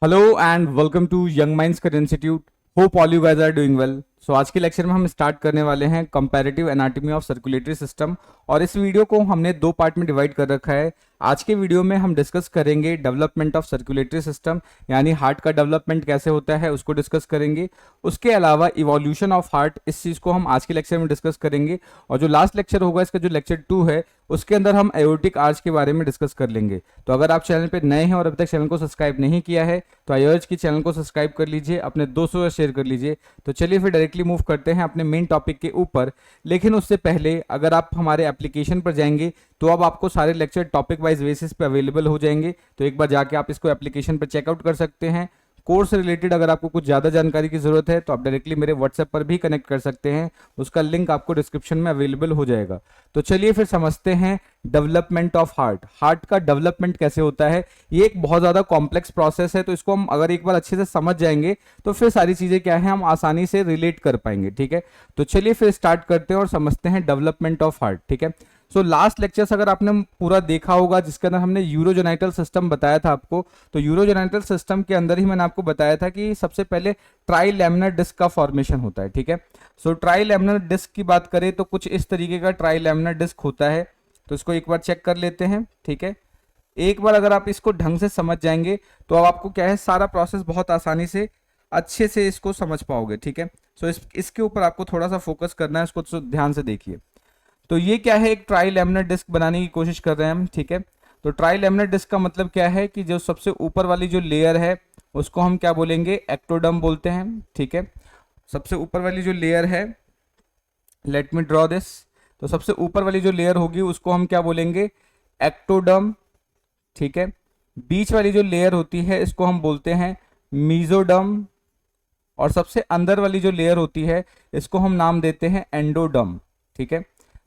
Hello and welcome to Young Minds Career Institute. Hope all you guys are doing well. So आज के lecture में हम start करने वाले हैं comparative anatomy of circulatory system. और इस वीडियो को हमने दो पार्ट में डिवाइड कर रखा है। आज के वीडियो में हम डिस्कस करेंगे डेवलपमेंट ऑफ सर्कुलेटरी सिस्टम, यानी हार्ट का डेवलपमेंट कैसे होता है उसको डिस्कस करेंगे। उसके अलावा इवोल्यूशन ऑफ हार्ट, इस चीज़ को हम आज के लेक्चर में डिस्कस करेंगे। और जो लास्ट लेक्चर होगा इसका, जो लेक्चर 2 है, उसके अंदर हम एओर्टिक आर्च के बारे में डिस्कस कर लेंगे। तो अगर आप चैनल पर नए हैं और अभी तक चैनल को सब्सक्राइब नहीं किया है तो आई अर्ज की चैनल को सब्सक्राइब कर लीजिए, अपने दोस्तों से शेयर कर लीजिए। तो चलिए फिर डायरेक्टली मूव करते हैं अपने मेन टॉपिक के ऊपर। लेकिन उससे पहले अगर आप हमारे एप्लीकेशन पर जाएंगे तो अब आपको सारे लेक्चर टॉपिक वाइज बेसिस पे अवेलेबल हो जाएंगे। तो एक बार जाके आप इसको एप्लीकेशन पर चेकआउट कर सकते हैं। कोर्स से रिलेटेड अगर आपको कुछ ज़्यादा जानकारी की ज़रूरत है तो आप डायरेक्टली मेरे व्हाट्सएप पर भी कनेक्ट कर सकते हैं, उसका लिंक आपको डिस्क्रिप्शन में अवेलेबल हो जाएगा। तो चलिए फिर समझते हैं डेवलपमेंट ऑफ हार्ट। हार्ट का डेवलपमेंट कैसे होता है, ये एक बहुत ज़्यादा कॉम्प्लेक्स प्रोसेस है। तो इसको हम अगर एक बार अच्छे से समझ जाएंगे तो फिर सारी चीज़ें क्या है हम आसानी से रिलेट कर पाएंगे। ठीक है, तो चलिए फिर स्टार्ट करते हैं और समझते हैं डेवलपमेंट ऑफ हार्ट। ठीक है, सो लास्ट लेक्चर्स अगर आपने पूरा देखा होगा जिसके अंदर हमने यूरोजेनाइटल सिस्टम बताया था आपको, तो यूरोजेनाइटल सिस्टम के अंदर ही मैंने आपको बताया था कि सबसे पहले ट्राइलैमिनर डिस्क का फॉर्मेशन होता है। ठीक है, सो ट्राइलैमिनर डिस्क की बात करें तो कुछ इस तरीके का ट्राइलैमिनर डिस्क होता है। तो इसको एक बार चेक कर लेते हैं। ठीक है, एक बार अगर आप इसको ढंग से समझ जाएंगे तो अब आपको क्या है सारा प्रोसेस बहुत आसानी से अच्छे से इसको समझ पाओगे। ठीक है, सो इसके ऊपर आपको थोड़ा सा फोकस करना है, इसको तो ध्यान से देखिए। तो ये क्या है, एक ट्राई लैमिनर डिस्क बनाने की कोशिश कर रहे हैं हम। ठीक है, तो ट्राई लैमिनर डिस्क का मतलब क्या है कि जो सबसे ऊपर वाली जो लेयर है उसको हम क्या बोलेंगे, एक्टोडर्म बोलते हैं। ठीक है, सबसे ऊपर वाली जो लेयर है, लेट मी ड्रॉ दिस, तो सबसे ऊपर वाली जो लेयर होगी उसको हम क्या बोलेंगे, एक्टोडर्म। ठीक है, बीच वाली जो लेयर होती है इसको हम बोलते हैं मीजोडर्म, और सबसे अंदर वाली जो लेयर होती है इसको हम नाम देते हैं एंडोडर्म। ठीक है,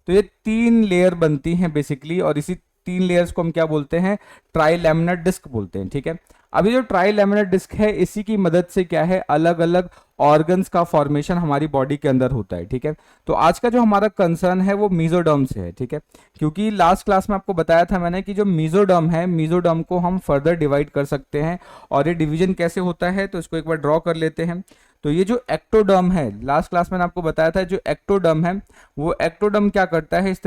तो ये तीन लेयर बनती हैं बेसिकली, और इसी तीन लेयर्स को हम क्या बोलते हैं, ट्राइलैमिनर डिस्क बोलते हैं। ठीक है, अभी जो ट्राइलैमिनर डिस्क है इसी की मदद से क्या है अलग अलग ऑर्गन्स का फॉर्मेशन हमारी बॉडी के अंदर होता है। ठीक है, तो आज का जो हमारा कंसर्न है वो मीजोडर्म से है। ठीक है, क्योंकि लास्ट क्लास में आपको बताया था मैंने कि जो मीजोडर्म है, मीजोडर्म को हम फर्दर डिवाइड कर सकते हैं। और ये डिवीजन कैसे होता है तो इसको एक बार ड्रॉ कर लेते हैं। तो ये जो एक्टोडर्म है, लास्ट क्लास में आपको बताया था, जो एक्टोडर्म है वो एक्टोडर्म क्या करता है, इस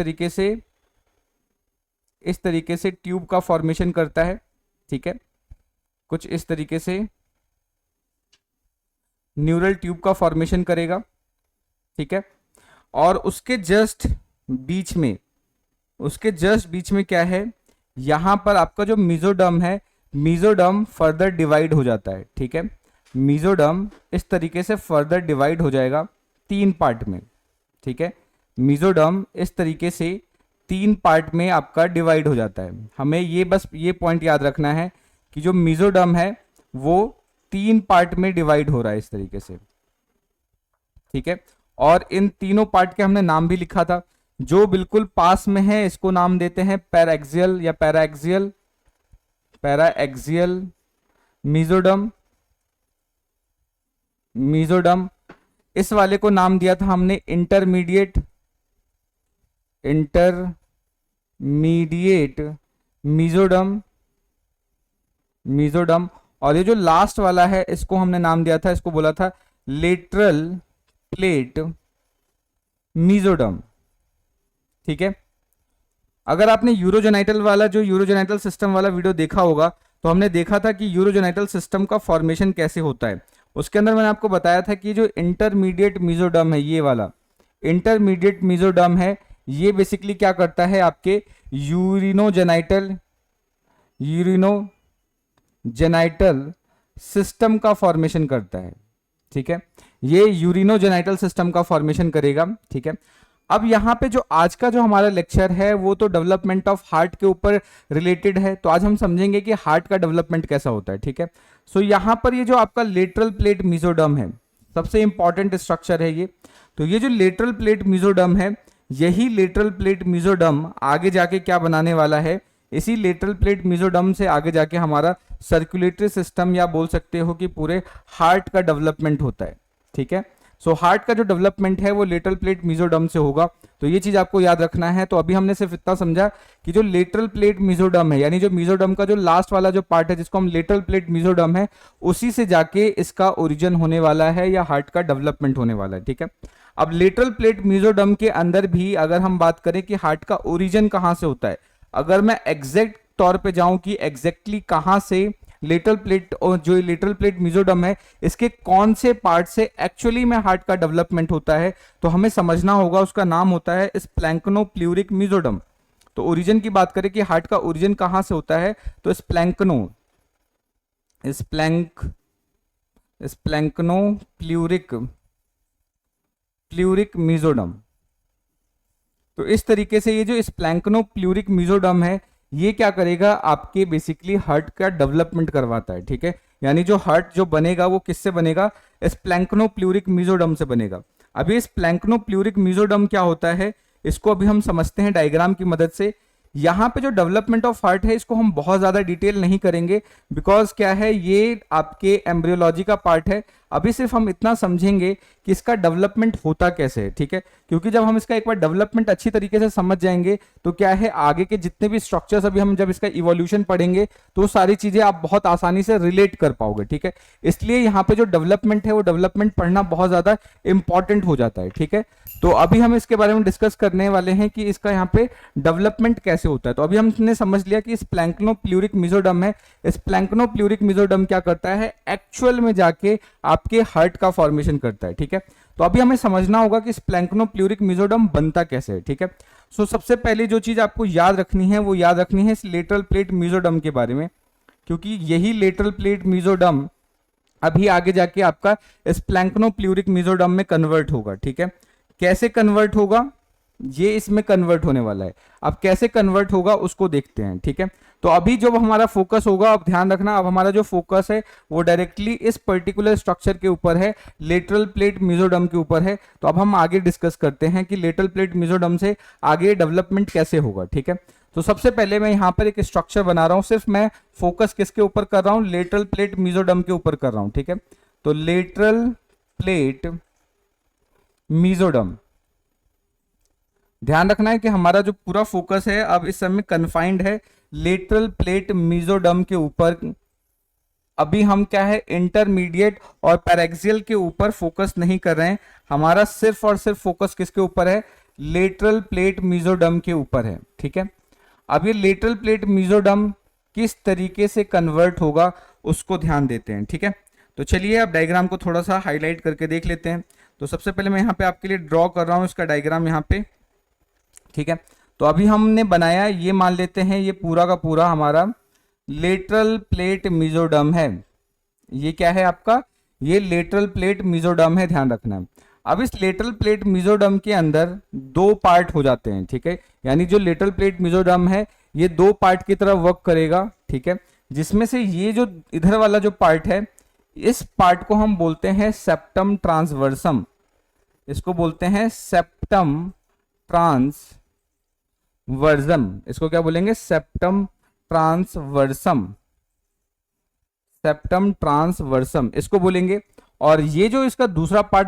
तरीके से ट्यूब का फॉर्मेशन करता है। ठीक है, कुछ इस तरीके से न्यूरल ट्यूब का फॉर्मेशन करेगा। ठीक है, और उसके जस्ट बीच में क्या है, यहां पर आपका जो मीजोडर्म है, मीजोडर्म फर्दर डिवाइड हो जाता है। ठीक है, मीजोडर्म इस तरीके से फर्दर डिवाइड हो जाएगा तीन पार्ट में। ठीक है, मीजोडर्म इस तरीके से तीन पार्ट में आपका डिवाइड हो जाता है। हमें ये पॉइंट याद रखना है कि जो मीजोडर्म है वो तीन पार्ट में डिवाइड हो रहा है इस तरीके से। ठीक है, और इन तीनों पार्ट के हमने नाम भी लिखा था। जो बिल्कुल पास में है इसको नाम देते हैं पैराक्सियल या पैराक्सियल मीजोडर्म। इस वाले को नाम दिया था हमने इंटरमीडिएट मीजोडर्म। और ये जो लास्ट वाला है इसको हमने नाम दिया था, इसको बोला था लेटरल प्लेट मीजोडर्म। ठीक है, अगर आपने यूरोजेनाइटल सिस्टम वाला वीडियो देखा होगा तो हमने देखा था कि यूरोजेनाइटल सिस्टम का फॉर्मेशन कैसे होता है। उसके अंदर मैंने आपको बताया था कि जो इंटरमीडिएट मीजोडर्म है, ये वाला इंटरमीडिएट मीजोडर्म है, ये बेसिकली क्या करता है, आपके यूरिनोजेनाइटल सिस्टम का फॉर्मेशन करता है। ठीक है, ये यूरिनोजेनाइटल सिस्टम का फॉर्मेशन करेगा। ठीक है, अब यहाँ पे जो आज का जो हमारा लेक्चर है वो तो डेवलपमेंट ऑफ हार्ट के ऊपर रिलेटेड है। तो आज हम समझेंगे कि हार्ट का डेवलपमेंट कैसा होता है। ठीक है, सो यहाँ पर ये जो आपका लेटरल प्लेट मीजोडर्म है, सबसे इंपॉर्टेंट स्ट्रक्चर है ये। तो ये जो लेटरल प्लेट मीजोडर्म है, यही लेटरल प्लेट मीजोडर्म आगे जाके क्या बनाने वाला है, इसी लेटरल प्लेट मीजोडर्म से आगे जाके हमारा सर्कुलेटरी सिस्टम या बोल सकते हो कि पूरे हार्ट का डेवलपमेंट होता है। ठीक है, सो हार्ट का जो डेवलपमेंट है वो लेटरल प्लेट मेसोडर्म से होगा, तो ये चीज आपको याद रखना है। तो अभी हमने सिर्फ इतना समझा कि जो लेटरल प्लेट मेसोडर्म है, यानी जो मेसोडर्म का जो लास्ट वाला जो पार्ट है जिसको हम लेटरल प्लेट मेसोडर्म है, उसी से जाके इसका ओरिजिन होने वाला है या हार्ट का डेवलपमेंट होने वाला है, ठीक है। अब लेटरल प्लेट मेसोडर्म के अंदर भी अगर हम बात करें कि हार्ट का ओरिजिन कहां से होता है, अगर मैं एग्जैक्ट तौर पे जाऊं कि एग्जैक्टली कहां से लेटरल प्लेट और जो लेटरल प्लेट मेसोडर्म है इसके कौन से पार्ट से एक्चुअली में हार्ट का डेवलपमेंट होता है, तो हमें समझना होगा उसका नाम होता है स्प्लैंक्नोप्ल्यूरिक मेसोडर्म। तो ओरिजिन की बात करें कि हार्ट का ओरिजिन कहां से होता है, तो स्प्लैंक्नोप्ल्यूरिक मेसोडर्म। तो इस तरीके से ये जो स्प्लैंक्नोप्ल्यूरिक मेसोडर्म है ये क्या करेगा, आपके बेसिकली हार्ट का डेवलपमेंट करवाता है, ठीक है। यानी जो हार्ट जो बनेगा वो किससे बनेगा, स्प्लैंक्नोप्ल्यूरिक मेसोडर्म से बनेगा। अभी स्प्लैंक्नोप्ल्यूरिक मेसोडर्म क्या होता है इसको अभी हम समझते हैं डायग्राम की मदद से। यहाँ पे जो डेवलपमेंट ऑफ हार्ट है इसको हम बहुत ज्यादा डिटेल नहीं करेंगे, बिकॉज क्या है ये आपके एम्ब्रियोलॉजी का पार्ट है। अभी सिर्फ हम इतना समझेंगे कि इसका डेवलपमेंट होता कैसे है, ठीक है। क्योंकि जब हम इसका एक बार डेवलपमेंट अच्छी तरीके से समझ जाएंगे तो क्या है आगे के जितने भी स्ट्रक्चर्स अभी हम जब इसका इवोल्यूशन पढ़ेंगे तो सारी चीजें आप बहुत आसानी से रिलेट कर पाओगे, ठीक है। इसलिए यहाँ पे जो डेवलपमेंट है वो डेवलपमेंट पढ़ना बहुत ज्यादा इंपॉर्टेंट हो जाता है, ठीक है। तो अभी हम इसके बारे में डिस्कस करने वाले हैं कि इसका यहाँ पे डेवलपमेंट कैसे होता है। तो अभी हमने समझ लिया कि स्प्लैंक्नोप्ल्यूरिक मेसोडर्म है। स्प्लैंक्नोप्ल्यूरिक मेसोडर्म क्या करता है, एक्चुअल में जाके आपके हार्ट का फॉर्मेशन करता है, ठीक है। तो अभी हमें समझना होगा कि स्प्लैंक्नोप्ल्यूरिक मेसोडर्म बनता कैसे है, ठीक है। सो सबसे पहले जो चीज आपको याद रखनी है वो याद रखनी है इस लेटरल प्लेट मेसोडर्म के बारे में, क्योंकि यही लेटरल प्लेट मेसोडर्म अभी आगे जाके आपका स्प्लैंक्नोप्ल्यूरिक मेसोडर्म में कन्वर्ट होगा, ठीक है। कैसे कन्वर्ट होगा, ये इसमें कन्वर्ट होने वाला है। अब कैसे कन्वर्ट होगा उसको देखते हैं, ठीक है। तो अभी जो हमारा फोकस होगा, अब ध्यान रखना, अब हमारा जो फोकस है वो डायरेक्टली इस पर्टिकुलर स्ट्रक्चर के ऊपर है, लेटरल प्लेट मेसोडर्म के ऊपर है। तो अब हम आगे डिस्कस करते हैं कि लेटरल प्लेट मेसोडर्म से आगे डेवलपमेंट कैसे होगा, ठीक है। तो सबसे पहले मैं यहाँ पर एक स्ट्रक्चर बना रहा हूँ, सिर्फ मैं फोकस किसके ऊपर कर रहा हूँ, लेटरल प्लेट मेसोडर्म के ऊपर कर रहा हूँ, ठीक है। तो लेटरल प्लेट मेसोडर्म, ध्यान रखना है कि हमारा जो पूरा फोकस है अब इस समय कन्फाइंड है लेटरल प्लेट मेसोडर्म के ऊपर। अभी हम क्या है इंटरमीडिएट और पैरेक्सियल के ऊपर फोकस नहीं कर रहे हैं, हमारा सिर्फ और सिर्फ फोकस किसके ऊपर है, लेटरल प्लेट मेसोडर्म के ऊपर है, ठीक है। अब ये लेटरल प्लेट मेसोडर्म किस तरीके से कन्वर्ट होगा उसको ध्यान देते हैं, ठीक है। तो चलिए अब डायग्राम को थोड़ा सा हाईलाइट करके देख लेते हैं। तो सबसे पहले मैं यहाँ पे आपके लिए ड्रॉ कर रहा हूँ इसका डायग्राम यहाँ पे, ठीक है। तो अभी हमने बनाया, ये मान लेते हैं ये पूरा का पूरा हमारा लेटरल प्लेट मेसोडर्म है। ये क्या है आपका, ये लेटरल प्लेट मेसोडर्म है, ध्यान रखना है। अब इस लेटरल प्लेट मेसोडर्म के अंदर दो पार्ट हो जाते हैं, ठीक है। यानी जो लेटरल प्लेट मेसोडर्म है ये दो पार्ट की तरह वर्क करेगा, ठीक है। जिसमें से ये जो इधर वाला जो पार्ट है इस पार्ट को हम बोलते हैं सेप्टम ट्रांसवर्सम, इसको बोलते हैं सेप्टम ट्रांसवर्सम। इसको क्या बोलेंगे, सेप्टम ट्रांसवर्सम, सेप्टम ट्रांसवर्सम इसको बोलेंगे। और ये जो इसका दूसरा पार्ट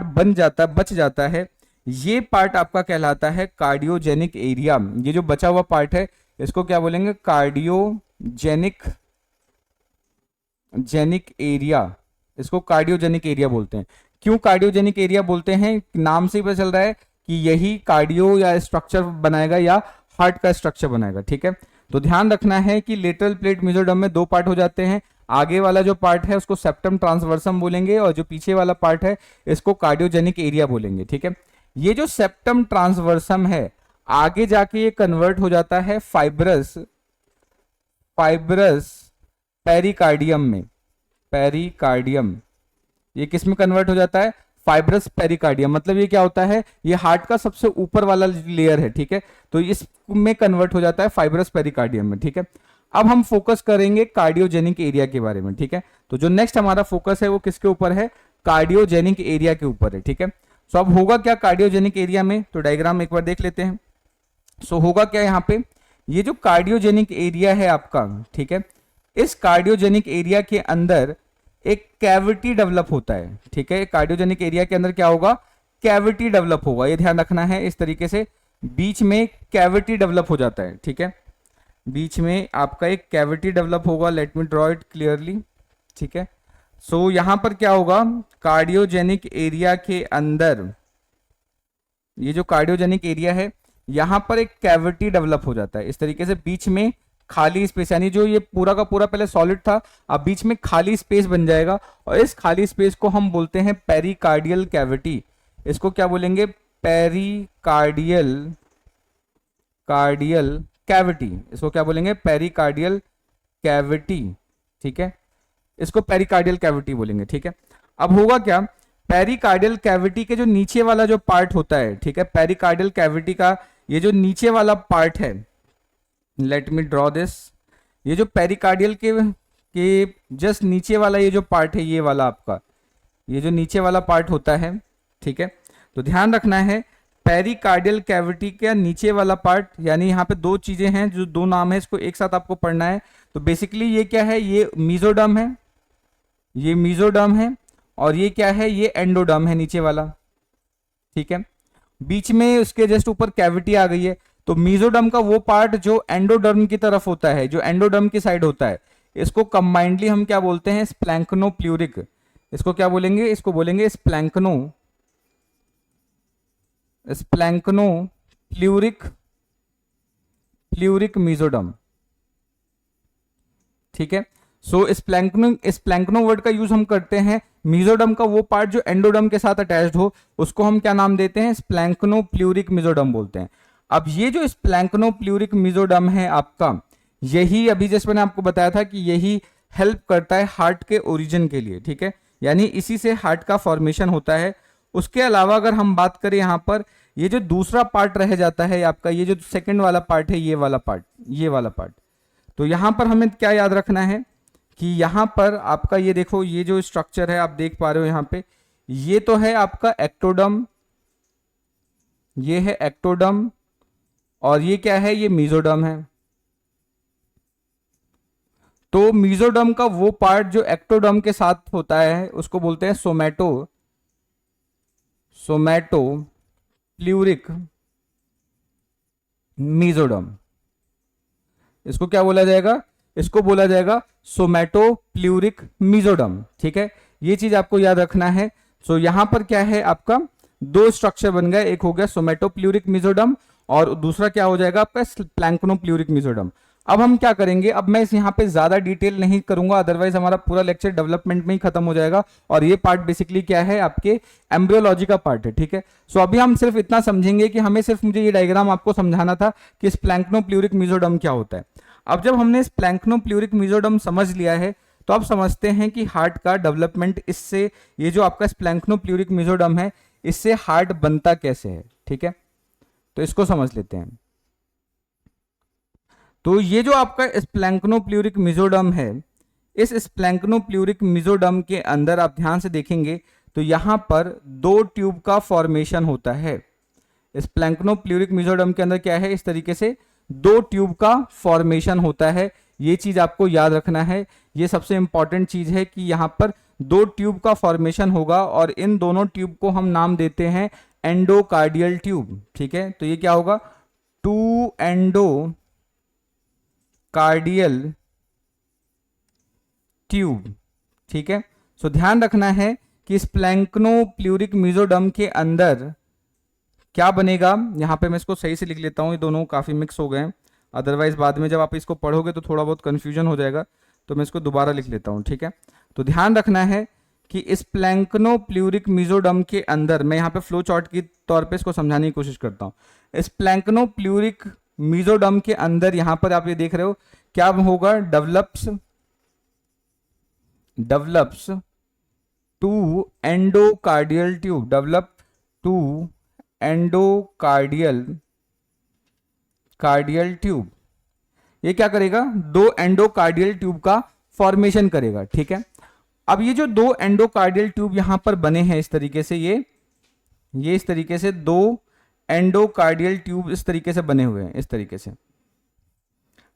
बच जाता है, ये पार्ट आपका कहलाता है कार्डियोजेनिक एरिया। ये जो बचा हुआ पार्ट है इसको क्या बोलेंगे, कार्डियोजेनिक एरिया, इसको कार्डियोजेनिक एरिया बोलते हैं। क्यों कार्डियोजेनिक एरिया बोलते हैं, नाम से ही पता चल रहा है कि यही कार्डियो या स्ट्रक्चर बनाएगा या हार्ट का स्ट्रक्चर बनाएगा, ठीक है। तो ध्यान रखना है कि लेटरल प्लेट मेसोडर्म में दो पार्ट हो जाते हैं, आगे वाला जो पार्ट है उसको सेप्टम ट्रांसवर्सम बोलेंगे और जो पीछे वाला पार्ट है इसको कार्डियोजेनिक एरिया बोलेंगे, ठीक है। ये जो सेप्टम ट्रांसवर्सम है आगे जाके ये कन्वर्ट हो जाता है फाइब्रस पेरिकार्डियम में, पेरिकार्डियम ये किस में कन्वर्ट हो जाता है, फाइब्रस पेरिकार्डियम। मतलब ये क्या होता है, ये हार्ट का सबसे ऊपर वाला लेयर है, ठीक है। तो इसमें कन्वर्ट हो जाता है फाइब्रस पेरिकार्डियम में, ठीक है। अब हम फोकस करेंगे कार्डियोजेनिक एरिया के बारे में, ठीक है। तो जो नेक्स्ट हमारा फोकस है वो किसके ऊपर है, कार्डियोजेनिक एरिया के ऊपर है, ठीक है। सो अब होगा क्या कार्डियोजेनिक एरिया में, तो डायग्राम एक बार देख लेते हैं। सो होगा क्या यहाँ पे, ये जो कार्डियोजेनिक एरिया है आपका, ठीक है, इस कार्डियोजेनिक एरिया के अंदर एक कैविटी डेवलप होता है, ठीक है। कार्डियोजेनिक एरिया के अंदर क्या होगा, कैविटी डेवलप होगा, ये ध्यान रखना है। इस तरीके से बीच में कैविटी डेवलप हो जाता है, ठीक है, बीच में आपका एक कैविटी डेवलप होगा। Let me draw it clearly, ठीक है। सो यहां पर क्या होगा, कार्डियोजेनिक एरिया के अंदर, ये जो कार्डियोजेनिक एरिया है, यहां पर एक कैविटी डेवलप हो जाता है। इस तरीके से बीच में खाली स्पेस, यानी जो ये पूरा का पूरा पहले सॉलिड था, अब बीच में खाली स्पेस बन जाएगा, और इस खाली स्पेस को हम बोलते हैं पेरिकार्डियल कैविटी। इसको क्या बोलेंगे, पेरिकार्डियल कैविटी। इसको क्या बोलेंगे, पेरिकार्डियल कैविटी, ठीक है, इसको पेरिकार्डियल कैविटी बोलेंगे, ठीक है। अब होगा क्या, पेरिकार्डियल कैविटी के जो नीचे वाला जो पार्ट होता है, ठीक है, पेरिकार्डियल कैविटी का ये जो नीचे वाला पार्ट है, लेट मी ड्रॉ दिस, ये जो पेरिकार्डियल के जस्ट नीचे वाला ये जो पार्ट है, ये वाला आपका, ये जो नीचे वाला पार्ट होता है, ठीक है, तो ध्यान रखना है पेरिकार्डियल कैविटी का नीचे वाला पार्ट, यानी यहाँ पे दो चीजें हैं, जो दो नाम है, इसको एक साथ आपको पढ़ना है। तो बेसिकली ये क्या है, ये मीजोडर्म है, ये मीजोडर्म है, और ये क्या है, ये एंडोडर्म है नीचे वाला, ठीक है। बीच में उसके जस्ट ऊपर कैविटी आ गई है, तो मीजोडर्म का वो पार्ट जो एंडोडर्म की तरफ होता है, जो एंडोडर्म की साइड होता है, इसको कंबाइंडली हम क्या बोलते हैं, स्प्लैंक्नोप्ल्यूरिक। इसको क्या बोलेंगे, इसको बोलेंगे स्प्लैंक्नोप्ल्यूरिक मीजोडर्म, ठीक है। सो स्प्लैंक्नो वर्ड का यूज हम करते हैं, मीजोडर्म का वो पार्ट जो एंडोडर्म के साथ अटैच्ड हो, उसको हम क्या नाम देते हैं, स्प्लैंक्नोप्ल्यूरिक मीजोडर्म बोलते हैं। अब ये जो स्प्लैंक्नोप्ल्यूरिक मीजोडर्म है आपका, यही अभी जैसे मैंने आपको बताया था कि यही हेल्प करता है हार्ट के ओरिजिन के लिए, ठीक है, यानी इसी से हार्ट का फॉर्मेशन होता है। उसके अलावा अगर हम बात करें यहाँ पर, ये जो दूसरा पार्ट रह जाता है आपका, ये जो सेकंड वाला पार्ट है, ये वाला पार्ट, तो यहां पर हमें क्या याद रखना है कि यहां पर आपका ये देखो, ये जो स्ट्रक्चर है आप देख पा रहे हो यहां पे, ये तो है आपका एक्टोडर्म, ये है एक्टोडर्म, और ये क्या है, ये मीजोडर्म है। तो मीजोडर्म का वो पार्ट जो एक्टोडर्म के साथ होता है, उसको बोलते हैं सोमैटोप्ल्यूरिक मीजोडर्म। इसको क्या बोला जाएगा, इसको बोला जाएगा सोमैटोप्ल्यूरिक मीजोडर्म, ठीक है, ये चीज आपको याद रखना है। सो यहां पर क्या है आपका, दो स्ट्रक्चर बन गए, एक हो गया सोमैटोप्ल्यूरिक मीजोडर्म, और दूसरा क्या हो जाएगा आपका, स्प्लैंक्नोप्ल्यूरिक मीजोडर्म। अब हम क्या करेंगे, अब मैं यहाँ पे ज्यादा डिटेल नहीं करूंगा, अदरवाइज हमारा पूरा लेक्चर डेवलपमेंट में ही खत्म हो जाएगा, और ये पार्ट बेसिकली क्या है, आपके एम्ब्रियोलॉजी का पार्ट है, ठीक है। सो अभी हम सिर्फ इतना समझेंगे कि हमें सिर्फ मुझे ये डायग्राम आपको समझाना था कि स्प्लैंक्नोप्ल्यूरिक मीजोडर्म क्या होता है। अब जब हमने स्प्लैंक्नोप्ल्यूरिक मीजोडर्म समझ लिया है, तो अब समझते हैं कि हार्ट का डेवलपमेंट इससे, ये जो आपका स्प्लैंक्नोप्ल्यूरिक मीजोडर्म है, इससे हार्ट बनता कैसे है, ठीक है, तो इसको समझ लेते हैं। तो ये जो आपका स्प्लैंक्नोप्ल्यूरिक मीजोडर्म है, इस स्प्लैंक्नोप्ल्यूरिक मीजोडर्म के अंदर आप ध्यान से देखेंगे तो यहां पर दो ट्यूब का फॉर्मेशन होता है। स्प्लैंक्नोप्ल्यूरिक मीजोडर्म के अंदर क्या है, इस तरीके से दो ट्यूब का फॉर्मेशन होता है, ये चीज आपको याद रखना है। ये सबसे इंपॉर्टेंट चीज है कि यहां पर दो ट्यूब का फॉर्मेशन होगा, और इन दोनों ट्यूब को हम नाम देते हैं एंडोकार्डियल ट्यूब, ठीक है। तो ये क्या होगा, टू एंडोकार्डियल ट्यूब, ठीक है। सो ध्यान रखना है कि स्प्लैंक्नोप्ल्यूरिक मीजोडर्म के अंदर क्या बनेगा, यहां पे मैं इसको सही से लिख लेता हूं, ये दोनों काफी मिक्स हो गए हैं, अदरवाइज बाद में जब आप इसको पढ़ोगे तो थोड़ा बहुत कंफ्यूजन हो जाएगा, तो मैं इसको दोबारा लिख लेता हूं, ठीक है। तो ध्यान रखना है कि स्प्लैंक्नोप्ल्यूरिक मीजोडर्म के अंदर, मैं यहाँ पे फ्लो चार्ट की तौर पे इसको समझाने की कोशिश करता हूँ। स्प्लैंक्नोप्ल्यूरिक मीजोडर्म के अंदर यहां पर आप ये देख रहे हो क्या होगा, develops to endocardial tube, develop to endocardial tube. ये क्या करेगा, दो एंडोकार्डियल ट्यूब का फॉर्मेशन करेगा, ठीक है। अब ये जो दो एंडोकार्डियल ट्यूब यहां पर बने हैं इस तरीके से, ये इस तरीके से दो एंडोकार्डियल ट्यूब इस तरीके से बने हुए हैं, इस तरीके से।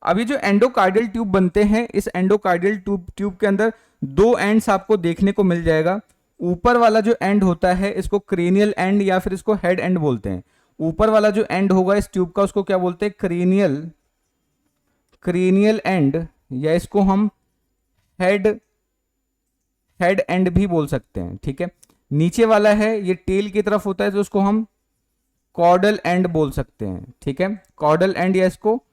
अब ये जो एंडोकार्डियल ट्यूब बनते हैं, इस एंडोकार्डियल ट्यूब के अंदर दो एंड्स आपको देखने को मिल जाएगा, ऊपर वाला जो एंड होता है इसको क्रेनियल एंड या फिर इसको हेड एंड बोलते हैं। ऊपर वाला जो एंड होगा इस ट्यूब का उसको क्या बोलते हैं, क्रेनियल एंड, या इसको हम हेड एंड भी बोल सकते हैं। ठीक है, नीचे वाला है ये टेल की तरफ होता है तो उसको हम कॉर्डल एंड बोल सकते हैं। ठीक है, कॉर्डल एंड या इसको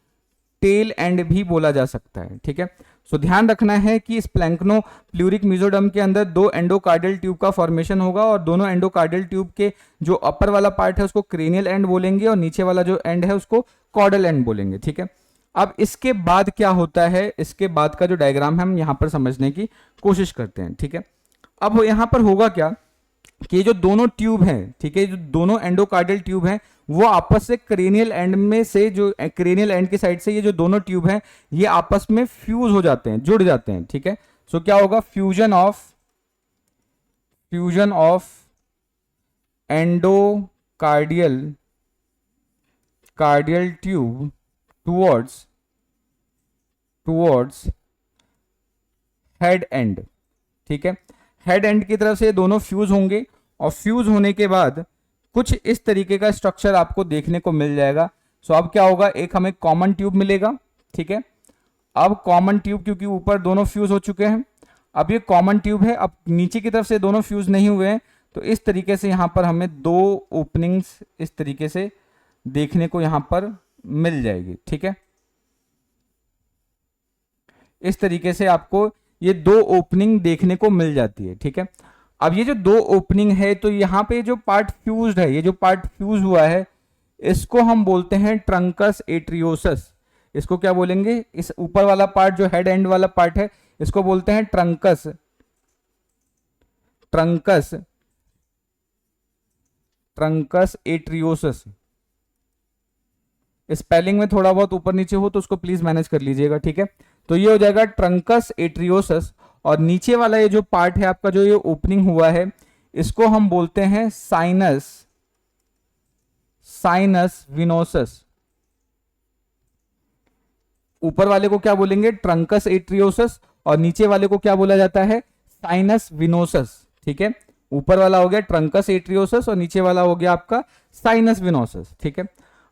टेल एंड भी बोला जा सकता है। ठीक है, सो ध्यान रखना है कि इस प्लैंक्नो प्लूरिक मेसोडर्म के अंदर दो एंडोकार्डियल ट्यूब का फॉर्मेशन होगा और दोनों एंडोकार्डियल ट्यूब के जो अपर वाला पार्ट है उसको क्रेनियल एंड बोलेंगे और नीचे वाला जो एंड है उसको कॉर्डल एंड बोलेंगे। ठीक है, अब इसके बाद क्या होता है, इसके बाद का जो डायग्राम है हम यहां पर समझने की कोशिश करते हैं। ठीक है, अब यहां पर होगा क्या कि जो दोनों ट्यूब हैं, ठीक है, जो दोनों एंडोकार्डियल ट्यूब हैं वो आपस से क्रेनियल एंड में से, जो क्रेनियल एंड की साइड से ये जो दोनों ट्यूब हैं ये आपस में फ्यूज हो जाते हैं, जुड़ जाते हैं। ठीक है, सो क्या होगा, fusion of endocardial tube towards head and. ठीक है, हेड एंड की तरफ से दोनों फ्यूज होंगे और फ्यूज होने के बाद कुछ इस तरीके का स्ट्रक्चर आपको देखने को मिल जाएगा। सो अब क्या होगा, एक हमें कॉमन ट्यूब मिलेगा। ठीक है, अब कॉमन ट्यूब क्योंकि ऊपर दोनों फ्यूज हो चुके हैं, अब ये कॉमन ट्यूब है, अब नीचे की तरफ से दोनों फ्यूज नहीं हुए हैं तो इस तरीके से यहां पर हमें दो ओपनिंग्स इस तरीके से देखने को यहां पर मिल जाएगी। ठीक है, इस तरीके से आपको ये दो ओपनिंग देखने को मिल जाती है। ठीक है, अब ये जो दो ओपनिंग है तो यहां पे जो पार्ट फ्यूज्ड है, ये जो पार्ट फ्यूज हुआ है इसको हम बोलते हैं ट्रंकस एट्रियोसस। इसको क्या बोलेंगे, इस ऊपर वाला पार्ट जो हेड एंड वाला पार्ट है इसको बोलते हैं ट्रंकस एट्रियोसस। स्पेलिंग में थोड़ा बहुत ऊपर नीचे हो तो उसको प्लीज मैनेज कर लीजिएगा। ठीक है, तो ये हो जाएगा ट्रंकस एट्रियोसस और नीचे वाला ये जो पार्ट है आपका, जो ये ओपनिंग हुआ है इसको हम बोलते हैं साइनस विनोसस। ऊपर वाले को क्या बोलेंगे, ट्रंकस एट्रियोसस, और नीचे वाले को क्या बोला जाता है, साइनस विनोसस। ठीक है, ऊपर वाला हो गया ट्रंकस एट्रियोसस और नीचे वाला हो गया आपका साइनस विनोसस। ठीक है,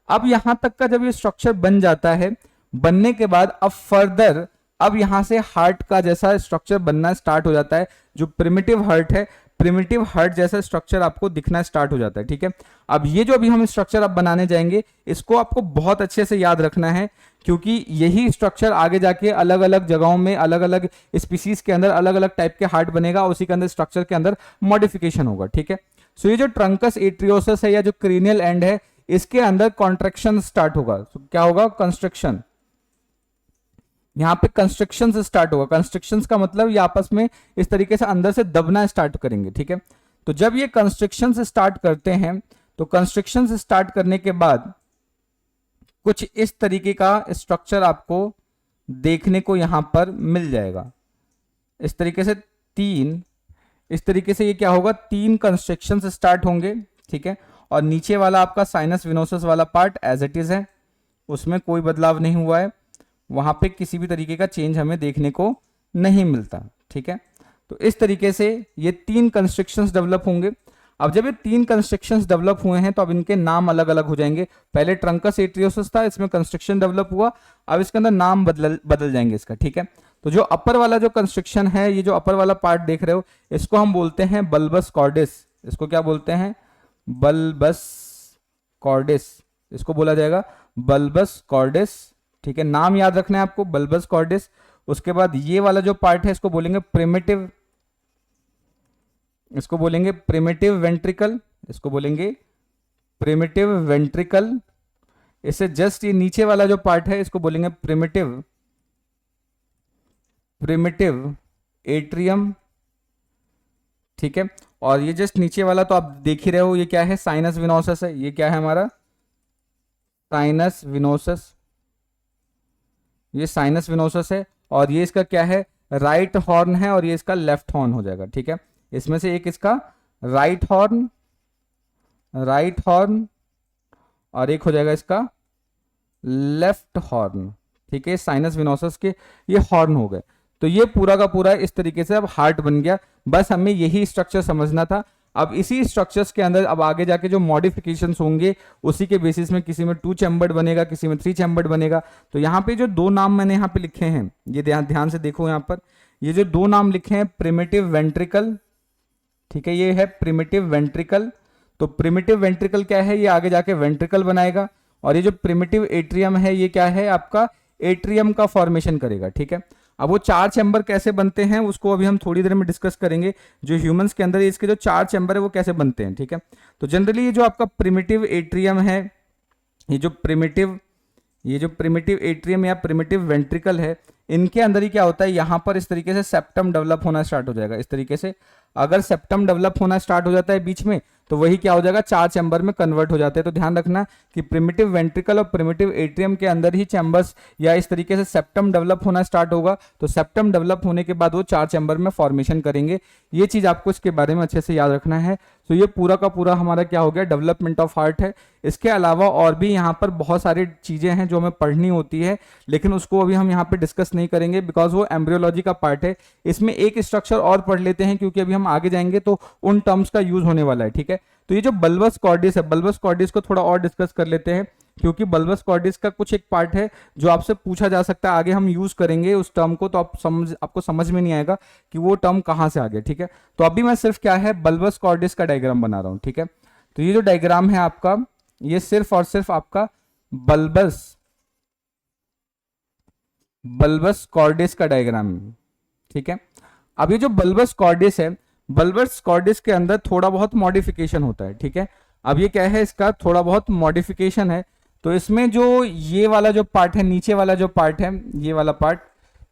अब यहां तक का जब ये स्ट्रक्चर बन जाता है, बनने के बाद अब फर्दर अब यहां से हार्ट का जैसा स्ट्रक्चर बनना स्टार्ट हो जाता है। जो प्रिमिटिव हार्ट है, प्रिमिटिव हार्ट जैसा स्ट्रक्चर आपको दिखना स्टार्ट हो जाता है। ठीक है, अब ये जो अभी हम स्ट्रक्चर अब बनाने जाएंगे इसको आपको बहुत अच्छे से याद रखना है क्योंकि यही स्ट्रक्चर आगे जाके अलग अलग जगहों में अलग अलग स्पीसीज के अंदर अलग अलग टाइप के हार्ट बनेगा, उसी के अंदर स्ट्रक्चर के अंदर मॉडिफिकेशन होगा। ठीक है, सो ये जो ट्रंकस एट्रियोसस है या जो क्रेनियल एंड है इसके अंदर कॉन्ट्रैक्शन स्टार्ट होगा। तो क्या होगा, कंस्ट्रक्शन, यहां पे कंस्ट्रक्शन से स्टार्ट होगा। कंस्ट्रक्शन का मतलब ये आपस में इस तरीके से अंदर से दबना स्टार्ट करेंगे। ठीक है, तो जब ये कंस्ट्रक्शन से स्टार्ट करते हैं तो कंस्ट्रक्शन से स्टार्ट करने के बाद कुछ इस तरीके का स्ट्रक्चर आपको देखने को यहां पर मिल जाएगा। इस तरीके से इस तरीके से ये क्या होगा, तीन कंस्ट्रक्शन से स्टार्ट होंगे। ठीक है, और नीचे वाला आपका साइनस विनोसस वाला पार्ट एज इट इज है, उसमें कोई बदलाव नहीं हुआ है, वहां पे किसी भी तरीके का चेंज हमें देखने को नहीं मिलता। ठीक है, तो इस तरीके से ये तीन कंस्ट्रक्शंस डेवलप होंगे। अब जब ये तीन कंस्ट्रक्शंस डेवलप हुए हैं तो अब इनके नाम अलग अलग हो जाएंगे। पहले ट्रंकस एट्रियोसस था, इसमें कंस्ट्रक्शन डेवलप हुआ, अब इसके अंदर नाम बदल जाएंगे इसका। ठीक है, तो जो अपर वाला जो कंस्ट्रक्शन है, ये जो अपर वाला पार्ट देख रहे हो इसको हम बोलते हैं बल्बस कॉर्डिस। इसको क्या बोलते हैं, बल्बस कॉर्डिस, इसको बोला जाएगा बल्बस कॉर्डिस। ठीक है, नाम याद रखना है आपको, बल्बस कॉर्डिस। उसके बाद ये वाला जो पार्ट है इसको बोलेंगे प्रिमिटिव, इसको बोलेंगे प्रिमिटिव वेंट्रिकल, इसको बोलेंगे प्रिमिटिव वेंट्रिकल। इससे जस्ट ये नीचे वाला जो पार्ट है इसको बोलेंगे प्रिमिटिव एट्रियम। ठीक है, और ये जस्ट नीचे वाला तो आप देख ही रहे हो, ये क्या है, साइनस विनोसस है। ये क्या है हमारा, साइनस विनोसस, ये साइनस विनोसस है। और ये इसका क्या है, राइट हॉर्न है और ये इसका लेफ्ट हॉर्न हो जाएगा। ठीक है, इसमें से एक इसका राइट हॉर्न और एक हो जाएगा इसका लेफ्ट हॉर्न। ठीक है, साइनस विनोसस के ये हॉर्न हो गए। तो ये पूरा का पूरा इस तरीके से अब हार्ट बन गया। बस हमें यही स्ट्रक्चर समझना था। अब इसी स्ट्रक्चर्स के अंदर अब आगे जाके जो मॉडिफिकेशंस होंगे उसी के बेसिस में किसी में 2 चैम्बर्ड बनेगा, किसी में 3 चैम्बर्ड बनेगा। तो यहाँ पे जो 2 नाम मैंने यहाँ पे लिखे हैं, ये ध्यान से देखो यहाँ पर, ये जो 2 नाम लिखे हैं प्रिमिटिव वेंट्रिकल, ठीक है, ये है प्रिमिटिव वेंट्रिकल। तो प्रिमिटिव वेंट्रिकल क्या है, ये आगे जाके वेंट्रिकल बनाएगा। और ये जो प्रिमिटिव एट्रियम है ये क्या है, आपका एट्रियम का फॉर्मेशन करेगा, ठीक है। अब वो 4 चैम्बर कैसे बनते हैं उसको अभी हम थोड़ी देर में डिस्कस करेंगे। जो ह्यूमंस के अंदर इसके जो 4 चैम्बर है वो कैसे बनते हैं, ठीक है। तो जनरली ये जो आपका प्रिमिटिव एट्रियम है, ये जो प्रिमिटिव एट्रियम या प्रिमिटिव वेंट्रिकल है, इनके अंदर ही क्या होता है, यहां पर इस तरीके से सेप्टम डेवलप होना स्टार्ट हो जाएगा। इस तरीके से अगर सेप्टम डेवलप होना स्टार्ट हो जाता है बीच में, तो वही क्या हो जाएगा, 4 चैम्बर में कन्वर्ट हो जाते हैं। तो ध्यान रखना कि प्रिमिटिव वेंट्रिकल और प्रिमिटिव एट्रियम के अंदर ही चैम्बर्स या इस तरीके से सेप्टम डेवलप होना स्टार्ट होगा। तो सेप्टम डेवलप होने के बाद वो 4 चैम्बर में फॉर्मेशन करेंगे। ये चीज आपको इसके बारे में अच्छे से याद रखना है। तो ये पूरा का पूरा हमारा क्या हो गया, डेवलपमेंट ऑफ हार्ट है। इसके अलावा और भी यहाँ पर बहुत सारी चीजें हैं जो हमें पढ़नी होती है, लेकिन उसको अभी हम यहाँ पे डिस्कस नहीं करेंगे बिकॉज वो एम्ब्रियोलॉजी का पार्ट है। इसमें एक स्ट्रक्चर और पढ़ लेते हैं क्योंकि अभी हम आगे जाएंगे तो उन टर्म्स का यूज होने वाला है, ठीक है। तो ये जो बल्बस कॉर्डिस है, बल्बस कॉर्डिस को थोड़ा और डिस्कस कर लेते हैं क्योंकि बल्बस कॉर्डिस का कुछ एक पार्ट है जो आपसे पूछा जा सकता है। आगे हम यूज करेंगे उस टर्म को, तो आपको समझ में नहीं आएगा कि वो टर्म कहां से आ गया, ठीक है। तो अभी मैं सिर्फ क्या है, बल्बस कॉर्डिस का डायग्राम बना रहा हूं, ठीक है। तो ये जो डायग्राम है आपका, ये सिर्फ और सिर्फ आपका बल्बस कॉर्डिस का डायग्राम है, ठीक है। अब ये जो बल्बस कॉर्डिस है, बल्बस कॉर्डिस के अंदर थोड़ा बहुत मॉडिफिकेशन होता है, ठीक है। अब ये क्या है, इसका थोड़ा बहुत मॉडिफिकेशन है। तो इसमें जो ये वाला जो पार्ट है, नीचे वाला जो पार्ट है, ये वाला पार्ट,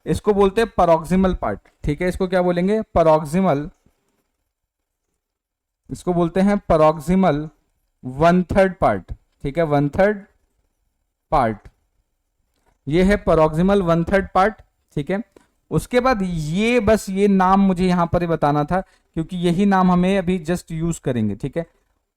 इसको बोलते हैं पैरोक्सिमल पार्ट, ठीक है। इसको क्या बोलेंगे, पैरोक्सिमल, इसको बोलते हैं पैरोक्सिमल 1/3 पार्ट, ठीक है, 1/3 पार्ट, ये है पैरोक्सिमल 1/3 पार्ट, ठीक है। उसके बाद ये बस ये नाम मुझे यहां पर बताना था क्योंकि यही नाम हमें अभी जस्ट यूज करेंगे, ठीक है।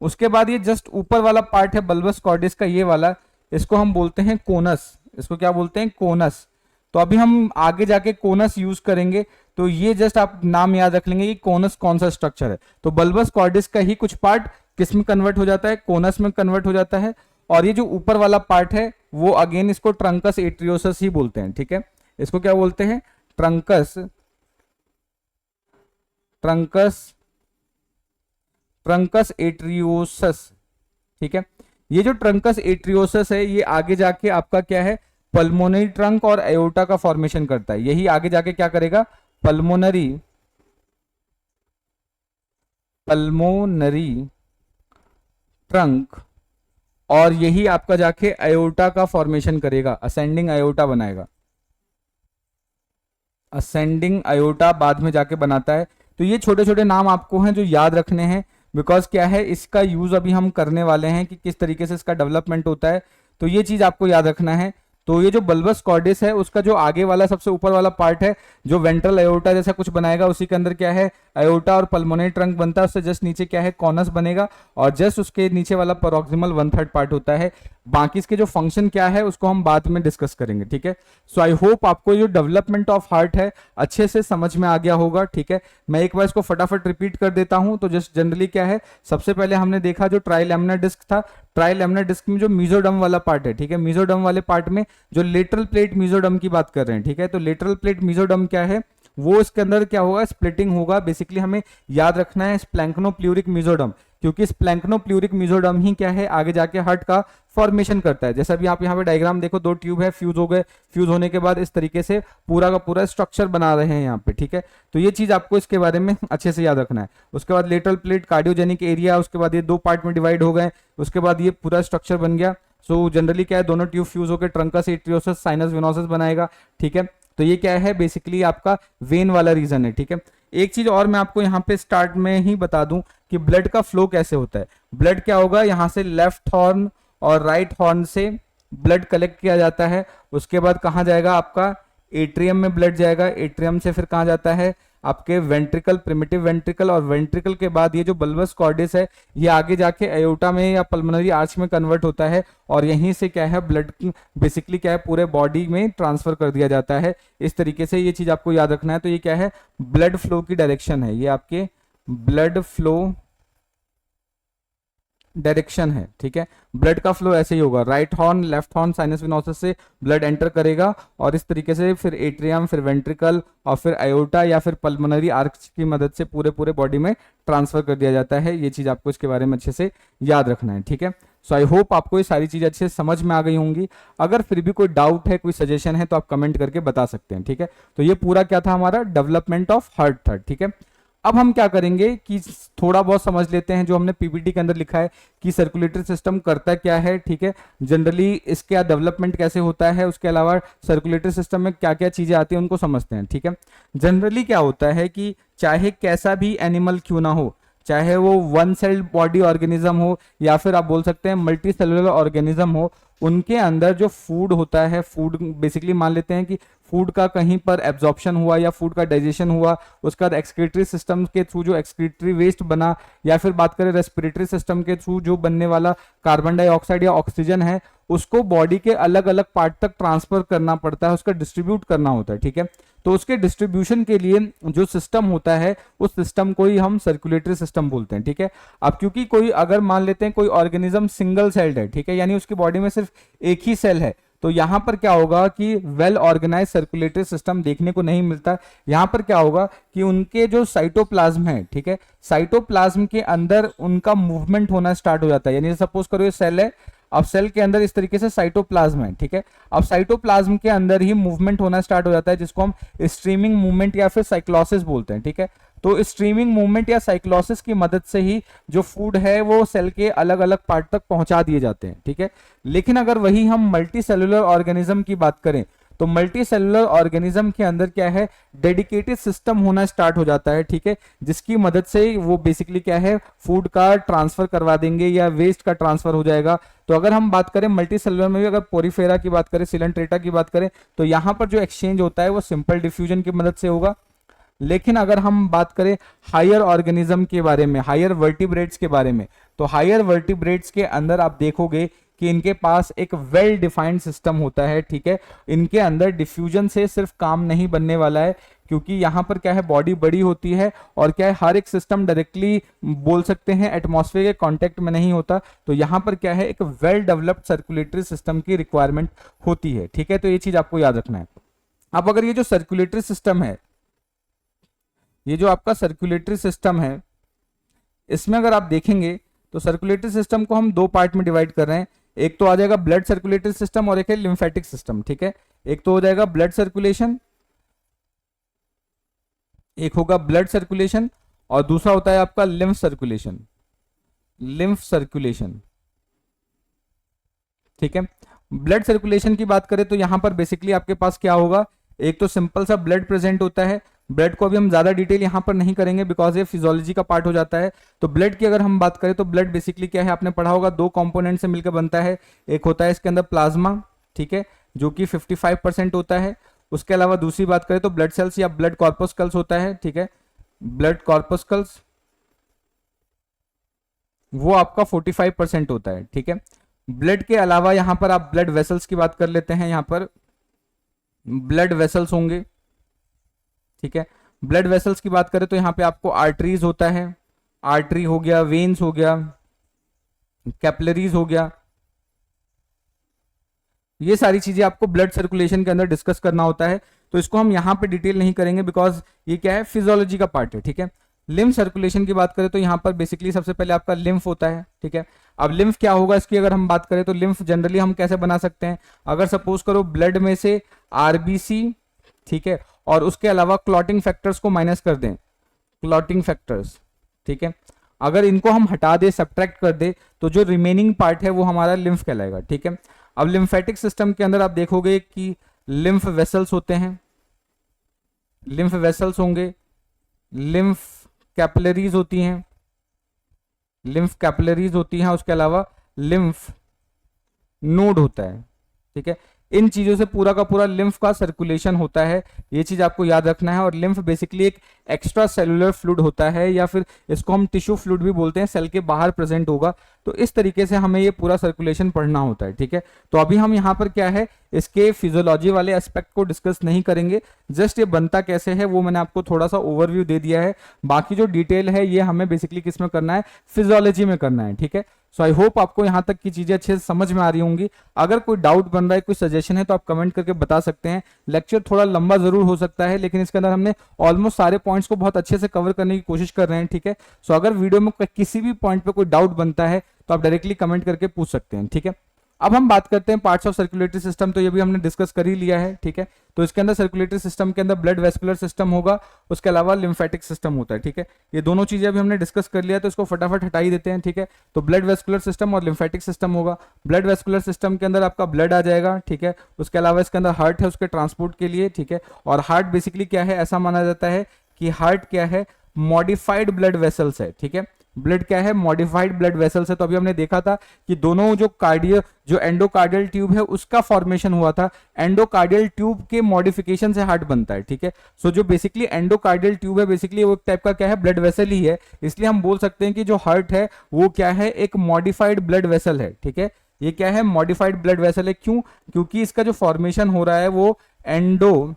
उसके बाद ये जस्ट ऊपर वाला पार्ट है बल्बस कॉर्डिस का, ये वाला, इसको हम बोलते हैं कोनस। इसको क्या बोलते हैं, कोनस। तो अभी हम आगे जाके कोनस यूज करेंगे, तो ये जस्ट आप नाम याद रख लेंगे कि कोनस कौन सा स्ट्रक्चर है। तो बल्बस कॉर्डिस का ही कुछ पार्ट किस में कन्वर्ट हो जाता है, कोनस में कन्वर्ट हो जाता है। और ये जो ऊपर वाला पार्ट है वो अगेन इसको ट्रंकस एट्रियोसस ही बोलते हैं, ठीक है। इसको क्या बोलते हैं, ट्रंकस एट्रियोसस, ठीक है। ये जो ट्रंकस एट्रियोसस है ये आगे जाके आपका क्या है, पल्मोनरी ट्रंक और एओर्टा का फॉर्मेशन करता है। यही आगे जाके क्या करेगा, पल्मोनरी ट्रंक, और यही आपका जाके एओर्टा का फॉर्मेशन करेगा, असेंडिंग एओर्टा बनाएगा। असेंडिंग एओर्टा बाद में जाके बनाता है। तो ये छोटे छोटे नाम आपको हैं जो याद रखने हैं बिकॉज क्या है, इसका यूज अभी हम करने वाले हैं कि किस तरीके से इसका डेवलपमेंट होता है। तो ये चीज आपको याद रखना है। तो ये जो बल्बस कॉर्डिस है उसका जो आगे वाला सबसे ऊपर वाला पार्ट है जो वेंट्रल एओर्टा जैसा कुछ बनाएगा, उसी के अंदर क्या है, एओर्टा और पल्मोनरी ट्रंक बनता है। उससे जस्ट नीचे क्या है, कॉनस बनेगा, और जस्ट उसके नीचे वाला पैरोक्सिमल 1/3 पार्ट होता है। बाकी इसके जो फंक्शन क्या है उसको हम बाद में डिस्कस करेंगे, ठीक है। सो आई होप आपको जो डेवलपमेंट ऑफ हार्ट है अच्छे से समझ में आ गया होगा, ठीक है। मैं एक बार इसको फटाफट रिपीट कर देता हूं। तो जस्ट जनरली क्या है, सबसे पहले हमने देखा जो ट्राइलेमिनर डिस्क था, ट्राइलेमिनर डिस्क में जो मेसोडर्म वाला पार्ट है, ठीक है, मेसोडर्म वाले पार्ट में जो लेटरल प्लेट मेसोडर्म की बात कर रहे हैं, ठीक है। तो लेटरल प्लेट मेसोडर्म क्या है, वो इसके अंदर क्या होगा, स्प्लिटिंग होगा। बेसिकली हमें याद रखना है स्प्लैंक्नोप्ल्यूरिक मेसोडर्म, क्योंकि स्प्लैंक्नोप्ल्यूरिक मेसोडर्म ही क्या है, आगे जाके हार्ट का फॉर्मेशन करता है। जैसा भी आप यहाँ पे डायग्राम देखो, 2 ट्यूब है, फ्यूज हो गए, फ्यूज होने के बाद इस तरीके से पूरा का पूरा स्ट्रक्चर बना रहे हैं यहाँ पे, ठीक है। तो ये चीज आपको इसके बारे में अच्छे से याद रखना है। उसके बाद लेटरल प्लेट कार्डियोजेनिक एरिया, उसके बाद ये 2 पार्ट में डिवाइड हो गए, उसके बाद ये पूरा स्ट्रक्चर बन गया। सो जनरली क्या है, दोनों ट्यूब फ्यूज होकर ट्रंकस एट्रियोसस साइनस वेनोसस बनाएगा, ठीक है। तो ये क्या है, बेसिकली आपका वेन वाला रीजन है, ठीक है। एक चीज और मैं आपको यहाँ पे स्टार्ट में ही बता दूं कि ब्लड का फ्लो कैसे होता है। ब्लड क्या होगा, यहाँ से लेफ्ट हॉर्न और राइट हॉर्न से ब्लड कलेक्ट किया जाता है। उसके बाद कहाँ जाएगा, आपका एट्रियम में ब्लड जाएगा, एट्रियम से फिर कहाँ जाता है, आपके वेंट्रिकल, प्रिमिटिव वेंट्रिकल, और वेंट्रिकल के बाद ये जो बल्बस कॉर्डिस है ये आगे जाके एयोटा में या पल्मोनरी आर्च में कन्वर्ट होता है और यहीं से क्या है ब्लड बेसिकली क्या है पूरे बॉडी में ट्रांसफर कर दिया जाता है। इस तरीके से ये चीज आपको याद रखना है। तो ये क्या है, ब्लड फ्लो की डायरेक्शन है, ये आपके ब्लड फ्लो डायरेक्शन है, ठीक है। ब्लड का फ्लो ऐसे ही होगा, right horn left horn sinus venosus से ब्लड एंटर करेगा और इस तरीके से फिर एट्रियम, फिर वेंट्रिकल और फिर आयोटा या फिर पल्मोनरी आर्च की मदद से पूरे बॉडी में ट्रांसफर कर दिया जाता है। ये चीज आपको इसके बारे में अच्छे से याद रखना है, ठीक है। सो आई होप आपको ये सारी चीजें अच्छे से समझ में आ गई होंगी। अगर फिर भी कोई डाउट है, कोई सजेशन है तो आप कमेंट करके बता सकते हैं, ठीक है। तो ये पूरा क्या था हमारा डेवलपमेंट ऑफ हार्ट थर्ड, ठीक है। अब हम क्या करेंगे कि थोड़ा बहुत समझ लेते हैं जो हमने पीपीटी के अंदर लिखा है कि सर्कुलेटरी सिस्टम करता क्या है, ठीक है। जनरली इसका डेवलपमेंट कैसे होता है, उसके अलावा सर्कुलेटरी सिस्टम में क्या क्या चीजें आती हैं उनको समझते हैं, ठीक है। जनरली क्या होता है कि चाहे कैसा भी एनिमल क्यों ना हो, चाहे वो वन सेल बॉडी ऑर्गेनिज्म हो या फिर आप बोल सकते हैं मल्टी सेलुलर ऑर्गेनिज्म हो, उनके अंदर जो फूड होता है, फूड बेसिकली मान लेते हैं कि फूड का कहीं पर एब्जॉर्प्शन हुआ या फूड का डाइजेशन हुआ, उसका एक्सक्रीटरी सिस्टम के थ्रू जो एक्सक्रीटरी वेस्ट बना, या फिर बात करें रेस्पिरेटरी सिस्टम के थ्रू जो बनने वाला कार्बन डाइऑक्साइड या ऑक्सीजन है, उसको बॉडी के अलग अलग पार्ट तक ट्रांसफर करना पड़ता है, उसका डिस्ट्रीब्यूट करना होता है, ठीक है। तो उसके डिस्ट्रीब्यूशन के लिए जो सिस्टम होता है उस सिस्टम को ही हम सर्कुलेटरी सिस्टम बोलते हैं, ठीक है। अब क्योंकि कोई अगर मान लेते हैं कोई ऑर्गेनिज्म सिंगल सेल्ड है, ठीक है, यानी उसकी बॉडी में सिर्फ एक ही सेल है, तो यहां पर क्या होगा कि वेल ऑर्गेनाइज सर्कुलेटरी सिस्टम देखने को नहीं मिलता। यहां पर क्या होगा कि उनके जो साइटोप्लाज्म है, ठीक है, साइटोप्लाज्म के अंदर उनका मूवमेंट होना स्टार्ट हो जाता है। यानी सपोज करो ये सेल है, अब सेल के अंदर इस तरीके से साइटोप्लाज्म है, ठीक है। अब साइटोप्लाज्म के अंदर ही मूवमेंट होना स्टार्ट हो जाता है, जिसको हम स्ट्रीमिंग मूवमेंट या फिर साइक्लोसिस बोलते हैं, ठीक है। तो स्ट्रीमिंग मूवमेंट या साइक्लोसिस की मदद से ही जो फूड है वो सेल के अलग अलग पार्ट तक पहुंचा दिए जाते हैं, ठीक है। लेकिन अगर वही हम मल्टी सेलुलर ऑर्गेनिज्म की बात करें तो मल्टी सेलुलर ऑर्गेनिज्म के अंदर क्या है, डेडिकेटेड सिस्टम होना स्टार्ट हो जाता है, ठीक है, जिसकी मदद से वो बेसिकली क्या है फूड का ट्रांसफर करवा देंगे या वेस्ट का ट्रांसफर हो जाएगा। तो अगर हम बात करें मल्टी सेलुलर में भी, अगर पोरीफेरा की बात करें, सिलेंट्रेटा की बात करें, तो यहां पर जो एक्सचेंज होता है वो सिंपल डिफ्यूजन की मदद से होगा। लेकिन अगर हम बात करें हायर ऑर्गेनिज्म के बारे में, हायर वर्टिब्रेट्स के बारे में, तो हायर वर्टिब्रेट्स के अंदर आप देखोगे कि इनके पास एक वेल डिफाइंड सिस्टम होता है, ठीक है। इनके अंदर डिफ्यूजन से सिर्फ काम नहीं बनने वाला है, क्योंकि यहां पर क्या है बॉडी बड़ी होती है और क्या है हर एक सिस्टम डायरेक्टली बोल सकते हैं एटमॉस्फेयर के कांटेक्ट में नहीं होता। तो यहां पर क्या है एक वेल डेवलप्ड सर्कुलेटरी सिस्टम की रिक्वायरमेंट होती है, ठीक है। तो ये चीज आपको याद रखना है। अब अगर ये जो सर्कुलेटरी सिस्टम है, ये जो आपका सर्कुलेटरी सिस्टम है, इसमें अगर आप देखेंगे तो सर्कुलेटरी सिस्टम को हम दो पार्ट में डिवाइड कर रहे हैं। एक तो आ जाएगा ब्लड सर्कुलेटरी सिस्टम और एक है लिम्फेटिक सिस्टम, ठीक है। एक तो हो जाएगा ब्लड सर्कुलेशन, एक होगा ब्लड सर्कुलेशन और दूसरा होता है आपका लिम्फ सर्कुलेशन, लिम्फ सर्कुलेशन, ठीक है। ब्लड सर्कुलेशन की बात करें तो यहां पर बेसिकली आपके पास क्या होगा, एक तो सिंपल सा ब्लड प्रेजेंट होता है। ब्लड को अभी हम ज्यादा डिटेल यहां पर नहीं करेंगे बिकॉज ये फिजियोलॉजी का पार्ट हो जाता है। तो ब्लड की अगर हम बात करें तो ब्लड बेसिकली क्या है, आपने पढ़ा होगा दो कंपोनेंट से मिलकर बनता है। एक होता है इसके अंदर प्लाज्मा, ठीक है, जो कि 55% होता है। उसके अलावा दूसरी बात करें तो ब्लड सेल्स या ब्लड कॉर्पस्कल्स होता है, ठीक है, ब्लड कॉर्पस्कल्स वो आपका 45% होता है, ठीक है। ब्लड के अलावा यहां पर आप ब्लड वेसल्स की बात कर लेते हैं, यहां पर ब्लड वेसल्स होंगे, ठीक है। ब्लड वेसल्स की बात करें तो यहां पे आपको आर्टरीज होता है, आर्टरी हो गया, वेन्स हो गया, कैपिलरीज हो गया। ये सारी चीजें आपको ब्लड सर्कुलेशन के अंदर डिस्कस करना होता है, तो इसको हम यहां पे डिटेल नहीं करेंगे बिकॉज ये क्या है फिजियोलॉजी का पार्ट है, ठीक है। लिम्फ सर्कुलेशन की बात करें तो यहां पर बेसिकली सबसे पहले आपका लिम्फ होता है, ठीक है। अब लिम्फ क्या होगा इसकी अगर हम बात करें तो लिम्फ जनरली हम कैसे बना सकते हैं, अगर सपोज करो ब्लड में से आरबीसी, ठीक है, और उसके अलावा क्लॉटिंग फैक्टर्स को माइनस कर दें, क्लॉटिंग फैक्टर्स, ठीक है, अगर इनको हम हटा दे, सब्ट्रैक्ट कर दे, तो जो रिमेनिंग पार्ट है वो हमारा लिम्फ कहलाएगा, ठीक है। अब लिम्फेटिक सिस्टम के अंदर आप देखोगे कि लिम्फ वेसल्स होते हैं, लिम्फ वेसल्स होंगे, लिम्फ कैपिलरीज होती हैं, लिम्फ कैपिलरीज होती हैं, उसके अलावा लिम्फ नोड होता है, ठीक है। इन चीजों से पूरा का पूरा लिम्फ का सर्कुलेशन होता है, ये चीज आपको याद रखना है। और लिम्फ बेसिकली एक एक्स्ट्रा सेलुलर फ्लूइड होता है, या फिर इसको हम टिश्यू फ्लूइड भी बोलते हैं, सेल के बाहर प्रेजेंट होगा। तो इस तरीके से हमें ये पूरा सर्कुलेशन पढ़ना होता है, ठीक है। तो अभी हम यहाँ पर क्या है, इसके फिजियोलॉजी वाले एस्पेक्ट को डिस्कस नहीं करेंगे, जस्ट ये बनता कैसे है वो मैंने आपको थोड़ा सा ओवरव्यू दे दिया है। बाकी जो डिटेल है ये हमें बेसिकली किस में करना है, फिजियोलॉजी में करना है, ठीक है। सो आई होप आपको यहाँ तक की चीजें अच्छे से समझ में आ रही होंगी। अगर कोई डाउट बन रहा है, कोई सजेशन है, तो आप कमेंट करके बता सकते हैं। लेक्चर थोड़ा लंबा जरूर हो सकता है, लेकिन इसके अंदर हमने ऑलमोस्ट सारे पॉइंट्स को बहुत अच्छे से कवर करने की कोशिश कर रहे हैं, ठीक है। सो अगर वीडियो में किसी भी पॉइंट पे कोई डाउट बनता है तो आप डायरेक्टली कमेंट करके पूछ सकते हैं, ठीक है। अब हम बात करते हैं पार्ट्स ऑफ सर्कुलेटरी सिस्टम, तो ये भी हमने डिस्कस कर ही लिया है, ठीक है। तो इसके अंदर सर्कुलेटरी सिस्टम के अंदर ब्लड वेस्कुलर सिस्टम होगा, उसके अलावा लिम्फेटिक सिस्टम होता है, ठीक है। ये दोनों चीजें अभी हमने डिस्कस कर लिया, तो इसको फटाफट हटा ही देते हैं, ठीक है। तो ब्लड वेस्कुलर सिस्टम और लिम्फेटिक सिस्टम होगा। ब्लड वेस्कुलर सिस्टम के अंदर आपका ब्लड आ जाएगा, ठीक है। उसके अलावा इसके अंदर हार्ट है उसके ट्रांसपोर्ट के लिए, ठीक है। और हार्ट बेसिकली क्या है, ऐसा माना जाता है कि हार्ट क्या है, मॉडिफाइड ब्लड वेसल्स है, ठीक है। ब्लड क्या है, मॉडिफाइड ब्लड वेसल्स है। तो अभी हमने देखा था कि दोनों जो एंडोकार्डियल ट्यूब है उसका फॉर्मेशन हुआ था, एंडोकार्डियल ट्यूब के मॉडिफिकेशन से हार्ट बनता है, ठीक है। सो जो बेसिकली एंडोकार्डियल ट्यूब है बेसिकली वो एक टाइप का क्या है, ब्लड वेसल ही है। इसलिए हम बोल सकते हैं कि जो हार्ट है वो क्या है, एक मॉडिफाइड ब्लड वेसल है, ठीक है। ये क्या है, मॉडिफाइड ब्लड वेसल है। क्यों? क्योंकि इसका जो फॉर्मेशन हो रहा है वो एंडोकार्डियल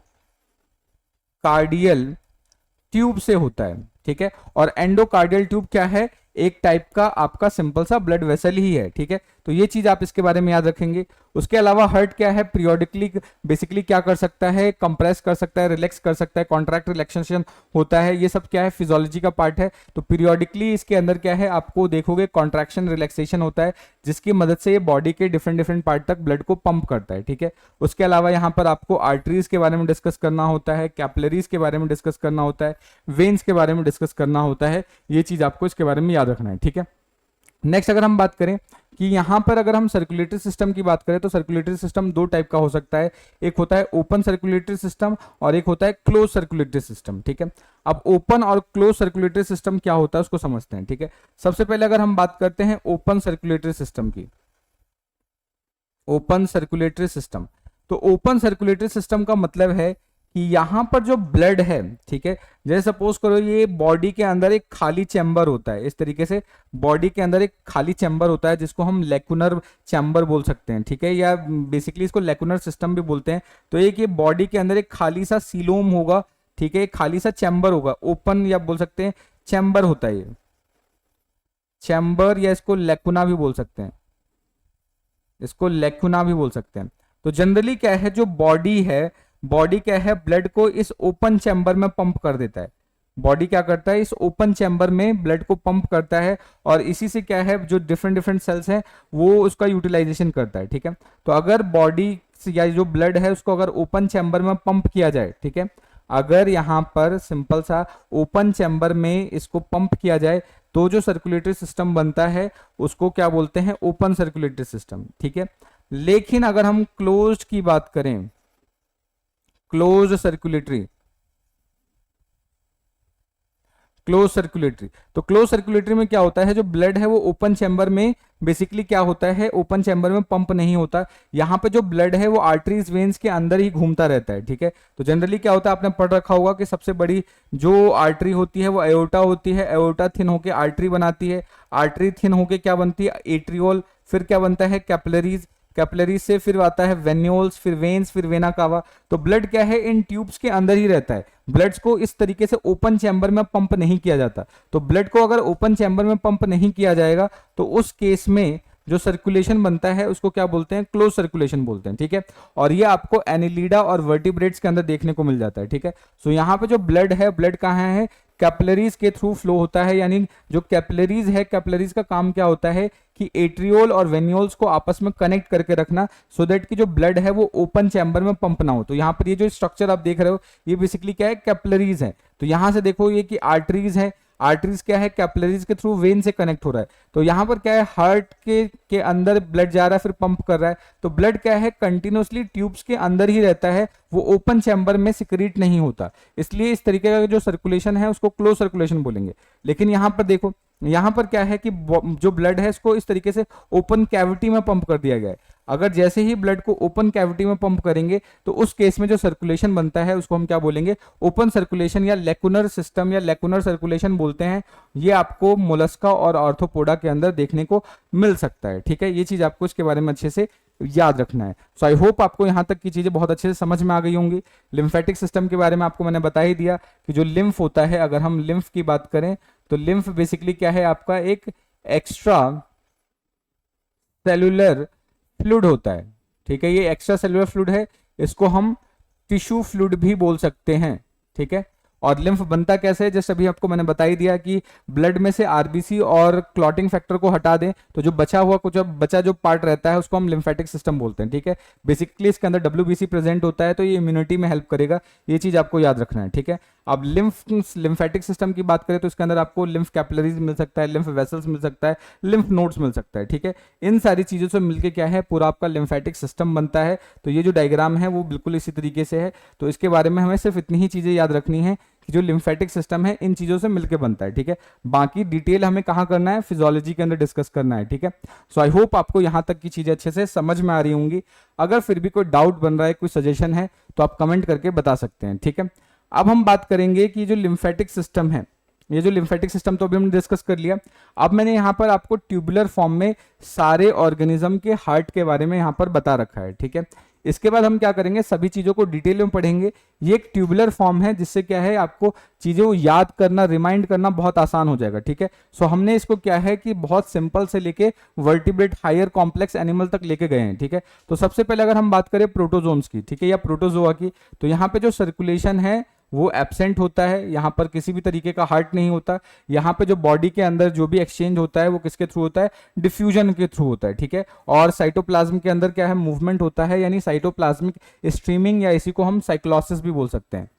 ट्यूब से होता है, ठीक है। और एंडोकार्डियल ट्यूब क्या है, एक टाइप का आपका सिंपल सा ब्लड वेसल ही है, ठीक है। तो ये चीज आप इसके बारे में याद रखेंगे। उसके अलावा हार्ट क्या है, पीरियोडिकली बेसिकली क्या कर सकता है, कंप्रेस कर सकता है, रिलैक्स कर सकता है, कॉन्ट्रैक्ट रिलैक्सेशन होता है। ये सब क्या है, फिजियोलॉजी का पार्ट है। तो पीरियोडिकली इसके अंदर क्या है, आपको देखोगे कॉन्ट्रैक्शन रिलैक्सेशन होता है, जिसकी मदद से ये बॉडी के डिफरेंट पार्ट तक ब्लड को पंप करता है, ठीक है। उसके अलावा यहाँ पर आपको आर्टरीज के बारे में डिस्कस करना होता है, कैपिलरीज के बारे में डिस्कस करना होता है, वेन्स के बारे में डिस्कस करना होता है। ये चीज आपको इसके बारे में याद रखना है, ठीक है। नेक्स्ट अगर हम बात करें कि यहां पर अगर हम सर्कुलेटरी सिस्टम की बात करें, तो सर्कुलेटरी सिस्टम दो टाइप का हो सकता है। एक होता है ओपन सर्कुलेटरी सिस्टम और एक होता है क्लोज सर्कुलेटरी सिस्टम, ठीक है। अब ओपन और क्लोज सर्कुलेटरी सिस्टम क्या होता है उसको समझते हैं, ठीक है। सबसे पहले अगर हम बात करते हैं ओपन सर्कुलेटरी सिस्टम की, ओपन सर्कुलेटरी सिस्टम, तो ओपन सर्कुलेटरी सिस्टम का मतलब है कि यहां पर जो ब्लड है, ठीक है, जैसे सपोज करो ये बॉडी के अंदर एक खाली चैम्बर होता है, इस तरीके से बॉडी के अंदर एक खाली चैम्बर होता है जिसको हम लेकुनर चैम्बर बोल सकते हैं, ठीक है, या बेसिकली इसको लेकुनर सिस्टम भी बोलते हैं। तो एक ये बॉडी के अंदर एक खाली सा सीलोम होगा, ठीक है, एक खाली सा चैम्बर होगा, ओपन या बोल सकते हैं चैम्बर होता है ये चैम्बर, या इसको लेकुना भी बोल सकते हैं, इसको लेकुना भी बोल सकते हैं। तो जनरली क्या है, जो बॉडी है, बॉडी क्या है, ब्लड को इस ओपन चैम्बर में पंप कर देता है। बॉडी क्या करता है, इस ओपन चैम्बर में ब्लड को पंप करता है, और इसी से क्या है, जो डिफरेंट सेल्स हैं वो उसका यूटिलाइजेशन करता है, ठीक है। तो अगर बॉडी या जो ब्लड है उसको अगर ओपन चैम्बर में पंप किया जाए, ठीक है, अगर यहाँ पर सिंपल सा ओपन चैम्बर में इसको पंप किया जाए तो जो सर्कुलेटरी सिस्टम बनता है उसको क्या बोलते हैं, ओपन सर्कुलेटरी सिस्टम, ठीक है। लेकिन अगर हम क्लोज्ड की बात करें, क्लोज सर्कुलेटरी, क्लोज सर्कुलेटरी, तो क्लोज सर्कुलेटरी में क्या होता है, जो ब्लड है वो ओपन चैम्बर में बेसिकली क्या होता है, ओपन चैम्बर में पंप नहीं होता। यहाँ पे जो ब्लड है वो आर्टरीज वेन्स के अंदर ही घूमता रहता है, ठीक है। तो जनरली क्या होता है, आपने पढ़ रखा होगा कि सबसे बड़ी जो आर्टरी होती है वो एओर्टा होती है, एओर्टा थिन होके आर्टरी बनाती है, आर्टरी थिन होके क्या बनती है, एट्रियोल, फिर क्या बनता है, कैपिलरीज, कैपिलरीज से फिर आता है वेन्यूल्स, फिर वेन्स, फिर वेना कावा। तो ब्लड क्या है, इन ट्यूब्स के अंदर ही रहता है, ब्लड्स को इस तरीके से ओपन चैम्बर में पंप नहीं किया जाता। तो ब्लड को अगर ओपन चैम्बर में पंप नहीं किया जाएगा तो उस केस में जो सर्कुलेशन बनता है उसको क्या बोलते हैं, क्लोज सर्कुलेशन बोलते हैं, ठीक है। और ये आपको एनिलीडा और वर्टिब्रेट्स के अंदर देखने को मिल जाता है, ठीक है। सो यहाँ पे जो ब्लड है, ब्लड कहाँ है, कैपिलरीज के थ्रू फ्लो होता है, यानी जो कैपिलरीज है, कैपिलरीज का काम क्या होता है कि एट्रियोल और वेन्यूल्स को आपस में कनेक्ट करके रखना, सो दैट कि जो ब्लड है वो ओपन चैम्बर में पंप ना हो। तो यहाँ पर ये जो स्ट्रक्चर आप देख रहे हो ये बेसिकली क्या है, कैपिलरीज है। तो यहां से देखो ये कि आर्टरीज है, आर्टरीज क्या है, कैपिलरीज के थ्रू वेन से कनेक्ट हो रहा है। तो यहाँ पर क्या है, हार्ट के अंदर ब्लड जा रहा है, फिर पंप कर रहा है। तो ब्लड क्या है, कंटिन्यूअसली ट्यूब्स के अंदर ही रहता है, वो ओपन चैम्बर में सिक्रीट नहीं होता। इसलिए इस तरीके का जो सर्कुलेशन है उसको क्लोज सर्कुलेशन बोलेंगे। लेकिन यहाँ पर देखो, यहाँ पर क्या है कि जो ब्लड है इसको इस तरीके से ओपन कैविटी में पंप कर दिया गया है। अगर जैसे ही ब्लड को ओपन कैविटी में पंप करेंगे तो उस केस में जो सर्कुलेशन बनता है उसको हम क्या बोलेंगे, ओपन सर्कुलेशन या लेकुनर सिस्टम या लेकुनर सर्कुलेशन बोलते हैं। ये आपको मोलस्का और आर्थ्रोपोडा के अंदर देखने को मिल सकता है। ठीक है, ये चीज आपको इसके बारे में अच्छे से याद रखना है। सो आई होप आपको यहां तक की चीजें बहुत अच्छे से समझ में आ गई होंगी। लिम्फेटिक सिस्टम के बारे में आपको मैंने बता ही दिया कि जो लिम्फ होता है, अगर हम लिम्फ की बात करें तो लिम्फ बेसिकली क्या है, आपका एक एक्स्ट्रा सेलुलर फ्लूइड होता है। ठीक है, ये एक्स्ट्रा सेलुलर फ्लूइड है, इसको हम टिश्यू फ्लूइड भी बोल सकते हैं। ठीक है, और लिम्फ बनता कैसे है, जैसे अभी आपको मैंने बता ही दिया कि ब्लड में से आरबीसी और क्लॉटिंग फैक्टर को हटा दें तो जो बचा हुआ कुछ बचा जो पार्ट रहता है उसको हम लिम्फेटिक सिस्टम बोलते हैं। ठीक है, बेसिकली इसके अंदर डब्ल्यूबीसी प्रेजेंट होता है तो ये इम्यूनिटी में हेल्प करेगा, ये चीज आपको याद रखना है। ठीक है, अब लिम्फेटिक सिस्टम की बात करें तो इसके अंदर आपको लिम्फ कैपिलरीज मिल सकता है, लिम्फ वेसल्स मिल सकता है, लिम्फ नोड्स मिल सकता है। ठीक है, इन सारी चीजों से मिलकर क्या है, पूरा आपका लिम्फेटिक सिस्टम बनता है। तो ये जो डायग्राम है वो बिल्कुल इसी तरीके से है। तो इसके बारे में हमें सिर्फ इतनी ही चीजें याद रखनी है कि जो लिम्फेटिक सिस्टम है इन चीजों से मिलकर बनता है। ठीक है, बाकी डिटेल हमें कहाँ करना है, फिजियोलॉजी के अंदर डिस्कस करना है। ठीक है, सो आई होप आपको यहां तक की चीजें अच्छे से समझ में आ रही होंगी। अगर फिर भी कोई डाउट बन रहा है, कोई सजेशन है तो आप कमेंट करके बता सकते हैं। ठीक है, अब हम बात करेंगे कि जो लिम्फेटिक सिस्टम है, ये जो लिम्फेटिक सिस्टम तो अभी हमने डिस्कस कर लिया। अब मैंने यहाँ पर आपको ट्यूबुलर फॉर्म में सारे ऑर्गेनिज्म के हार्ट के बारे में यहाँ पर बता रखा है। ठीक है, इसके बाद हम क्या करेंगे, सभी चीजों को डिटेल में पढ़ेंगे। ये एक ट्यूबुलर फॉर्म है जिससे क्या है, आपको चीजें को याद करना, रिमाइंड करना बहुत आसान हो जाएगा। ठीक है, सो हमने इसको क्या है कि बहुत सिंपल से लेके वर्टिब्रेट हायर कॉम्प्लेक्स एनिमल तक लेके गए हैं। ठीक है, तो सबसे पहले अगर हम बात करें प्रोटोजोन्स की, ठीक है, या प्रोटोजोआ की, तो यहाँ पे जो सर्कुलेशन है वो एब्सेंट होता है। यहाँ पर किसी भी तरीके का हार्ट नहीं होता। यहाँ पे जो बॉडी के अंदर जो भी एक्सचेंज होता है वो किसके थ्रू होता है, डिफ्यूजन के थ्रू होता है। ठीक है, और साइटोप्लाज्म के अंदर क्या है, मूवमेंट होता है, यानी साइटोप्लाज्मिक स्ट्रीमिंग, या इसी को हम साइक्लोसिस भी बोल सकते हैं।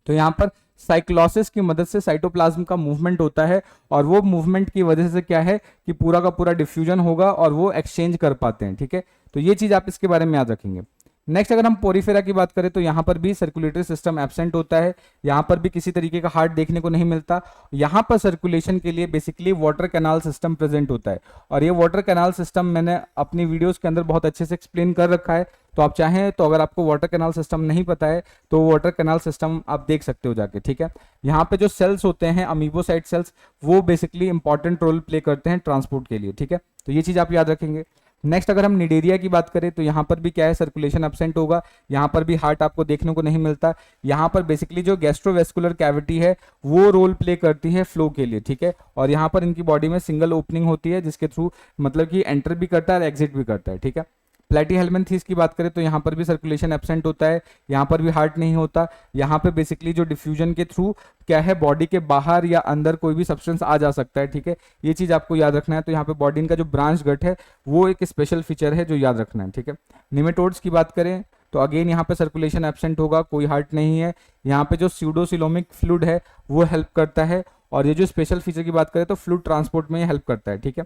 तो यहाँ पर साइक्लोसिस की मदद से साइटोप्लाज्म का मूवमेंट होता है, और वो मूवमेंट की वजह से क्या है कि पूरा का पूरा डिफ्यूजन होगा और वो एक्सचेंज कर पाते हैं। ठीक है, तो ये चीज आप इसके बारे में याद रखेंगे। नेक्स्ट अगर हम पोरीफेरा की बात करें तो यहाँ पर भी सर्कुलेटरी सिस्टम एब्सेंट होता है। यहाँ पर भी किसी तरीके का हार्ट देखने को नहीं मिलता। यहाँ पर सर्कुलेशन के लिए basically water canal system present होता है, और ये वाटर कैनाल सिस्टम मैंने अपनी वीडियोस के अंदर बहुत अच्छे से एक्सप्लेन कर रखा है। तो आप चाहें तो अगर आपको वाटर कैनाल सिस्टम नहीं पता है तो वाटर कैनाल सिस्टम आप देख सकते हो जाके। ठीक है, यहाँ पे जो सेल्स होते हैं अमीबोसाइट सेल्स, वो बेसिकली इंपॉर्टेंट रोल प्ले करते हैं ट्रांसपोर्ट के लिए। ठीक है, तो ये चीज आप याद रखेंगे। नेक्स्ट अगर हम निडेरिया की बात करें तो यहाँ पर भी क्या है, सर्कुलेशन एब्सेंट होगा। यहाँ पर भी हार्ट आपको देखने को नहीं मिलता। यहाँ पर बेसिकली जो गैस्ट्रोवेस्कुलर कैविटी है वो रोल प्ले करती है फ्लो के लिए। ठीक है, और यहाँ पर इनकी बॉडी में सिंगल ओपनिंग होती है जिसके थ्रू मतलब कि एंटर भी करता है और एग्जिट भी करता है। ठीक है, प्लेटीहेल्मिन्थेस की बात करें तो यहाँ पर भी सर्कुलेशन एब्सेंट होता है। यहाँ पर भी हार्ट नहीं होता। यहाँ पे बेसिकली जो डिफ्यूजन के थ्रू क्या है, बॉडी के बाहर या अंदर कोई भी सब्सटेंस आ जा सकता है। ठीक है, ये चीज आपको याद रखना है। तो यहाँ पे बॉडी का जो ब्रांच गट है वो एक स्पेशल फीचर है जो याद रखना है। ठीक है, निमेटोड्स की बात करें तो अगेन यहाँ पे सर्कुलेशन एब्सेंट होगा, कोई हार्ट नहीं है। यहाँ पे जो स्यूडोसिलोमिक फ्लूइड है वो हेल्प करता है, और ये जो स्पेशल फीचर की बात करें तो फ्लूइड ट्रांसपोर्ट में हेल्प करता है। ठीक है,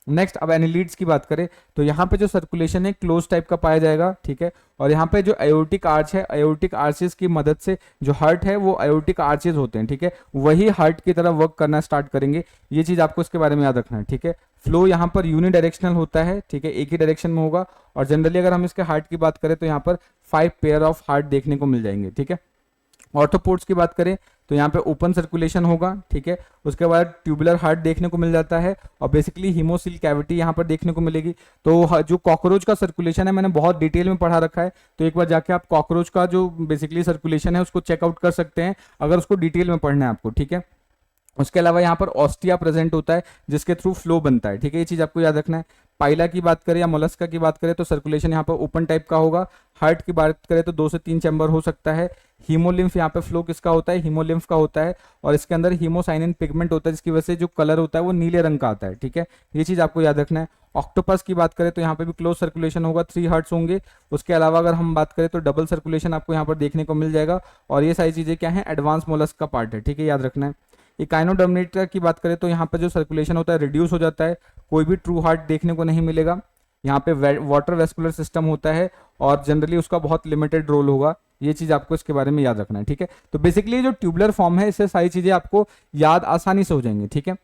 नेक्स्ट अब एनिलीड्स की बात करें तो यहाँ पे जो सर्कुलेशन है क्लोज टाइप का पाया जाएगा। ठीक है, और यहाँ पे जो एओर्टिक आर्च है, एओर्टिक आर्चेस की मदद से जो हार्ट है वो एओर्टिक आर्चेस होते हैं। ठीक है, वही हार्ट की तरह वर्क करना स्टार्ट करेंगे। ये चीज आपको इसके बारे में याद रखना है। ठीक है, फ्लो यहाँ पर यूनिडायरेक्शनल होता है। ठीक है, एक ही डायरेक्शन में होगा, और जनरली अगर हम इसके हार्ट की बात करें तो यहाँ पर 5 पेयर ऑफ हार्ट देखने को मिल जाएंगे। ठीक है, ऑर्थोपोड्स की बात करें तो यहाँ पे ओपन सर्कुलेशन होगा। ठीक है, उसके बाद ट्यूबुलर हार्ट देखने को मिल जाता है, और बेसिकली हीमोसिल कैविटी यहाँ पर देखने को मिलेगी। तो जो कॉकरोच का सर्कुलेशन है मैंने बहुत डिटेल में पढ़ा रखा है, तो एक बार जाके आप कॉकरोच का जो बेसिकली सर्कुलेशन है उसको चेकआउट कर सकते हैं अगर उसको डिटेल में पढ़ना है आपको। ठीक है, उसके अलावा यहाँ पर ऑस्टिया प्रेजेंट होता है जिसके थ्रू फ्लो बनता है। ठीक है, ये चीज आपको याद रखना है। पाइला की बात करें या मोलस्का की बात करें तो सर्कुलेशन यहाँ पर ओपन टाइप का होगा। हार्ट की बात करें तो 2 से 3 चैम्बर हो सकता है। हीमोलिम्फ यहाँ पे फ्लो किसका होता है, हीमोलिम्फ का होता है, और इसके अंदर हीमोसाइनिन पिगमेंट होता है जिसकी वजह से जो कलर होता है वो नीले रंग का आता है। ठीक है, ये चीज आपको याद रखना है। ऑक्टोपस की बात करें तो यहाँ पे भी क्लोज सर्कुलेशन होगा, 3 हार्ट्स होंगे। उसके अलावा अगर हम बात करें तो डबल सर्कुलेशन आपको यहाँ पर देखने को मिल जाएगा, और ये सारी चीजें क्या है, एडवांस मोलस्क का पार्ट है। ठीक है, याद रखना है। इकाइनोडर्मिनेटर की बात करें तो यहाँ पर जो सर्कुलेशन होता है रिड्यूस हो जाता है, कोई भी ट्रू हार्ट देखने को नहीं मिलेगा। यहाँ पे वाटर वेस्कुलर सिस्टम होता है, और जनरली उसका बहुत लिमिटेड रोल होगा। ये चीज आपको इसके बारे में याद रखना है। ठीक है, तो बेसिकली जो ट्यूबुलर फॉर्म है इससे सारी चीजें आपको याद आसानी से हो जाएंगी। ठीक है,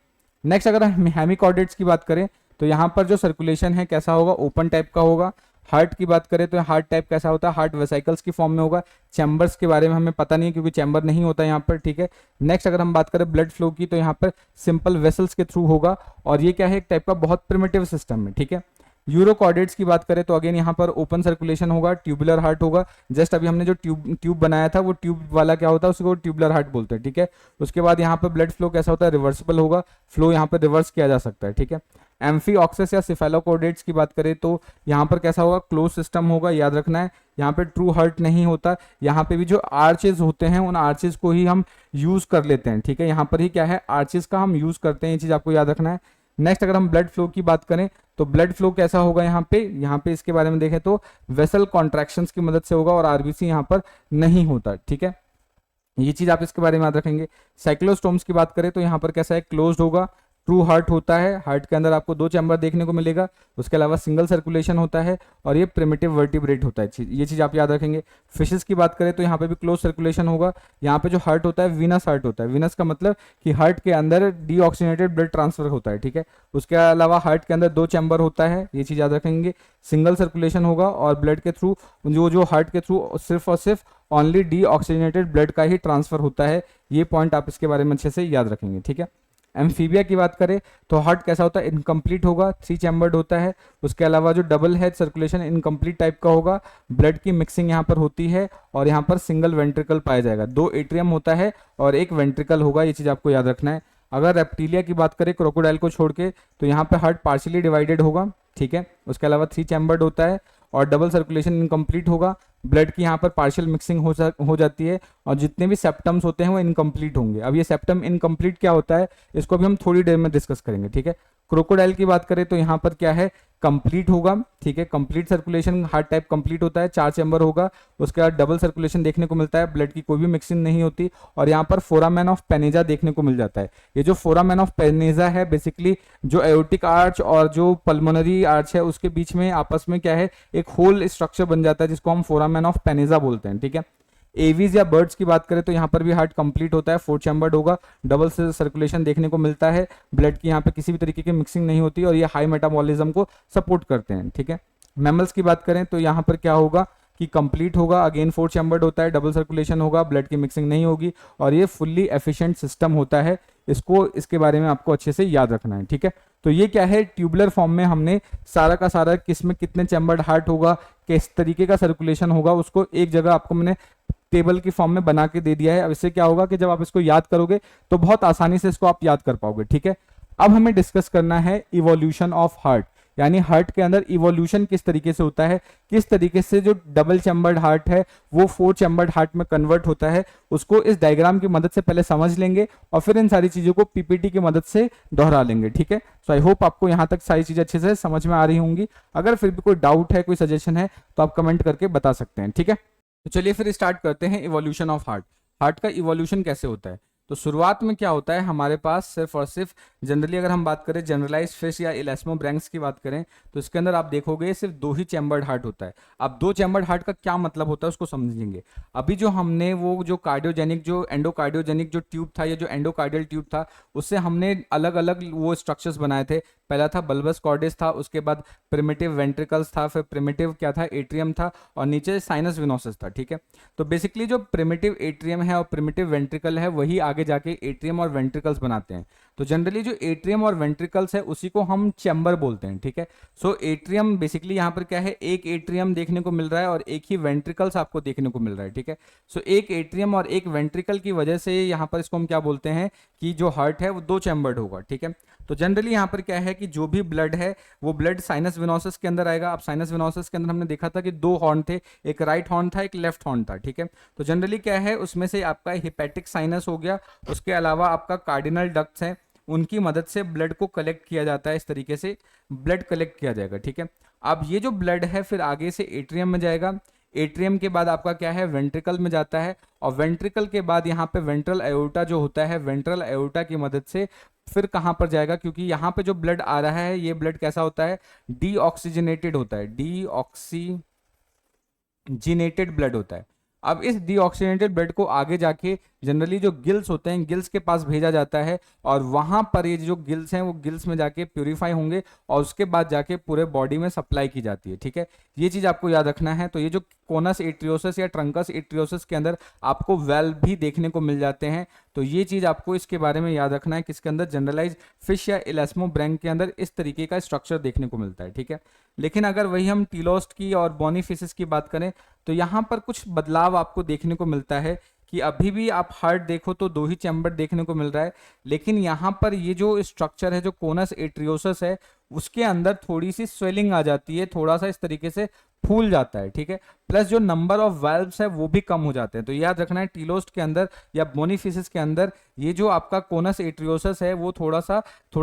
नेक्स्ट अगर हम हेमिकॉर्डेट्स की बात करें तो यहाँ पर जो सर्कुलेशन है कैसा होगा, ओपन टाइप का होगा। हार्ट की बात करें तो हार्ट टाइप कैसा होता है, हार्ट वेसिकल्स की फॉर्म में होगा। चैम्बर्स के बारे में हमें पता नहीं है क्योंकि चैम्बर नहीं होता यहाँ पर, ठीक है। नेक्स्ट अगर हम बात करें ब्लड फ्लो की, तो यहाँ पर सिंपल वेसल्स के थ्रू होगा, और ये क्या है, एक टाइप का बहुत प्रिमिटिव सिस्टम है, ठीक है। यूरोकॉर्डेट्स की बात करें तो अगेन यहाँ पर ओपन सर्कुलेशन होगा, ट्यूबुलर हार्ट होगा। जस्ट अभी हमने जो ट्यूब बनाया था वो ट्यूब वाला क्या होता है, उसको ट्यूबुलर हार्ट बोलते हैं, ठीक है। उसके बाद यहाँ पर ब्लड फ्लो कैसा होता है, रिवर्सिबल होगा, फ्लो यहाँ पर रिवर्स किया जा सकता है, ठीक है। एम्फीऑक्सिस या सिफेलोकॉर्डेट्स की बात करें तो यहाँ पर कैसा होगा, क्लोज सिस्टम होगा, याद रखना है। यहाँ पे ट्रू हार्ट नहीं होता, यहाँ पे भी जो आर्चेज होते हैं उन आर्चेज को ही हम यूज कर लेते हैं, ठीक है। यहाँ पर ही क्या है, आर्चेज का हम यूज करते हैं, ये चीज आपको याद रखना है। नेक्स्ट अगर हम ब्लड फ्लो की बात करें तो ब्लड फ्लो कैसा होगा, यहाँ पे इसके बारे में देखें तो वेसल कॉन्ट्रैक्शंस की मदद से होगा, और आरबीसी यहाँ पर नहीं होता, ठीक है। ये चीज आप इसके बारे में याद रखेंगे। साइक्लोस्टोम्स की बात करें तो यहाँ पर कैसा है, क्लोज्ड होगा। ट्रू हार्ट होता है, हार्ट के अंदर आपको 2 चैम्बर देखने को मिलेगा, उसके अलावा सिंगल सर्कुलेशन होता है, और ये प्रिमिटिव वर्टिब्रेट होता है, ये चीज आप याद रखेंगे। फिशेस की बात करें तो यहाँ पे भी क्लोज सर्कुलेशन होगा। यहाँ पे जो हार्ट होता है वीनस हार्ट होता है, वीनस का मतलब कि हार्ट के अंदर डीऑक्सीजनेटेड ब्लड ट्रांसफर होता है, ठीक है। उसके अलावा हार्ट के अंदर 2 चैम्बर होता है, ये चीज याद रखेंगे। सिंगल सर्कुलेशन होगा, और ब्लड के थ्रू जो हार्ट के थ्रू सिर्फ और सिर्फ ओनली डीऑक्सीजनेटेड ब्लड का ही ट्रांसफर होता है, ये पॉइंट आप इसके बारे में अच्छे से याद रखेंगे, ठीक है। एम्फीबिया की बात करें तो हार्ट कैसा होता है, इनकम्प्लीट होगा, 3 चैम्बर्ड होता है। उसके अलावा जो double head circulation incomplete type का होगा, ब्लड की मिक्सिंग यहाँ पर होती है, और यहाँ पर सिंगल वेंट्रिकल पाया जाएगा, 2 एट्रियम होता है और 1 वेंट्रिकल होगा, ये चीज आपको याद रखना है। अगर रेप्टीलिया की बात करें, क्रोकोडाइल को छोड़ के, तो यहाँ पे हार्ट पार्शियली डिवाइडेड होगा, ठीक है। उसके अलावा 3 चैम्बर्ड होता है, और डबल सर्कुलेशन इनकम्प्लीट होगा, ब्लड की यहाँ पर पार्शियल मिक्सिंग हो जाती है, और जितने भी सेप्टम्स होते हैं वो इनकम्प्लीट होंगे। अब ये सेप्टम इनकम्प्लीट क्या होता है, इसको भी हम थोड़ी देर में डिस्कस करेंगे, ठीक है। क्रोकोडाइल की बात करें तो यहाँ पर क्या है, कंप्लीट होगा, ठीक है। Complete circulation heart type complete होता है, 4 चैम्बर होगा। उसके बाद डबल सर्कुलेशन देखने को मिलता है, ब्लड की कोई भी मिक्सिंग नहीं होती, और यहाँ पर फोरामेन ऑफ पेनेजा देखने को मिल जाता है। ये जो फोरामेन ऑफ पेनेजा है, बेसिकली जो एओर्टिक आर्च और जो पल्मोनरी आर्च है उसके बीच में आपस में क्या है, एक होल स्ट्रक्चर बन जाता है, जिसको हम फोरामेन ऑफ पेनेजा बोलते हैं, ठीक है। एवीज या बर्ड्स की बात करें तो यहाँ पर भी हार्ट कंप्लीट होता है, 4 चैम्बर्ड होगा, डबल से सर्कुलेशन देखने को मिलता है, ब्लड की यहाँ पे किसी भी तरीके की मिक्सिंग नहीं होती, और ये हाई मेटाबॉलिज्म को सपोर्ट करते हैं, ठीक है। मैमल्स की बात करें तो यहाँ पर क्या होगा कि कंप्लीट होगा, अगेन 4 चैम्बर्ड होता है, डबल सर्कुलेशन होगा, ब्लड की मिक्सिंग नहीं होगी, और ये फुल्ली एफिशिएंट सिस्टम होता है। इसको इसके बारे में आपको अच्छे से याद रखना है, ठीक है। तो ये क्या है, ट्यूबुलर फॉर्म में हमने सारा का सारा किसमें कितने चैम्बर्ड हार्ट होगा, किस तरीके का सर्कुलेशन होगा, उसको एक जगह आपको मैंने टेबल की फॉर्म में बना के दे दिया है। अब इससे क्या होगा कि जब आप इसको याद करोगे तो बहुत आसानी से इसको आप याद कर पाओगे, ठीक है। अब हमें डिस्कस करना है इवोल्यूशन ऑफ हार्ट, यानी हार्ट के अंदर इवोल्यूशन किस तरीके से होता है, किस तरीके से जो डबल चैम्बर्ड हार्ट है वो 4 चैम्बर्ड हार्ट में कन्वर्ट होता है, उसको इस डायग्राम की मदद से पहले समझ लेंगे, और फिर इन सारी चीजों को पीपीटी की मदद से दोहरा लेंगे, ठीक है। सो आई होप आपको यहाँ तक सारी चीजें अच्छे से समझ में आ रही होंगी। अगर फिर भी कोई डाउट है, कोई सजेशन है, तो आप कमेंट करके बता सकते हैं, ठीक है। तो चलिए फिर स्टार्ट करते हैं इवोल्यूशन ऑफ हार्ट। हार्ट का इवोल्यूशन कैसे होता है, तो शुरुआत में क्या होता है, हमारे पास सिर्फ और सिर्फ जनरली अगर हम बात करें जनरलाइज फिश या इलास्मोब्रैंक्स की बात करें, तो इसके अंदर आप देखोगे सिर्फ 2 ही चैम्बर्ड हार्ट होता है। अब 2 चैम्बर्ड हार्ट का क्या मतलब होता है उसको समझेंगे। अभी जो हमने वो जो कार्डियोजेनिक जो एंडोकार्डियोजेनिक जो ट्यूब था या जो एंडोकार्डियल ट्यूब था, उससे हमने अलग अलग वो स्ट्रक्चर्स बनाए थे। पहला था बल्बस कॉर्डेस था, उसके बाद प्रिमिटिव वेंट्रिकल्स था, फिर प्रिमिटिव क्या था, एट्रियम था, और नीचे साइनस विनोसस था, ठीक है। तो बेसिकली जो प्रिमिटिव एट्रियम है और प्रिमिटिव वेंट्रिकल है वही आगे जाके एट्रियम और वेंट्रिकल्स बनाते हैं। तो जनरली जो एट्रियम और वेंट्रिकल्स है उसी को हम चैम्बर बोलते हैं, ठीक है। सो एट्रियम बेसिकली यहाँ पर क्या है, एक एट्रियम देखने को मिल रहा है और एक ही वेंट्रिकल्स आपको देखने को मिल रहा है, ठीक है। सो एक एट्रियम और एक वेंट्रिकल की वजह से यहाँ पर इसको हम क्या बोलते हैं कि जो हार्ट है वो 2 चैम्बर्ड होगा, ठीक है। तो जनरली यहाँ पर क्या है कि जो भी ब्लड है वो ब्लड साइनस विनोसस के अंदर आएगा। अब साइनस विनोसस के अंदर हमने देखा था कि 2 हॉर्न थे, एक राइट हॉर्न था, एक लेफ्ट हॉर्न था, ठीक है। तो जनरली क्या है, उसमें से आपका हिपैटिक साइनस हो गया, उसके अलावा आपका कार्डिनल डक्ट्स है, उनकी मदद से ब्लड को कलेक्ट किया जाता है, इस तरीके से ब्लड कलेक्ट किया जाएगा, ठीक है। अब ये जो ब्लड है फिर आगे से एट्रियम में जाएगा, एट्रियम के बाद आपका क्या है, वेंट्रिकल में जाता है, और वेंट्रिकल के बाद यहाँ पे वेंट्रल एओर्टा जो होता है, वेंट्रल एओर्टा की मदद से फिर कहाँ पर जाएगा, क्योंकि यहाँ पे जो ब्लड आ रहा है ये ब्लड कैसा होता है, डीऑक्सीजनेटेड होता है, डीऑक्सीजनेटेड ब्लड होता है। अब इस डीऑक्सीजनेटेड ब्लड को आगे जाके जनरली जो गिल्स होते हैं गिल्स के पास भेजा जाता है और वहां पर ये जो गिल्स हैं वो गिल्स में जाके प्यूरिफाई होंगे और उसके बाद जाके पूरे बॉडी में सप्लाई की जाती है। ठीक है, ये चीज आपको याद रखना है। तो ये जो कोनस एट्रियोसस या ट्रंकस एट्रियोसस के अंदर आपको वेल्व भी देखने को मिल जाते हैं। तो ये चीज आपको इसके बारे में याद रखना है, किसके अंदर, जनरलाइज फिश या इलास्मोब्रैंक के अंदर इस तरीके का स्ट्रक्चर देखने को मिलता है। ठीक है, लेकिन अगर वही हम टीलोस्ट की और बोनीफिशिस की बात करें तो यहाँ पर कुछ बदलाव आपको देखने को मिलता है कि अभी भी आप हार्ट देखो तो 2 ही चैम्बर देखने को मिल रहा है, लेकिन यहाँ पर ये जो स्ट्रक्चर है जो कोनस एट्रियोसस है उसके अंदर थोड़ी सी स्वेलिंग आ जाती है, थोड़ा सा इस तरीके से फूल जाता है। ठीक है, प्लस जो नंबर ऑफ वाल्व्स है वो भी कम हो जाते हैं। तो याद रखना है टीलोस्ट के अंदर या बोनीफिशिस के अंदर ये जो आपका कोनस एट्रियोसस है वो थोड़ा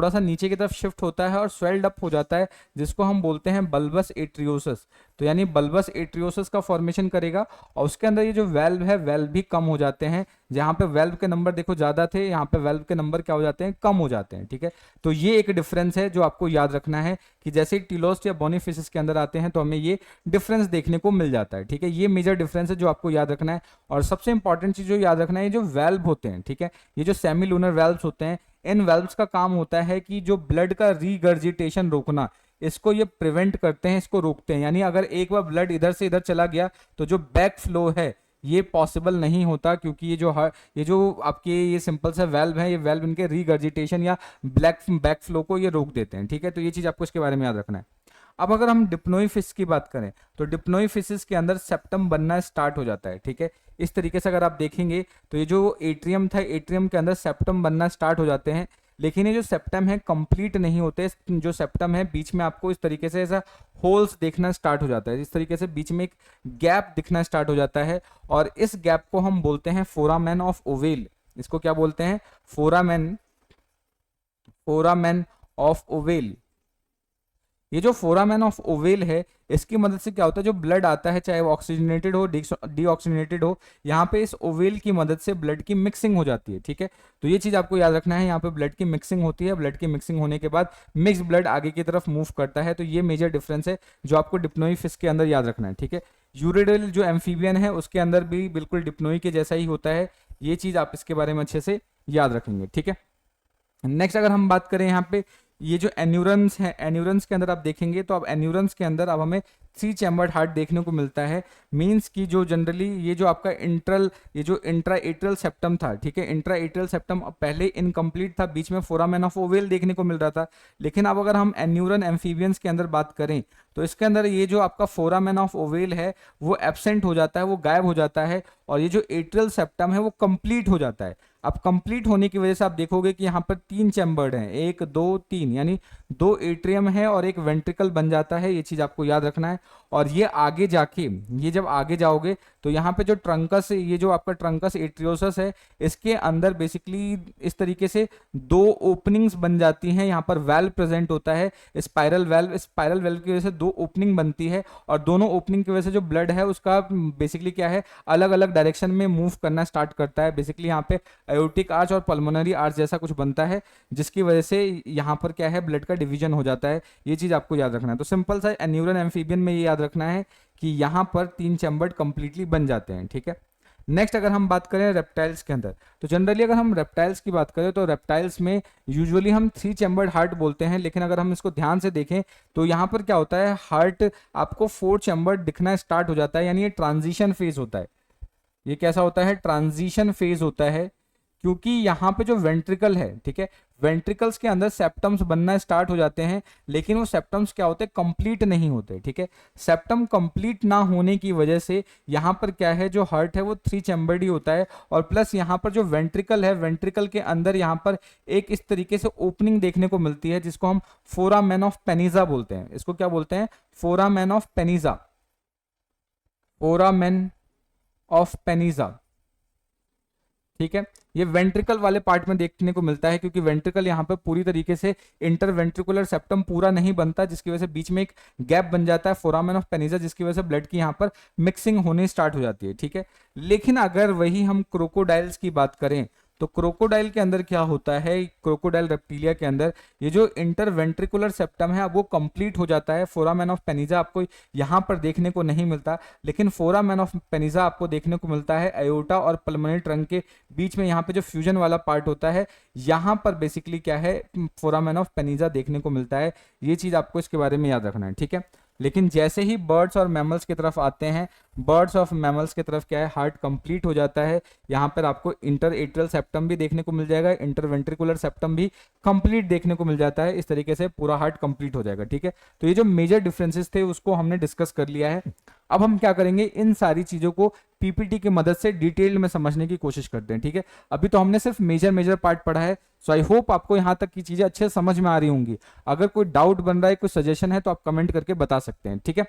सा नीचे की तरफ शिफ्ट होता है और स्वेल्ड अप हो जाता है, जिसको हम बोलते हैं बल्बस एट्रियोसस। तो यानी बल्बस एट्रियोसस का फॉर्मेशन करेगा और उसके अंदर ये जो वेल्व है वेल्व भी कम हो जाते हैं। जहां पे वेल्व के नंबर देखो ज्यादा थे, यहाँ पे वेल्व के नंबर क्या हो जाते हैं, कम हो जाते हैं। ठीक है, तो ये एक डिफरेंस है जो आपको याद रखना है कि जैसे टीलोस्ट या बोनीफिशिस के अंदर आते हैं तो हमें ये डिफरेंस देखने को मिल जाता है। ठीक है, ये मेजर डिफरेंस है जो आपको याद रखना है। और सबसे इंपॉर्टेंट चीज जो याद रखना है, ये जो वेल्व होते हैं, ठीक है, ये जो सेमी लूनर वेल्व्स होते हैं, इन वेल्व्स का काम होता है कि जो ब्लड का रीगर्जिटेशन रोकना, इसको ये प्रिवेंट करते हैं, इसको रोकते हैं। यानी अगर एक बार ब्लड इधर से इधर चला गया तो जो बैक फ्लो है ये पॉसिबल नहीं होता, क्योंकि ये जो आपके ये सिंपल सा वेल्व है, ये वेल्व इनके रीगर्जिटेशन या बैक फ्लो को ये रोक देते हैं। ठीक है, तो ये चीज आपको इसके बारे में याद रखना है। अब अगर हम डिप्नोई फिश की बात करें तो डिप्नोई फिशेस के अंदर सेप्टम बनना स्टार्ट हो जाता है। ठीक है, इस तरीके से अगर आप देखेंगे तो ये जो एट्रियम था, एट्रियम के अंदर सेप्टम बनना स्टार्ट हो जाते हैं, लेकिन ये जो सेप्टम है कंप्लीट नहीं होते। जो सेप्टम है बीच में आपको इस तरीके से ऐसा होल्स देखना स्टार्ट हो जाता है, इस तरीके से बीच में एक गैप दिखना स्टार्ट हो जाता है और इस गैप को हम बोलते हैं फोरामेन ऑफ ओवेल। इसको क्या बोलते हैं, फोरामेन ऑफ ओवेल। ये जो फोरामेन ऑफ ओवेल है इसकी मदद से क्या होता है, जो ब्लड आता है चाहे वो ऑक्सीजनेटेड हो डीऑक्सीजनेटेड हो, यहाँ पे इस ओवेल की मदद से ब्लड की मिक्सिंग हो जाती है। ठीक है, तो ये चीज आपको याद रखना है, यहाँ पे ब्लड की मिक्सिंग होती है, ब्लड की मिक्सिंग होने के बाद मिक्स ब्लड आगे की तरफ मूव करता है। तो ये मेजर डिफरेंस है जो आपको डिप्नोई फिश के अंदर याद रखना है। ठीक है, यूरिडेल जो एम्फीबियन है उसके अंदर भी बिल्कुल डिप्नोई के जैसा ही होता है, ये चीज आप इसके बारे में अच्छे से याद रखेंगे। ठीक है, नेक्स्ट अगर हम बात करें यहाँ पे ये जो एन्यूरन्स है, एन्यूरन्स के अंदर आप देखेंगे तो अब एन्यूरन्स के अंदर अब हमें 3 चैम्बर्ड हार्ट देखने को मिलता है। मींस कि जो जनरली ये जो आपका ये जो इंट्रा एट्रियल सेप्टम था, ठीक है, इंट्रा एट्रियल सेप्टम पहले इनकम्प्लीट था, बीच में फोरामेन ऑफ ओवेल देखने को मिल रहा था। लेकिन अब अगर हम एन्यूरन एम्फीबियंस के अंदर बात करें तो इसके अंदर ये जो आपका फोरामेन ऑफ ओवेल है वो एब्सेंट हो जाता है, वो गायब हो जाता है और ये जो एट्रियल सेप्टम है वो कंप्लीट हो जाता है। अब कंप्लीट होने की वजह से आप देखोगे कि यहाँ पर 3 चैम्बर्ड हैं, 1 2 3, यानी 2 एट्रियम है और एक वेंट्रिकल बन जाता है। ये चीज आपको याद रखना है। और ये आगे जाके, ये जब आगे जाओगे तो यहाँ पे जो ट्रंकस, ये जो आपका ट्रंकस एट्रियोसस है, इसके अंदर बेसिकली इस तरीके से 2 ओपनिंग्स बन जाती हैं। यहाँ पर वेल्व प्रेजेंट होता है, स्पाइरल वेल्व की वजह से 2 ओपनिंग बनती है और दोनों ओपनिंग की वजह से जो ब्लड है उसका बेसिकली क्या है, अलग अलग डायरेक्शन में मूव करना स्टार्ट करता है। बेसिकली यहाँ पे एओर्टिक आर्च और पल्मोनरी आर्च जैसा कुछ बनता है, जिसकी वजह से यहाँ पर क्या है, ब्लड का डिवीजन हो जाता है। ये चीज आपको याद रखना है। तो सिंपल सा एन्यूरन एम्फीबियन में ये याद रखना है कि यहाँ पर 3 चैम्बर्ड कंप्लीटली बन जाते हैं। ठीक है, नेक्स्ट अगर हम बात करें रेप्टाइल्स के अंदर तो जनरली अगर हम रेप्टाइल्स की बात करें तो रेप्टाइल्स में यूजुअली हम 3 चैम्बर्ड हार्ट बोलते हैं, लेकिन अगर हम इसको ध्यान से देखें तो यहाँ पर क्या होता है, हार्ट आपको 4 चैम्बर्ड दिखना स्टार्ट हो जाता है, यानी ये ट्रांजिशन फेज होता है। ये कैसा होता है, ट्रांजिशन फेज होता है, क्योंकि यहाँ पे जो वेंट्रिकल है, ठीक है, वेंट्रिकल्स के अंदर सेप्टम्स बनना स्टार्ट हो जाते हैं, लेकिन वो सेप्टम्स क्या होते हैं, कंप्लीट नहीं होते। ठीक है, सेप्टम कंप्लीट ना होने की वजह से यहाँ पर क्या है, जो हार्ट है वो 3 चैम्बर्ड ही होता है और प्लस यहाँ पर जो वेंट्रिकल है, वेंट्रिकल के अंदर यहाँ पर एक इस तरीके से ओपनिंग देखने को मिलती है जिसको हम फोरामेन ऑफ पेनिजा बोलते हैं। इसको क्या बोलते हैं, फोरामेन ऑफ पेनिजा, फोरामेन ऑफ पेनिजा। ठीक है, ये वेंट्रिकल वाले पार्ट में देखने को मिलता है, क्योंकि वेंट्रिकल यहाँ पे पूरी तरीके से इंटरवेंट्रिकुलर सेप्टम पूरा नहीं बनता, जिसकी वजह से बीच में एक गैप बन जाता है, फोरामेन ऑफ पेनिजा, जिसकी वजह से ब्लड की यहाँ पर मिक्सिंग होने स्टार्ट हो जाती है। ठीक है, लेकिन अगर वही हम क्रोकोडाइल्स की बात करें तो क्रोकोडाइल के अंदर क्या होता है, क्रोकोडाइल रेप्टिलिया के अंदर ये जो इंटरवेंट्रिकुलर सेप्टम है अब वो कंप्लीट हो जाता है। फोरामेन ऑफ पेनिजा आपको यहाँ पर देखने को नहीं मिलता, लेकिन फोरामेन ऑफ पेनिजा आपको देखने को मिलता है अयोटा और पल्मोनरी ट्रंक के बीच में, यहाँ पे जो फ्यूजन वाला पार्ट होता है यहाँ पर बेसिकली क्या है, फोरामेन ऑफ पेनिजा देखने को मिलता है। ये चीज आपको इसके बारे में याद रखना है, ठीक है। लेकिन जैसे ही बर्ड्स और मैमल्स की तरफ आते हैं, बर्ड्स ऑफ मैमल्स की तरफ क्या है, हार्ट कंप्लीट हो जाता है। यहाँ पर आपको इंटर एट्रियल सेप्टम भी देखने को मिल जाएगा, इंटरवेंट्रिकुलर सेप्टम भी कंप्लीट देखने को मिल जाता है। इस तरीके से पूरा हार्ट कंप्लीट हो जाएगा, ठीक है। तो ये जो मेजर डिफरेंसेस थे उसको हमने डिस्कस कर लिया है। अब हम क्या करेंगे, इन सारी चीजों को पीपीटी की मदद से डिटेल में समझने की कोशिश करते हैं, ठीक है। अभी तो हमने सिर्फ मेजर पार्ट पढ़ा है, सो आई होप आपको यहाँ तक की चीजें अच्छे से समझ में आ रही होंगी। अगर कोई डाउट बन रहा है, कोई सजेशन है तो आप कमेंट करके बता सकते हैं, ठीक है।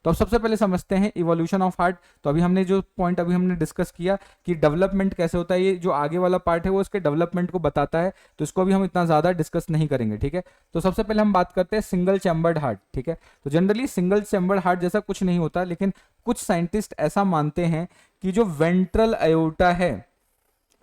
तो अब सबसे पहले समझते हैं इवोल्यूशन ऑफ हार्ट। तो अभी हमने जो पॉइंट अभी हमने डिस्कस किया कि डेवलपमेंट कैसे होता है, ये जो आगे वाला पार्ट है वो इसके डेवलपमेंट को बताता है, तो इसको भी हम इतना ज्यादा डिस्कस नहीं करेंगे, ठीक है। तो सबसे पहले हम बात करते हैं सिंगल चैम्बर्ड हार्ट, ठीक है। तो जनरली सिंगल चैम्बर्ड हार्ट जैसा कुछ नहीं होता, लेकिन कुछ साइंटिस्ट ऐसा मानते हैं कि जो वेंट्रल अयोटा है,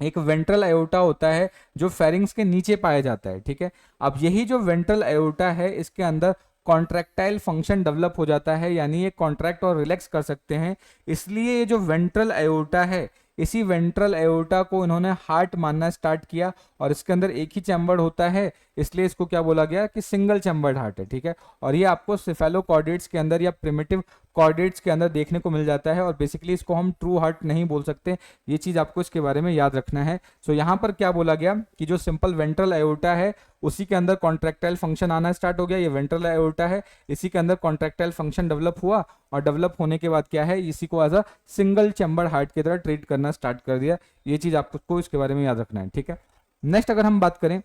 एक वेंट्रल अयोटा होता है जो फेरिंग्स के नीचे पाया जाता है, ठीक है। अब यही जो वेंट्रल अयोटा है इसके अंदर कॉन्ट्रैक्टाइल फंक्शन डेवलप हो जाता है, यानी ये कॉन्ट्रैक्ट और रिलैक्स कर सकते हैं। इसलिए ये जो वेंट्रल अयोटा है, इसी वेंट्रल अयोटा को इन्होंने हार्ट मानना स्टार्ट किया, और इसके अंदर एक ही चैम्बर होता है, इसलिए इसको क्या बोला गया कि सिंगल चैम्बर्ड हार्ट है, ठीक है। और ये आपको सिफेलोकॉर्डेट्स के अंदर या प्रिमिटिव कॉर्डेट्स के अंदर देखने को मिल जाता है, और बेसिकली इसको हम ट्रू हार्ट नहीं बोल सकते। ये चीज आपको इसके बारे में याद रखना है। सो यहाँ पर क्या बोला गया कि जो सिंपल वेंट्रल अयोटा है उसी के अंदर कॉन्ट्रैक्टाइल फंक्शन आना स्टार्ट हो गया। ये वेंट्रल अयोटा है, इसी के अंदर कॉन्ट्रैक्टाइल फंक्शन डेवलप हुआ, और डेवलप होने के बाद क्या है, इसी को as a single chamber heart की तरह ट्रीट करना स्टार्ट कर दिया। ये चीज आपको इसके बारे में याद रखना है, ठीक है। नेक्स्ट अगर हम बात करें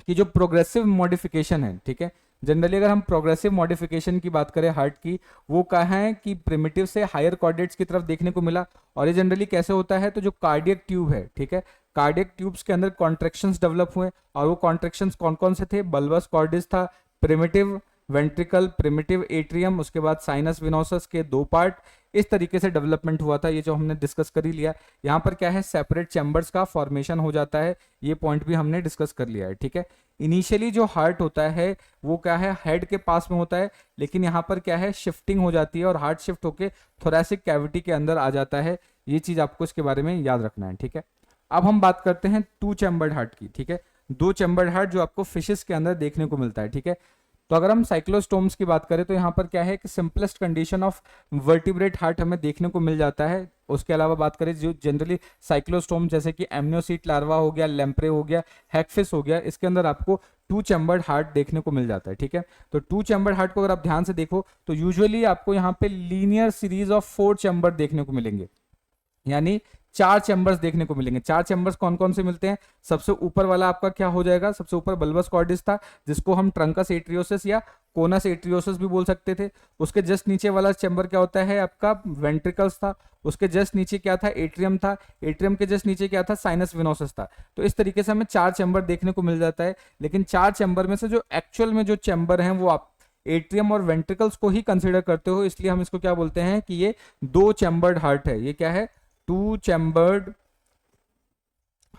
कि जो प्रोग्रेसिव मॉडिफिकेशन है, ठीक है, जनरली अगर हम प्रोग्रेसिव मॉडिफिकेशन की बात करें हार्ट की, वो कहा है कि प्रिमिटिव से हायर कॉर्डेट्स की तरफ देखने को मिला। और ये जनरली कैसे होता है, तो जो कार्डियक ट्यूब है, ठीक है, कार्डियक ट्यूब्स के अंदर कॉन्ट्रेक्शंस डेवलप हुए, और वो कॉन्ट्रेक्शंस कौन कौन से थे, बल्बस कॉर्डिस था, प्रिमिटिव वेंट्रिकल, प्रिमिटिव एट्रियम, उसके बाद साइनस विनोसस के दो पार्ट, इस तरीके से डेवलपमेंट हुआ था। ये जो हमने डिस्कस कर ही लिया। यहाँ पर क्या है, सेपरेट चैम्बर्स का फॉर्मेशन हो जाता है, ये पॉइंट भी हमने डिस्कस कर लिया है, ठीक है। इनिशियली जो हार्ट होता है वो क्या है, हेड के पास में होता है, लेकिन यहाँ पर क्या है, शिफ्टिंग हो जाती है और हार्ट शिफ्ट होके थोरैसिक कैविटी के अंदर आ जाता है। ये चीज आपको इसके बारे में याद रखना है, ठीक है। अब हम बात करते हैं टू चैम्बर्ड हार्ट की, ठीक है, दो चैम्बर्ड हार्ट जो आपको फिशेस के अंदर देखने को मिलता है, ठीक है। तो अगर हम साइक्लोस्टोम्स की बात करें तो यहाँ पर क्या है कि simplest condition of vertebrate heart हमें देखने को मिल जाता है। उसके अलावा बात करें जो जनरली साइक्लोस्टोम जैसे कि एमनियोसीट लार्वा हो गया, लैम्प्रे हो गया, हैगफिश हो गया, इसके अंदर आपको टू चैम्बर्ड हार्ट देखने को मिल जाता है, ठीक है। तो टू चैम्बर्ड हार्ट को अगर आप ध्यान से देखो तो यूजुअली आपको यहाँ पे लीनियर सीरीज ऑफ 4 चैम्बर देखने को मिलेंगे, यानी 4 चैम्बर्स देखने को मिलेंगे। 4 चैम्बर्स कौन कौन से मिलते हैं, सबसे ऊपर वाला आपका क्या हो जाएगा, सबसे ऊपर बल्बस कॉर्डिस था, जिसको हम ट्रंकस एट्रियोसिस या कोनस एट्रियोसिस भी बोल सकते थे। उसके जस्ट नीचे वाला चैम्बर क्या होता है आपका, वेंट्रिकल्स था। उसके जस्ट नीचे क्या था, एट्रियम था। एट्रियम के जस्ट नीचे क्या था, साइनस विनोसस था। तो इस तरीके से हमें 4 चैम्बर देखने को मिल जाता है। लेकिन 4 चैम्बर में से जो एक्चुअल में जो चैम्बर हैं वो आप एट्रियम और वेंट्रिकल्स को ही कंसिडर करते हो, इसलिए हम इसको क्या बोलते हैं कि ये 2 चैम्बर्ड हार्ट है। ये क्या है, 2 चैम्बर्ड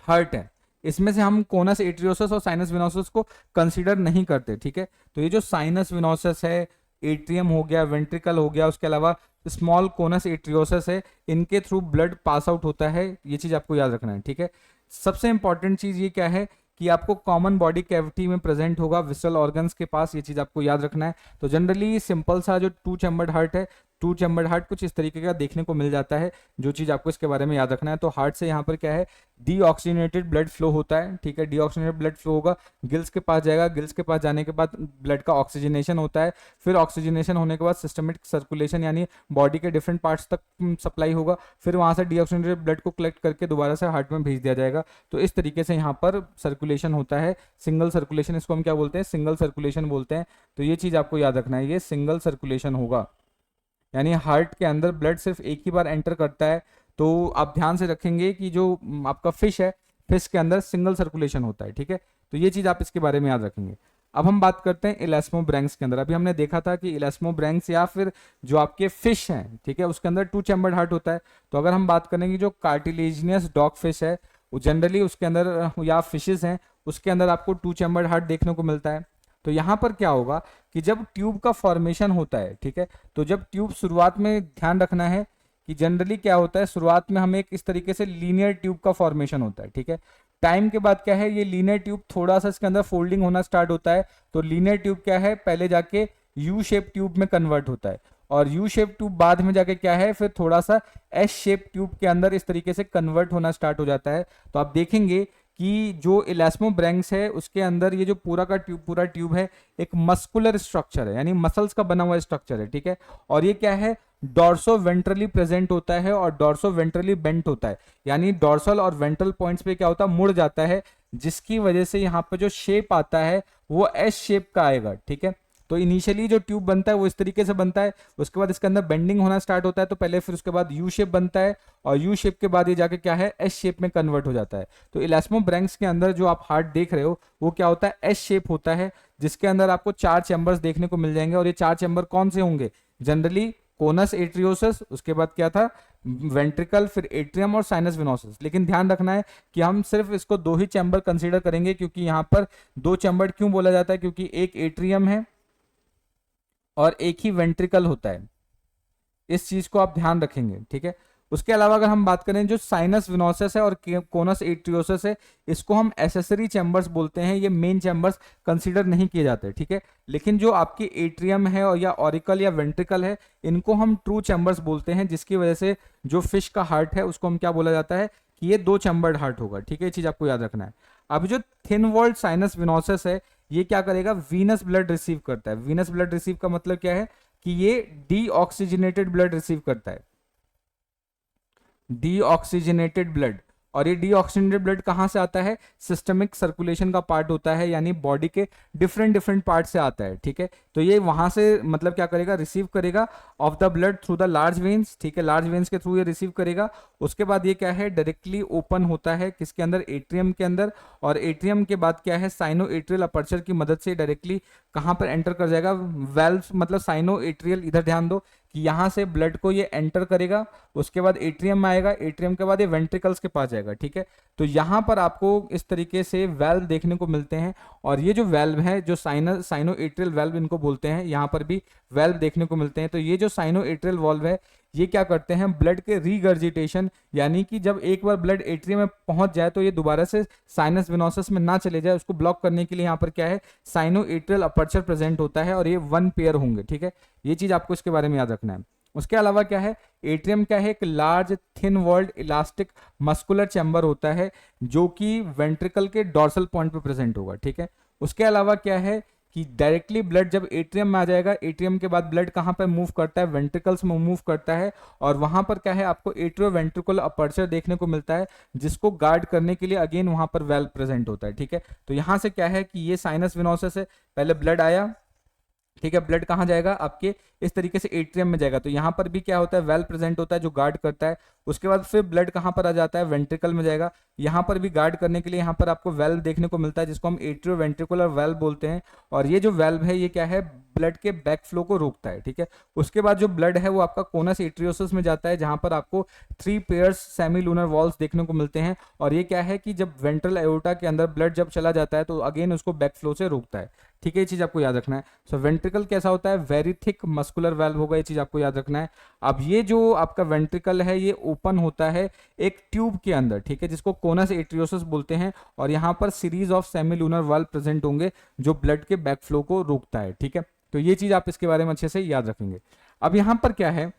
हार्ट है। इसमें से हम कोनस एट्रियोसस और साइनस विनोसस को कंसीडर नहीं करते, ठीक है। तो ये जो साइनस विनोसस है, एट्रियम हो गया, वेंट्रिकल हो गया, उसके अलावा स्मॉल कोनस एट्रियोसस है, इनके थ्रू ब्लड पास आउट होता है। ये चीज आपको याद रखना है, ठीक है। सबसे इंपॉर्टेंट चीज ये क्या है कि आपको कॉमन बॉडी कैविटी में प्रेजेंट होगा विसरल ऑर्गन्स के पास, ये चीज आपको याद रखना है। तो जनरली सिंपल सा जो 2 चैम्बर्ड हार्ट है, 2 चैम्बर्ड हार्ट कुछ इस तरीके का देखने को मिल जाता है। जो चीज आपको इसके बारे में याद रखना है, तो हार्ट से यहाँ पर क्या है, डीऑक्सीजनेटेड ब्लड फ्लो होता है, ठीक है। डीऑक्सीजनेटेड ब्लड फ्लो होगा, गिल्स के पास जाएगा, गिल्स के पास जाने के बाद ब्लड का ऑक्सीजनेशन होता है, फिर ऑक्सीजनेशन होने के बाद सिस्टमेटिक सर्कुलेशन यानी बॉडी के डिफरेंट पार्ट्स तक सप्लाई होगा, फिर वहां से डीऑक्सीजनेटेड ब्लड को कलेक्ट करके दोबारा से हार्ट में भेज दिया जाएगा। तो इस तरीके से यहाँ पर सर्कुलेशन होता है, सिंगल सर्कुलेशन, इसको हम क्या बोलते हैं, सिंगल सर्कुलेशन बोलते हैं। तो ये चीज आपको याद रखना है, ये सिंगल सर्कुलेशन होगा, यानी हार्ट के अंदर ब्लड सिर्फ एक ही बार एंटर करता है। तो आप ध्यान से रखेंगे कि जो आपका फिश है, फिश के अंदर सिंगल सर्कुलेशन होता है, ठीक है। तो ये चीज आप इसके बारे में याद रखेंगे। अब हम बात करते हैं इलास्मोब्रैंक्स के अंदर। अभी हमने देखा था कि इलास्मोब्रैंक्स या फिर जो आपके फिश हैं, ठीक है, उसके अंदर 2 चैम्बर्ड हार्ट होता है। तो अगर हम बात करेंगे जो कार्टिलेजिनियस डॉग फिश है वो जनरली उसके अंदर या फिशेस हैं उसके अंदर आपको 2 चैम्बर्ड हार्ट देखने को मिलता है। तो यहाँ पर क्या होगा कि जब ट्यूब का फॉर्मेशन होता है, ठीक है, तो जब ट्यूब शुरुआत में ध्यान रखना है कि जनरली क्या होता है, शुरुआत में हमें एक इस तरीके से लीनियर ट्यूब का फॉर्मेशन होता है, ठीक है। टाइम के बाद क्या है, ये लीनियर ट्यूब थोड़ा सा इसके अंदर फोल्डिंग होना स्टार्ट होता है। तो लीनियर ट्यूब क्या है, पहले जाके यू शेप ट्यूब में कन्वर्ट होता है, और यू शेप ट्यूब बाद में जाके क्या है, फिर थोड़ा सा एस शेप ट्यूब के अंदर इस तरीके से कन्वर्ट होना स्टार्ट हो जाता है। तो आप देखेंगे कि जो इलास्मोब्रैंक्स है उसके अंदर ये जो पूरा ट्यूब है एक मस्कुलर स्ट्रक्चर है, यानी मसल्स का बना हुआ स्ट्रक्चर है, ठीक है। और ये क्या है, डॉर्सो वेंट्रली प्रेजेंट होता है और डॉर्सो वेंट्रली बेंट होता है, यानी डॉर्सल और वेंट्रल पॉइंट्स पे क्या होता है, मुड़ जाता है, जिसकी वजह से यहाँ पे जो शेप आता है वो एस शेप का आएगा, ठीक है। तो इनिशियली जो ट्यूब बनता है वो इस तरीके से बनता है, उसके बाद इसके अंदर बेंडिंग होना स्टार्ट होता है, तो पहले फिर उसके बाद यू शेप बनता है, और यू शेप के बाद ये जाके क्या है, एस शेप में कन्वर्ट हो जाता है। तो इलास्मोब्रैंक्स के अंदर जो आप हार्ट देख रहे हो वो क्या होता है, एस शेप होता है, जिसके अंदर आपको 4 चैम्बर्स देखने को मिल जाएंगे। और ये 4 चैम्बर कौन से होंगे, जनरली कोनस एट्रियोसस, उसके बाद क्या था, वेंट्रिकल, फिर एट्रियम और साइनस विनोसस। लेकिन ध्यान रखना है कि हम सिर्फ इसको 2 ही चैम्बर कंसीडर करेंगे, क्योंकि यहाँ पर 2 चैम्बर क्यों बोला जाता है, क्योंकि एक एट्रियम है और एक ही वेंट्रिकल होता है, इस चीज को आप ध्यान रखेंगे, ठीक है। उसके अलावा अगर हम बात करें जो साइनस विनोसस है और कोनस एट्रियोसस है, इसको हम एसेसरी चैम्बर्स बोलते हैं, ये मेन चैम्बर्स कंसीडर नहीं किए जाते, ठीक है। लेकिन जो आपकी एट्रियम है और या ऑरिकल या वेंट्रिकल है, इनको हम ट्रू चैम्बर्स बोलते हैं, जिसकी वजह से जो फिश का हार्ट है उसको हम क्या बोला जाता है कि ये 2 चैम्बर्ड हार्ट होगा, ठीक है। ये चीज आपको याद रखना है। अब जो थिन वॉल्ड साइनस विनोसस है, ये क्या करेगा, वीनस ब्लड रिसीव करता है। वीनस ब्लड रिसीव का मतलब क्या है कि ये डीऑक्सीजनेटेड ब्लड रिसीव करता है, डीऑक्सीजनेटेड ब्लड। और ये डीऑक्सीजनेटेड ब्लड कहां से आता है, सिस्टमिक सर्कुलेशन का पार्ट होता है, यानी बॉडी के डिफरेंट डिफरेंट पार्ट से आता है, ठीक है। तो ये वहां से मतलब क्या करेगा, रिसीव करेगा of the blood through the large veins, ठीक है, लार्ज वेन्स के थ्रू ये रिसीव करेगा। उसके बाद ये क्या है, डायरेक्टली ओपन होता है किसके अंदर, एट्रियम के अंदर, और एट्रियम के बाद क्या है, साइनो एट्रियल अपर्चर की मदद से डायरेक्टली कहां पर एंटर कर जाएगा, वेल्व, मतलब साइनो एट्रियल, इधर ध्यान दो कि यहां से ब्लड को ये एंटर करेगा, उसके बाद एट्रियम में आएगा, एट्रियम के बाद ये वेंट्रिकल्स के पास जाएगा, ठीक है। तो यहां पर आपको इस तरीके से वेल्व देखने को मिलते हैं, और ये जो वेल्व है, जो साइनो एट्रियल वेल्व इनको बोलते हैं, यहां पर भी वेल्व देखने को मिलते हैं। तो ये जो साइनो एट्रियल वाल्व है, ये क्या करते हैं, ब्लड के रीगर्जिटेशन, यानी कि जब एक बार ब्लड एट्रियम में पहुंच जाए तो ये दोबारा से साइनस विनोसस में ना चले जाए, उसको ब्लॉक करने के लिए यहाँ पर क्या है, साइनो एट्रियल अपर्चर प्रेजेंट होता है, और ये 1 पेयर होंगे, ठीक है। ये चीज आपको इसके बारे में याद रखना है। उसके अलावा क्या है, एट्रियम क्या है, एक large thin walled elastic muscular chamber होता है, जो कि वेंट्रिकल के डॉर्सल पॉइंट पे प्रेजेंट होगा, ठीक है। उसके अलावा क्या है कि डायरेक्टली ब्लड जब एट्रियम में आ जाएगा, एट्रियम के बाद ब्लड कहां पर मूव करता है, वेंट्रिकल्स में मूव करता है, और वहां पर क्या है, आपको एट्रियो वेंट्रिकुलर अपर्चर देखने को मिलता है, जिसको गार्ड करने के लिए अगेन वहां पर वेल्व प्रेजेंट होता है, ठीक है। तो यहां से क्या है कि ये साइनस विनोसस है, पहले ब्लड आया, ठीक है, ब्लड कहां जाएगा, आपके इस तरीके से एट्रियम में जाएगा, तो यहां पर भी क्या होता है, वेल प्रेजेंट होता है जो गार्ड करता है। उसके बाद फिर ब्लड कहां पर आ जाता है, वेंट्रिकल में जाएगा, यहां पर भी गार्ड करने के लिए यहां पर आपको वेल्व देखने को मिलता है, जिसको हम एट्रियो वेंट्रिकुलर वेल्व बोलते हैं। और ये जो वेल्व है, ये क्या है, ब्लड के बैक फ्लो को रोकता है, ठीक है। उसके बाद जो ब्लड है वो आपका कोनस एट्रियोसिस में जाता है, जहां पर आपको 3 पेयर्स सेमी लूनर वॉल्स देखने को मिलते हैं। और ये क्या है कि जब वेंट्रल एओर्टा के अंदर ब्लड जब चला जाता है तो अगेन उसको बैक फ्लो से रोकता है, ठीक है। ये चीज आपको याद रखना है। सो वेंट्रिकल कैसा होता है, वेरी थिक मस्कुलर वेल्व होगा, ये चीज आपको याद रखना है। अब ये जो आपका वेंट्रिकल है, ये ओपन होता है एक ट्यूब के अंदर, ठीक है, जिसको कोनस एट्रियोसिस बोलते हैं, और यहाँ पर series of semi lunar valve present होंगे जो ब्लड के बैक फ्लो को रोकता है, ठीक है। तो ये चीज आप इसके बारे में अच्छे से याद रखेंगे। अब यहाँ पर क्या है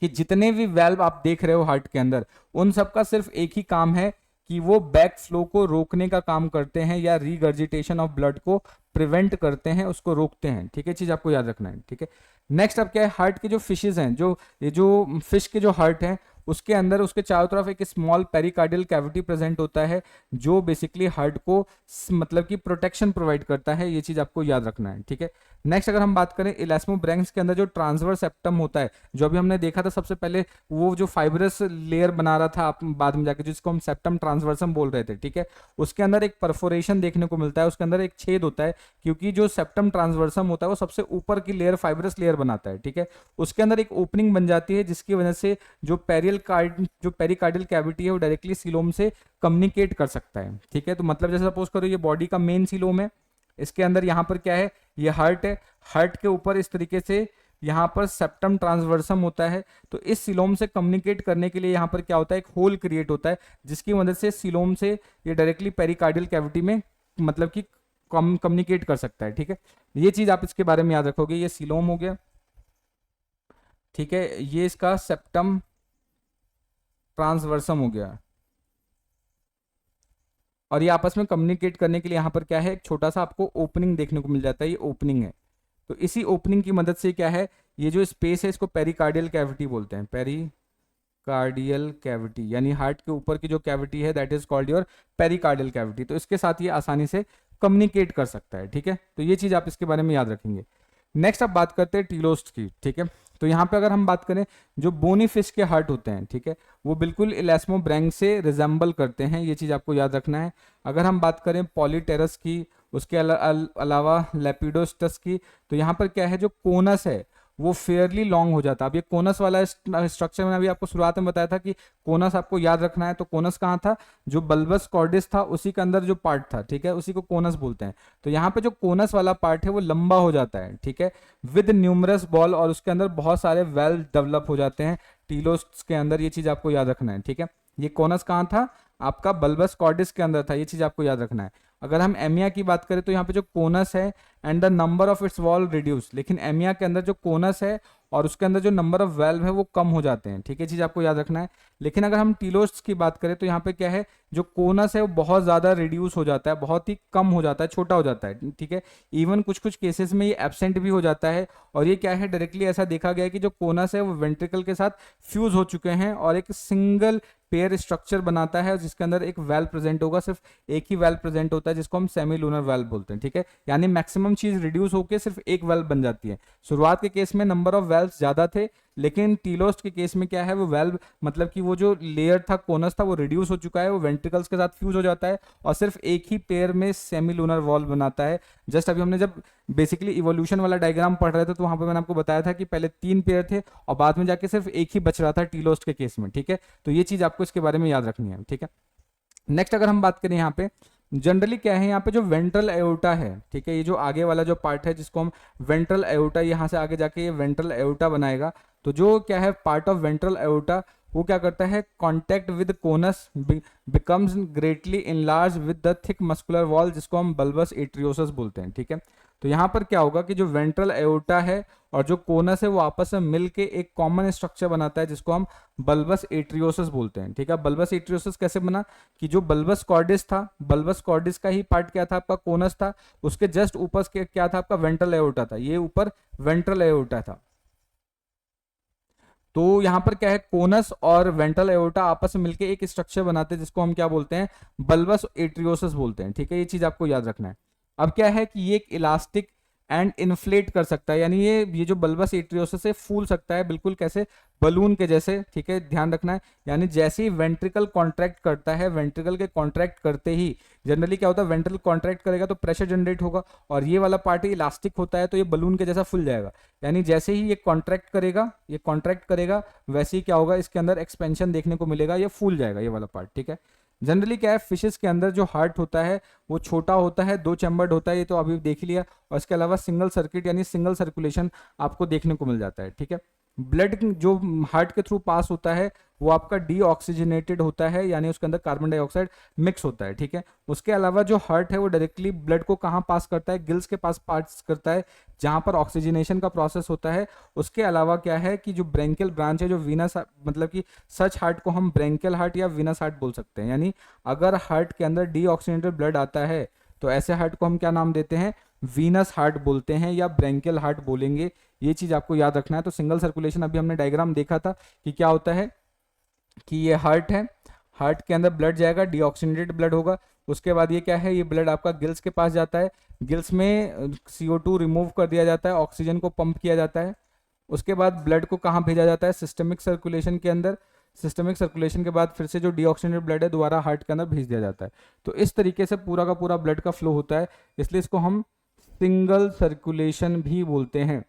कि जितने भी वेल्व आप देख रहे हो हार्ट के अंदर, उन सबका सिर्फ एक ही काम है कि वो बैक फ्लो को रोकने का काम करते हैं, या रीगर्जिटेशन ऑफ ब्लड को प्रिवेंट करते हैं, उसको रोकते हैं, ठीक है। चीज आपको याद रखना है, ठीक है। नेक्स्ट अब क्या है, हार्ट के जो फिशेज हैं, ये जो फिश के जो हार्ट है, उसके अंदर उसके चारों तरफ एक स्मॉल पेरिकार्डियल कैविटी प्रेजेंट होता है, जो बेसिकली हार्ट को मतलब कि प्रोटेक्शन प्रोवाइड करता है। ये चीज आपको याद रखना है, ठीक है। नेक्स्ट अगर हम बात करें इलास्मोब्रैंक्स के अंदर जो ट्रांसवर्स सेप्टम होता है, जो अभी हमने देखा था सबसे पहले, वो जो फाइब्रस लेयर बना रहा था बाद में जाके, जिसको हम सेप्टम ट्रांसवर्सम बोल रहे थे, ठीक है। उसके अंदर एक परफोरेशन देखने को मिलता है, उसके अंदर एक छेद होता है, क्योंकि जो सेप्टम ट्रांसवर्सम होता है वो सबसे ऊपर की लेयर फाइब्रस लेयर बनाता है, ठीक है। उसके अंदर एक ओपनिंग बन जाती है, जिसकी वजह से जो पेरियल जो पेरिकार्डियल कैविटी है वो डायरेक्टली सीलोम से कम्युनिकेट कर सकता है, ठीक है। तो मतलब जैसे सपोज करो ये बॉडी का मेन सीलोम है, इसके अंदर यहाँ पर क्या है, ये हार्ट है, हार्ट के ऊपर इस तरीके से यहाँ पर सेप्टम ट्रांसवर्सम होता है। तो इस सीलोम से कम्युनिकेट करने के लिए यहाँ पर क्या होता है, एक होल क्रिएट होता है, जिसकी मदद से सीलोम से ये डायरेक्टली पेरिकार्डियल कैविटी में मतलब कि कम्युनिकेट कर सकता है, ठीक है। ये चीज आप इसके बारे में याद रखोगे, ये सीलोम हो गया, ठीक है, ये इसका सेप्टम ट्रांसवर्सम हो गया, और ये आपस में कम्युनिकेट करने के लिए यहाँ पर क्या है, एक छोटा सा आपको ओपनिंग देखने को मिल जाता है, ये ओपनिंग है। तो इसी ओपनिंग की मदद से क्या है, ये जो स्पेस है इसको पेरिकार्डियल कैविटी बोलते हैं, पेरिकार्डियल कैविटी, यानी हार्ट के ऊपर की जो कैविटी है that is called your pericardial cavity. तो इसके साथ ये आसानी से कम्युनिकेट कर सकता है, ठीक है। तो ये चीज आप इसके बारे में याद रखेंगे। नेक्स्ट अब बात करते हैं टीलोस्ट की, ठीक है। तो यहाँ पे अगर हम बात करें, जो बोनी फिश के हार्ट होते हैं, ठीक है, वो बिल्कुल इलास्मोब्रैंक से रिजेंबल करते हैं, ये चीज आपको याद रखना है। अगर हम बात करें पॉलीटेरस की, उसके अलावा लेपिडोस्टस की, तो यहाँ पर क्या है, जो कोनस है वो फेयरली लॉन्ग हो जाता है। अब ये कोनस वाला स्ट्रक्चर मैंने अभी आपको शुरुआत में बताया था कि कोनस आपको याद रखना है। तो कोनस कहाँ था, जो बल्बस कॉर्डिस था उसी के अंदर जो पार्ट था, ठीक है, उसी को कोनस बोलते हैं। तो यहाँ पे जो कोनस वाला पार्ट है वो लंबा हो जाता है, ठीक है, विद न्यूमरस बॉल, और उसके अंदर बहुत सारे वेल्व डेवलप हो जाते हैं टीलोस्ट के अंदर, ये चीज आपको याद रखना है, ठीक है। ये कोनस कहाँ था, आपका बल्बस कॉर्डिस के अंदर था, ये चीज आपको याद रखना है। अगर हम एमिया की बात करें तो यहाँ पे जो कोनस है and the number of its wall reduce, लेकिन एमिया के अंदर जो कोनस है और उसके अंदर जो नंबर ऑफ वेल्व है वो कम हो जाते हैं, ठीक है, चीज आपको याद रखना है। लेकिन अगर हम टीलोस्ट की बात करें तो यहाँ पे क्या है, जो कोनस है वो बहुत ज्यादा रिड्यूस हो जाता है, बहुत ही कम हो जाता है, छोटा हो जाता है, ठीक है। इवन कुछ कुछ केसेस में ये एब्सेंट भी हो जाता है। और ये क्या है, डायरेक्टली ऐसा देखा गया है कि जो कोनस है वो वेंट्रिकल के साथ फ्यूज हो चुके हैं और एक सिंगल पेयर स्ट्रक्चर बनाता है, जिसके अंदर एक वेल्व प्रेजेंट होगा, सिर्फ एक ही वेल्व प्रेजेंट होता है, जिसको हम सेमी लूनर वेल्व बोलते हैं, ठीक है। यानी मैक्सिमम चीज रिड्यूस होकर सिर्फ एक वेल्व बन जाती है। शुरुआत के केस में नंबर ऑफ वेल्व्स ज्यादा थे, लेकिन टीलोस्ट के केस में क्या है, वो वेल्व मतलब कि वो जो लेयर था, कोनस था, वो रिड्यूस हो चुका है, वो वेंट्रिकल्स के साथ फ्यूज हो जाता है और सिर्फ एक ही पेयर में सेमी लूनर वॉल बनाता है। जस्ट अभी हमने जब बेसिकली इवोल्यूशन वाला डायग्राम पढ़ रहे थे तो वहां पर मैंने आपको बताया था कि पहले 3 पेयर थे और बाद में जाके सिर्फ एक ही बच रहा था टीलोस्ट के केस में, ठीक है। तो ये चीज आपको इसके बारे में याद रखनी है, ठीक है। नेक्स्ट अगर हम बात करें यहाँ पे, जनरली क्या है, यहाँ पे जो वेंट्रल एओर्टा है, ठीक है, ये जो आगे वाला जो पार्ट है जिसको हम वेंट्रल एओर्टा, यहाँ से आगे जाके ये वेंट्रल एओर्टा बनाएगा। तो जो क्या है, पार्ट ऑफ वेंट्रल एओर्टा वो क्या करता है, contact with conus becomes greatly enlarge with the thick muscular wall, जिसको हम बल्बस एट्रियोसस बोलते हैं, ठीक है। तो यहाँ पर क्या होगा कि जो वेंट्रल एओर्टा है और जो कोनस है वो आपस में मिलके एक कॉमन स्ट्रक्चर बनाता है, जिसको हम बल्बस एट्रियोसस बोलते हैं, ठीक है। बल्बस एट्रियोसस कैसे बना कि जो बल्बस कॉर्डिस था, बल्बस कॉर्डिस का ही पार्ट क्या था, आपका कोनस था, उसके जस्ट ऊपर क्या था, आपका वेंट्रल एओर्टा था, ये ऊपर वेंट्रल एओर्टा था। तो यहाँ पर क्या है, कोनस और वेंट्रल एओर्टा आपस में मिलकर एक स्ट्रक्चर बनाते हैं, जिसको हम क्या बोलते हैं, बल्बस एट्रियोसस बोलते हैं, ठीक है। ये चीज आपको याद रखना है। अब क्या है कि ये एक इलास्टिक एंड इन्फ्लेट कर सकता है, यानी ये जो बल्बस एट्रियोसस है फूल सकता है, बिल्कुल कैसे, बलून के जैसे, ठीक है, ध्यान रखना है। यानी जैसे ही वेंट्रिकल कॉन्ट्रैक्ट करता है, वेंट्रिकल के कॉन्ट्रैक्ट करते ही जनरली क्या होता है, वेंट्रिकल कॉन्ट्रैक्ट करेगा तो प्रेशर जनरेट होगा और ये वाला पार्ट इलास्टिक होता है, तो ये बलून के जैसा फूल जाएगा। यानी जैसे ही ये कॉन्ट्रैक्ट करेगा, ये कॉन्ट्रैक्ट करेगा, वैसे ही क्या होगा, इसके अंदर एक्सपेंशन देखने को मिलेगा, ये फूल जाएगा ये वाला पार्ट, ठीक है। जनरली क्या है, फिशेस के अंदर जो हार्ट होता है वो छोटा होता है, 2 चैम्बर्ड होता है, ये तो अभी देख ही लिया, और इसके अलावा सिंगल सर्किट यानी सिंगल सर्कुलेशन आपको देखने को मिल जाता है, ठीक है। ब्लड जो हार्ट के थ्रू पास होता है वो आपका डीऑक्सीजनेटेड होता है, यानी उसके अंदर कार्बन डाइऑक्साइड मिक्स होता है, ठीक है। उसके अलावा जो हार्ट है वो डायरेक्टली ब्लड को कहाँ पास करता है, गिल्स के पास पास करता है, जहां पर ऑक्सीजनेशन का प्रोसेस होता है। उसके अलावा क्या है कि जो ब्रेंकियल ब्रांच है, जो वीनस, मतलब कि सच हार्ट को हम ब्रेंकियल हार्ट या वीनस हार्ट बोल सकते हैं। यानी अगर हार्ट के अंदर डीऑक्सीजनेटेड ब्लड आता है तो ऐसे हार्ट को हम क्या नाम देते हैं, वीनस हार्ट बोलते हैं या ब्रेंकियल हार्ट बोलेंगे। ये चीज आपको याद रखना है। तो सिंगल सर्कुलेशन अभी हमने डायग्राम देखा था कि क्या होता है कि ये हार्ट है, हार्ट के अंदर ब्लड जाएगा, डीऑक्सीजनेटेड ब्लड होगा। उसके बाद ये क्या है, ये ब्लड आपका गिल्स के पास जाता है, गिल्स में CO2 रिमूव कर दिया जाता है, ऑक्सीजन को पंप किया जाता है। उसके बाद ब्लड को कहाँ भेजा जाता है, सिस्टमिक सर्कुलेशन के अंदर। सिस्टमिक सर्कुलेशन के बाद फिर से जो डीऑक्सीजनेटेड ब्लड है दोबारा हार्ट के अंदर भेज दिया जाता है। तो इस तरीके से पूरा का पूरा ब्लड का फ्लो होता है, इसलिए इसको हम सिंगल सर्कुलेशन भी बोलते हैं।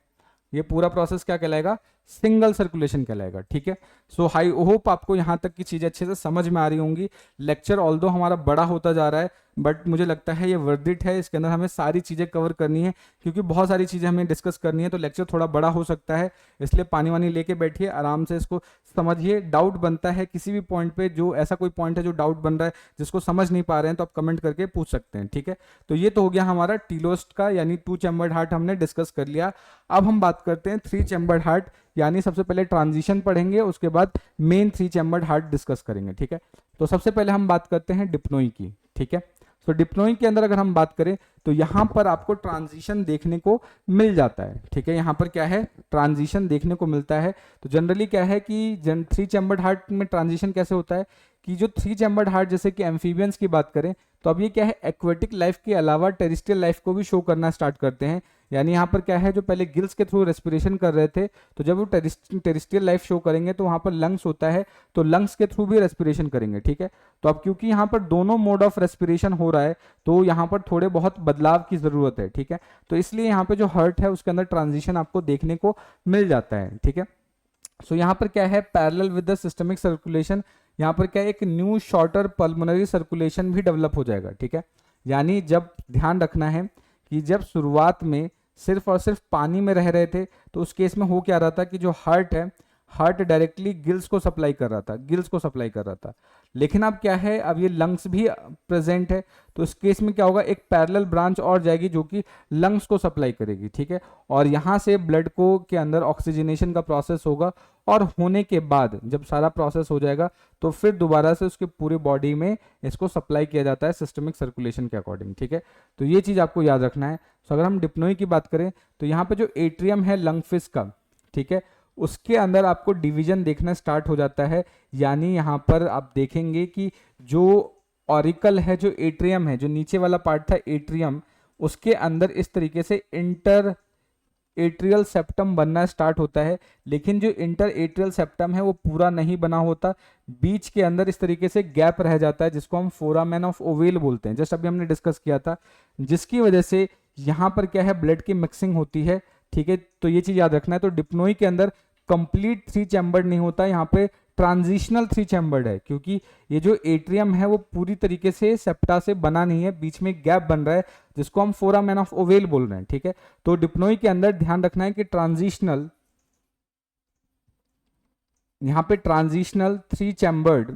ये पूरा प्रोसेस क्या कहलाएगा, सिंगल सर्कुलेशन कहलाएगा। ठीक है, सो आई होप आपको यहाँ तक की चीज़ें अच्छे से समझ में आ रही होंगी। लेक्चर ऑल्दो हमारा बड़ा होता जा रहा है, बट मुझे लगता है ये वर्थ इट है। इसके अंदर हमें सारी चीज़ें कवर करनी है, क्योंकि बहुत सारी चीज़ें हमें डिस्कस करनी है, तो लेक्चर थोड़ा बड़ा हो सकता है। इसलिए पानी वानी लेके बैठिए, आराम से इसको समझिए। डाउट बनता है किसी भी पॉइंट पे, जो ऐसा कोई पॉइंट है जो डाउट बन रहा है, जिसको समझ नहीं पा रहे हैं, तो आप कमेंट करके पूछ सकते हैं। ठीक है, तो ये तो हो गया हमारा टीलोस्ट का, यानी 2 चैम्बर्ड हार्ट हमने डिस्कस कर लिया। अब हम बात करते हैं 3 चैम्बर्ड हार्ट, यानी सबसे पहले ट्रांजिशन पढ़ेंगे, उसके बाद मेन 3 चैम्बर्ड हार्ट डिस्कस करेंगे। ठीक है, तो सबसे पहले हम बात करते हैं डिप्नोई की। ठीक है, तो डिप्नोई के अंदर अगर हम बात करें तो यहाँ पर आपको ट्रांजिशन देखने को मिल जाता है। ठीक है, यहाँ पर क्या है, ट्रांजिशन देखने को मिलता है। तो जनरली क्या है कि 3 चैम्बर्ड हार्ट में ट्रांजिशन कैसे होता है कि जो 3 चैम्बर्ड हार्ट, जैसे कि एम्फीबियंस की बात करें तो अब ये क्या है, एक्वेटिक लाइफ के अलावा टेरिस्ट्रियल लाइफ को भी शो करना स्टार्ट करते हैं। यानी यहाँ पर क्या है, जो पहले गिल्स के थ्रू रेस्पिरेशन कर रहे थे, तो जब वो टेरिस्ट्रियल लाइफ शो करेंगे तो वहाँ पर लंग्स होता है, तो लंग्स के थ्रू भी रेस्पिरेशन करेंगे। ठीक है, तो अब क्योंकि यहाँ पर दोनों मोड ऑफ रेस्पिरेशन हो रहा है, तो यहाँ पर थोड़े बहुत बदलाव की जरूरत है। ठीक है, तो इसलिए यहाँ पे जो हार्ट है उसके अंदर ट्रांजिशन आपको देखने को मिल जाता है। ठीक है, सो यहाँ पर क्या है, parallel with the systemic circulation, यहाँ पर क्या है, एक न्यू शॉर्टर पल्मोनरी सर्कुलेशन भी डेवलप हो जाएगा। ठीक है, यानी जब ध्यान रखना है कि जब शुरुआत में सिर्फ और सिर्फ पानी में रह रहे थे, तो उस केस में हो क्या रहा था कि जो हार्ट है, हार्ट डायरेक्टली गिल्स को सप्लाई कर रहा था, गिल्स को सप्लाई कर रहा था। लेकिन अब क्या है, अब ये लंग्स भी प्रेजेंट है, तो इस केस में क्या होगा, एक पैरेलल ब्रांच और जाएगी जो कि लंग्स को सप्लाई करेगी। ठीक है, और यहाँ से ब्लड को के अंदर ऑक्सीजनेशन का प्रोसेस होगा, और होने के बाद जब सारा प्रोसेस हो जाएगा तो फिर दोबारा से उसके पूरे बॉडी में इसको सप्लाई किया जाता है सिस्टमिक सर्कुलेशन के अकॉर्डिंग। ठीक है, तो ये चीज़ आपको याद रखना है। तो अगर हम डिप्नोई की बात करें तो यहाँ पे जो एट्रियम है लंग फिश का, ठीक है, उसके अंदर आपको डिवीजन देखना स्टार्ट हो जाता है। यानी यहाँ पर आप देखेंगे कि जो ऑरिकल है, जो एट्रियम है, जो नीचे वाला पार्ट था एट्रियम, उसके अंदर इस तरीके से इंटर एट्रियल सेप्टम बनना स्टार्ट होता है। लेकिन जो इंटर एट्रियल सेप्टम है वो पूरा नहीं बना होता, बीच के अंदर इस तरीके से गैप रह जाता है, जिसको हम फोरामेन ऑफ ओवेल बोलते हैं, जस्ट अभी हमने डिस्कस किया था, जिसकी वजह से यहाँ पर क्या है, ब्लड की मिक्सिंग होती है। ठीक है, तो ये चीज याद रखना है। तो डिप्नोई के अंदर कंप्लीट 3 चैम्बर्ड नहीं होता, यहाँ पे ट्रांजिशनल 3 चैम्बर्ड है, क्योंकि ये जो एट्रियम है वो पूरी तरीके से सेप्टा से बना नहीं है, बीच में गैप बन रहा है, जिसको हम फोरामेन ऑफ ओवेल बोल रहे हैं। ठीक है, तो डिप्नोई के अंदर ध्यान रखना है कि ट्रांजिशनल, यहाँ पे ट्रांजिशनल 3 चैम्बर्ड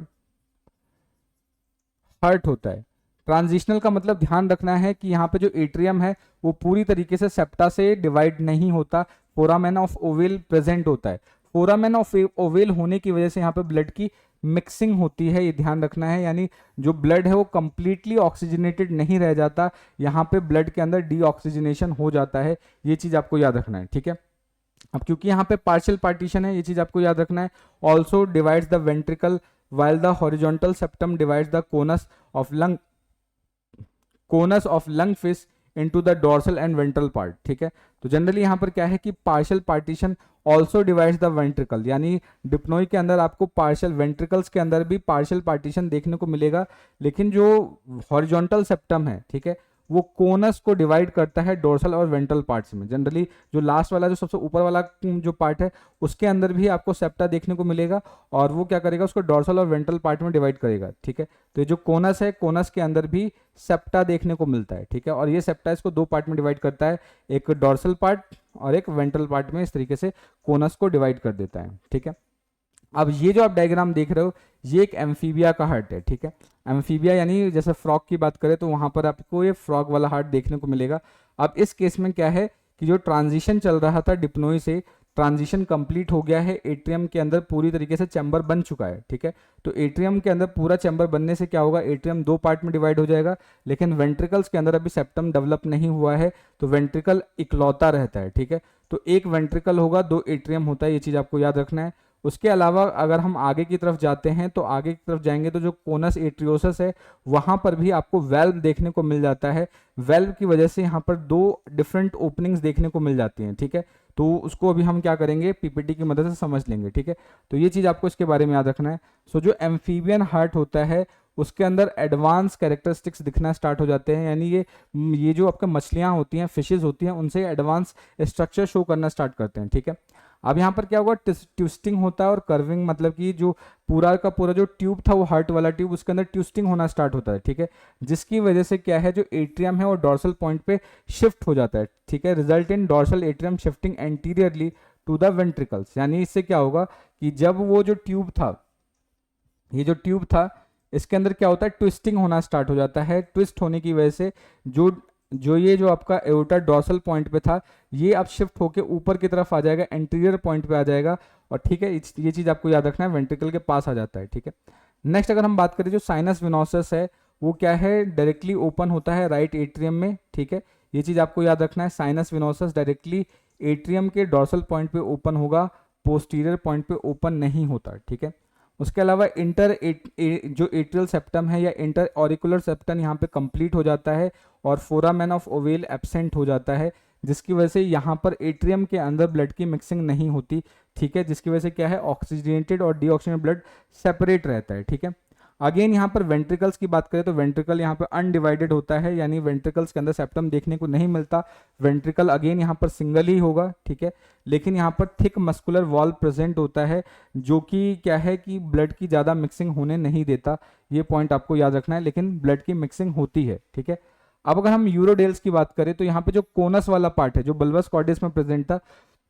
हार्ट होता है। ट्रांजिशनल का मतलब ध्यान रखना है कि यहाँ पे जो एट्रियम है वो पूरी तरीके से सेप्टा से डिवाइड नहीं होता, फोरामेन ऑफ ओवेल प्रेजेंट होता है। फोरामेन ऑफ ओवेल होने की वजह से यहाँ पे ब्लड की मिक्सिंग होती है, ये ध्यान रखना है। यानी जो ब्लड है वो कंप्लीटली ऑक्सीजनेटेड नहीं रह जाता, यहाँ पे ब्लड के अंदर डीऑक्सीजनेशन हो जाता है, ये चीज आपको याद रखना है। ठीक है, अब क्योंकि यहाँ पे पार्शियल पार्टीशन है, ये चीज आपको याद रखना है। Also divides the ventricle while the horizontal septum divides the conus of lungfish into the dorsal and ventral part। ठीक है, तो जनरली यहाँ पर क्या है कि partial partition also divides the ventricle, यानी डिप्नोई के अंदर आपको पार्शियल वेंट्रिकल्स के अंदर भी पार्शियल पार्टीशन देखने को मिलेगा, लेकिन जो हॉरिजॉन्टल सेप्टम है, ठीक है, वो कोनस को डिवाइड करता है डोर्सल और वेंट्रल पार्ट्स में। जनरली जो लास्ट वाला, जो सबसे ऊपर वाला जो पार्ट है, उसके अंदर भी आपको सेप्टा देखने को मिलेगा, और वो क्या करेगा, उसको डोर्सल और वेंट्रल पार्ट में डिवाइड करेगा। ठीक है, तो ये जो कोनस है, कोनस के अंदर भी सेप्टा देखने को मिलता है। ठीक है, और ये सेप्टा इसको 2 पार्ट में डिवाइड करता है, एक डोर्सल पार्ट और एक वेंट्रल पार्ट में, इस तरीके से कोनस को डिवाइड कर देता है। ठीक है, अब ये जो आप डायग्राम देख रहे हो, ये एक एम्फीबिया का हार्ट है। ठीक है, एम्फीबिया यानी जैसे फ्रॉग की बात करें तो वहां पर आपको ये फ्रॉग वाला हार्ट देखने को मिलेगा। अब इस केस में क्या है कि जो ट्रांजिशन चल रहा था डिप्नोई से, ट्रांजिशन कंप्लीट हो गया है, एट्रियम के अंदर पूरी तरीके से चैम्बर बन चुका है। ठीक है, तो एट्रियम के अंदर पूरा चैम्बर बनने से क्या होगा, एट्रियम 2 पार्ट में डिवाइड हो जाएगा, लेकिन वेंट्रिकल्स के अंदर अभी सेप्टम डेवलप नहीं हुआ है, तो वेंट्रिकल इकलौता रहता है। ठीक है, तो एक वेंट्रिकल होगा, 2 एट्रियम होता है, ये चीज आपको याद रखना है। उसके अलावा अगर हम आगे की तरफ जाते हैं, तो आगे की तरफ जाएंगे तो जो कोनस एट्रियोसस है, वहां पर भी आपको वेल्व देखने को मिल जाता है। वेल्व की वजह से यहाँ पर 2 डिफरेंट ओपनिंग्स देखने को मिल जाती हैं। ठीक है, तो उसको अभी हम क्या करेंगे, पीपीटी की मदद से समझ लेंगे। ठीक है, तो ये चीज आपको इसके बारे में याद रखना है। सो जो एम्फीबियन हार्ट होता है उसके अंदर एडवांस कैरेक्टरिस्टिक्स दिखना स्टार्ट हो जाते हैं, यानी ये जो आपके मछलियां होती हैं, फिशेज होती हैं, उनसे एडवांस स्ट्रक्चर शो करना स्टार्ट करते हैं। ठीक है, अब यहाँ पर क्या होगा, ट्विस्टिंग होता है और कर्विंग, मतलब कि जो पूरा का पूरा जो ट्यूब था वो हार्ट वाला ट्यूब, उसके अंदर ट्विस्टिंग होना स्टार्ट होता है। ठीक है, जिसकी वजह से क्या है, जो एट्रियम है वो डोर्सल पॉइंट पे शिफ्ट हो जाता है। ठीक है, result in dorsal atrium shifting anteriorly to the ventricles, यानी इससे क्या होगा कि जब वो जो ट्यूब था, ये जो ट्यूब था, इसके अंदर क्या होता है, ट्विस्टिंग होना स्टार्ट हो जाता है। ट्विस्ट होने की वजह से जो जो ये जो आपका एओर्टा डोर्सल पॉइंट पे था, ये अब शिफ्ट होके ऊपर की तरफ आ जाएगा, एंटीरियर पॉइंट पे आ जाएगा। और ठीक है, ये चीज आपको याद रखना है, वेंट्रिकल के पास आ जाता है। ठीक है, नेक्स्ट अगर हम बात करें, जो साइनस विनोसस है वो क्या है, डायरेक्टली ओपन होता है राइट एट्रियम में। ठीक है, ये चीज आपको याद रखना है, साइनस विनोसस डायरेक्टली एट्रियम के डोर्सल पॉइंट पे ओपन होगा, पोस्टीरियर पॉइंट पे ओपन नहीं होता। ठीक है, उसके अलावा जो एट्रियल सेप्टम है या इंटर ऑरिकुलर सेप्टम यहाँ पे कंप्लीट हो जाता है और फोरामेन ऑफ ओवेल एब्सेंट हो जाता है, जिसकी वजह से यहाँ पर एट्रियम के अंदर ब्लड की मिक्सिंग नहीं होती। ठीक है, जिसकी वजह से क्या है, ऑक्सीजनेटेड और डीऑक्सीजनेटेड ब्लड सेपरेट रहता है। ठीक है, अगेन यहाँ पर वेंट्रिकल्स की बात करें तो वेंट्रिकल यहाँ पर अनडिवाइडेड होता है, यानी वेंट्रिकल्स के अंदर सेप्टम देखने को नहीं मिलता। वेंट्रिकल अगेन यहाँ पर सिंगल ही होगा। ठीक है, लेकिन यहाँ पर थिक मस्कुलर वॉल प्रेजेंट होता है, जो कि क्या है कि ब्लड की ज़्यादा मिक्सिंग होने नहीं देता। ये पॉइंट आपको याद रखना है, लेकिन ब्लड की मिक्सिंग होती है। ठीक है, अब अगर हम यूरोडेल्स की बात करें तो यहाँ पे जो कोनस वाला पार्ट है, जो बल्बस कॉर्डिस में प्रेजेंट था,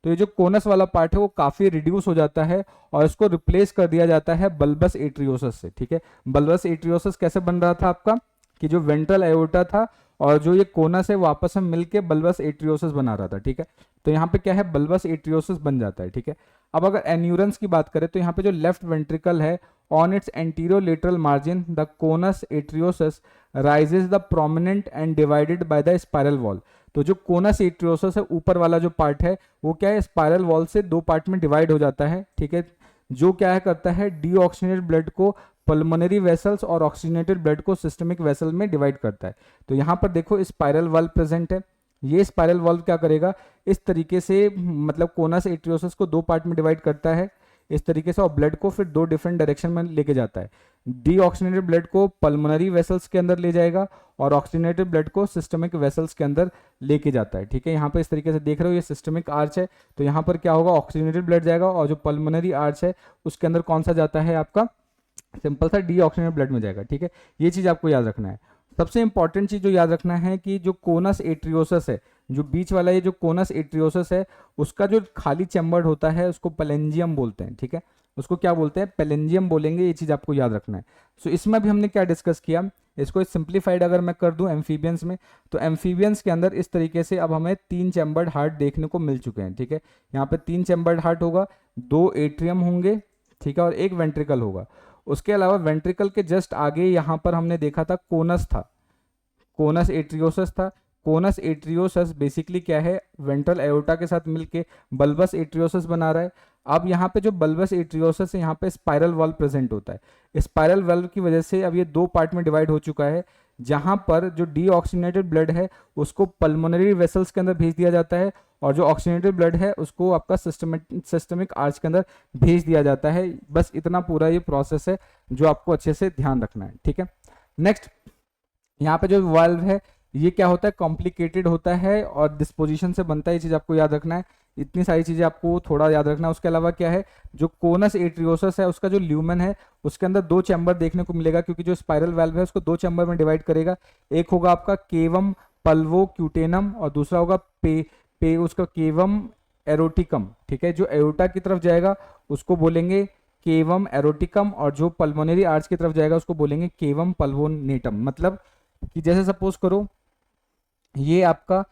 तो ये जो कोनस वाला पार्ट है वो काफी रिड्यूस हो जाता है और इसको रिप्लेस कर दिया जाता है बल्बस एट्रियोसस से। ठीक है, बल्बस एट्रियोसस कैसे बन रहा था आपका, कि जो वेंट्रल एओर्टा था और जो ये कोनस है वो आपस में मिलके बल्बस एट्रियोसस बना रहा था। ठीक है, तो यहाँ पे क्या है, बल्बस एट्रियोसस बन जाता है। ठीक है, अब अगर एन्यूरेंस की बात करें तो यहाँ पे जो लेफ्ट वेंट्रिकल है, on its anterior lateral margin the conus arteriosus rises the prominent and divided by the spiral wall. तो जो कोनस एट्रियोसस है, ऊपर वाला जो पार्ट है, वो क्या है, स्पाइरल वॉल से दो पार्ट में डिवाइड हो जाता है। ठीक है, जो क्या है करता है, डीऑक्सीजनेटेड ब्लड को पल्मोनरी वेसल्स और ऑक्सीजनेटेड ब्लड को सिस्टमिक वेसल में डिवाइड करता है। तो यहाँ पर देखो स्पाइरल वाल्व प्रेजेंट है, ये स्पाइरल वाल्व क्या करेगा, इस तरीके से मतलब कोनस एट्रियोसस को दो पार्ट में डिवाइड करता है इस तरीके से, और ब्लड को फिर दो डिफरेंट डायरेक्शन में लेके जाता है। डीऑक्सीजनेटेड ब्लड को पल्मोनरी वेसल्स के अंदर ले जाएगा और ऑक्सीजनेटेड ब्लड को सिस्टमिक वेसल्स के अंदर लेके जाता है। ठीक है, यहाँ पर इस तरीके से देख रहे हो, ये सिस्टमिक आर्च है, तो यहाँ पर क्या होगा, ऑक्सीजनेटेड ब्लड जाएगा और जो पल्मोनरी आर्च है उसके अंदर कौन सा जाता है, आपका सिंपल सा डीऑक्सीजनेटेड ब्लड में जाएगा। ठीक है, ये चीज आपको याद रखना है। सबसे इंपॉर्टेंट चीज जो याद रखना है कि जो कोनस एट्रियोसस है, जो बीच वाला ये जो कोनस एट्रियोसस है, उसका जो खाली चैम्बर होता है उसको पेलेंजियम बोलते हैं। ठीक है, उसको क्या बोलते हैं, पेलेंजियम बोलेंगे, ये चीज आपको याद रखना है। सो इसमें भी हमने क्या डिस्कस किया, इसको सिंप्लीफाइड अगर मैं कर दूं एम्फीबियंस में, तो एम्फीबियंस के अंदर इस तरीके से अब हमें 3 चैम्बर्ड हार्ट देखने को मिल चुके हैं। ठीक है, यहाँ पे 3 चैम्बर्ड हार्ट होगा, 2 एट्रियम होंगे, ठीक है, और 1 वेंट्रिकल होगा। उसके अलावा वेंट्रिकल के जस्ट आगे यहाँ पर हमने देखा था कोनस था, कोनस एट्रियोसस था। कोनस एट्रियोसस बेसिकली क्या है, वेंट्रल एओर्टा के साथ मिलके बल्बस एट्रियोसस बना रहा है। अब यहाँ पे जो बल्बस एट्रियोसस है, यहाँ पे स्पाइरल वाल्व प्रेजेंट होता है। स्पाइरल वाल्व की वजह से अब ये 2 पार्ट में डिवाइड हो चुका है, जहां पर जो डीऑक्सीजनेटेड ब्लड है उसको पल्मोनरी वेसल्स के अंदर भेज दिया जाता है और जो ऑक्सीजनेटेड ब्लड है उसको आपका सिस्टमिक आर्च के अंदर भेज दिया जाता है। बस इतना पूरा ये प्रोसेस है जो आपको अच्छे से ध्यान रखना है। ठीक है, नेक्स्ट यहाँ पे जो वाल्व है ये क्या होता है, कॉम्प्लिकेटेड होता है और डिस्पोजिशन से बनता है, ये चीज आपको याद रखना है। इतनी सारी चीजें आपको थोड़ा याद रखना है। उसके अलावा क्या है, जो कोनस एट्रियोसस है उसका जो ल्यूमेन है उसके अंदर 2 चैम्बर देखने को मिलेगा, क्योंकि जो स्पाइरल वाल्व है उसको 2 चैम्बर में डिवाइड करेगा। एक होगा आपका केवम पल्वो क्यूटेनम और दूसरा होगा पे उसका केवम एरोटिकम। ठीक है, जो एओर्टा की तरफ जाएगा उसको बोलेंगे केवम एरोटिकम और जो पल्मोनरी आर्च की तरफ जाएगा उसको बोलेंगे केवम पल्वोनेटम। मतलब कि जैसे सपोज करो ये आपका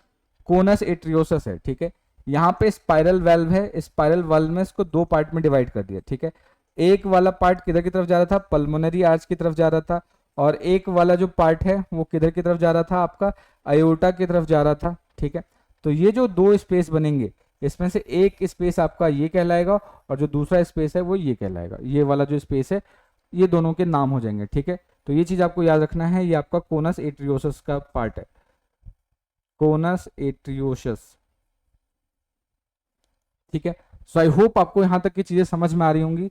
कोनस एट्रियोसस है, ठीक है, यहाँ पे स्पाइरल वाल्व है, स्पाइरल वाल्व में इसको 2 पार्ट में डिवाइड कर दिया। ठीक है, एक वाला पार्ट किधर की तरफ जा रहा था, पल्मोनरी आर्च की तरफ जा रहा था, और एक वाला जो पार्ट है वो किधर की तरफ जा रहा था, आपका अयोर्टा की तरफ जा रहा था। ठीक है, तो ये जो 2 स्पेस बनेंगे इसमें से एक स्पेस आपका ये कहलाएगा और जो दूसरा स्पेस है वो ये कहलाएगा। ये वाला जो स्पेस है ये दोनों के नाम हो जाएंगे। ठीक है, तो ये चीज आपको याद रखना है, ये आपका कोनस एट्रियोसस का पार्ट है, कोनस एट्रियोसस। ठीक है, सो आई होप आपको यहां तक की चीजें समझ में आ रही होंगी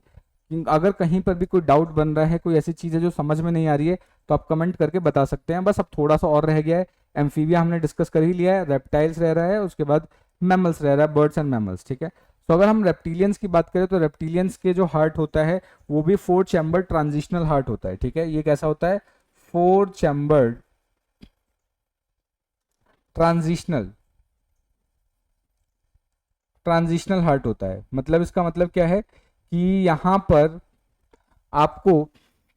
अगर कहीं पर भी कोई डाउट बन रहा है, कोई ऐसी चीज़ है जो समझ में नहीं आ रही है, तो आप कमेंट करके बता सकते हैं। बस अब थोड़ा सा और रह गया है। एम्फीबिया हमने डिस्कस कर ही लिया है, रेप्टाइल्स रह रहा है, उसके बाद मैमल्स रह रहा है, बर्ड्स एंड मैमल्स, ठीक है। तो अगर हम रेप्टिलियंस की बात करें तो रेप्टिलियंस के जो हार्ट होता है वो भी 4 चैम्बर ट्रांजिशनल हार्ट होता है, ठीक है। ये कैसा होता है? 4 चैम्बर ट्रांजिशनल ट्रांजिशनल हार्ट होता है। मतलब इसका मतलब क्या है कि यहाँ पर आपको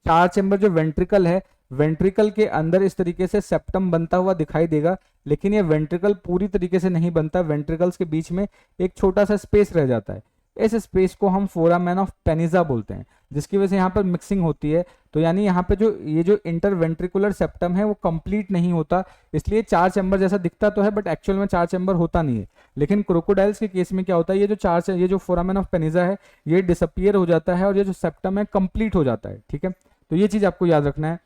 4 चैम्बर जो वेंट्रिकल है, वेंट्रिकल के अंदर इस तरीके से सेप्टम बनता हुआ दिखाई देगा, लेकिन ये वेंट्रिकल पूरी तरीके से नहीं बनता। वेंट्रिकल्स के बीच में एक छोटा सा स्पेस रह जाता है। इस स्पेस को हम फोरामेन ऑफ पेनिजा बोलते हैं, जिसकी वजह से यहाँ पर मिक्सिंग होती है। तो यानी यहाँ पे जो ये जो इंटरवेंट्रिकुलर सेप्टम है वो कंप्लीट नहीं होता, इसलिए 4 चैम्बर जैसा दिखता तो है, बट एक्चुअल में 4 चैम्बर होता नहीं है। लेकिन क्रोकोडाइल्स के केस में क्या होता है, ये जो फोरामेन ऑफ पेनिजा है ये डिसअपियर हो जाता है और ये जो सेप्टम है कंप्लीट हो जाता है, ठीक है। तो ये चीज आपको याद रखना है।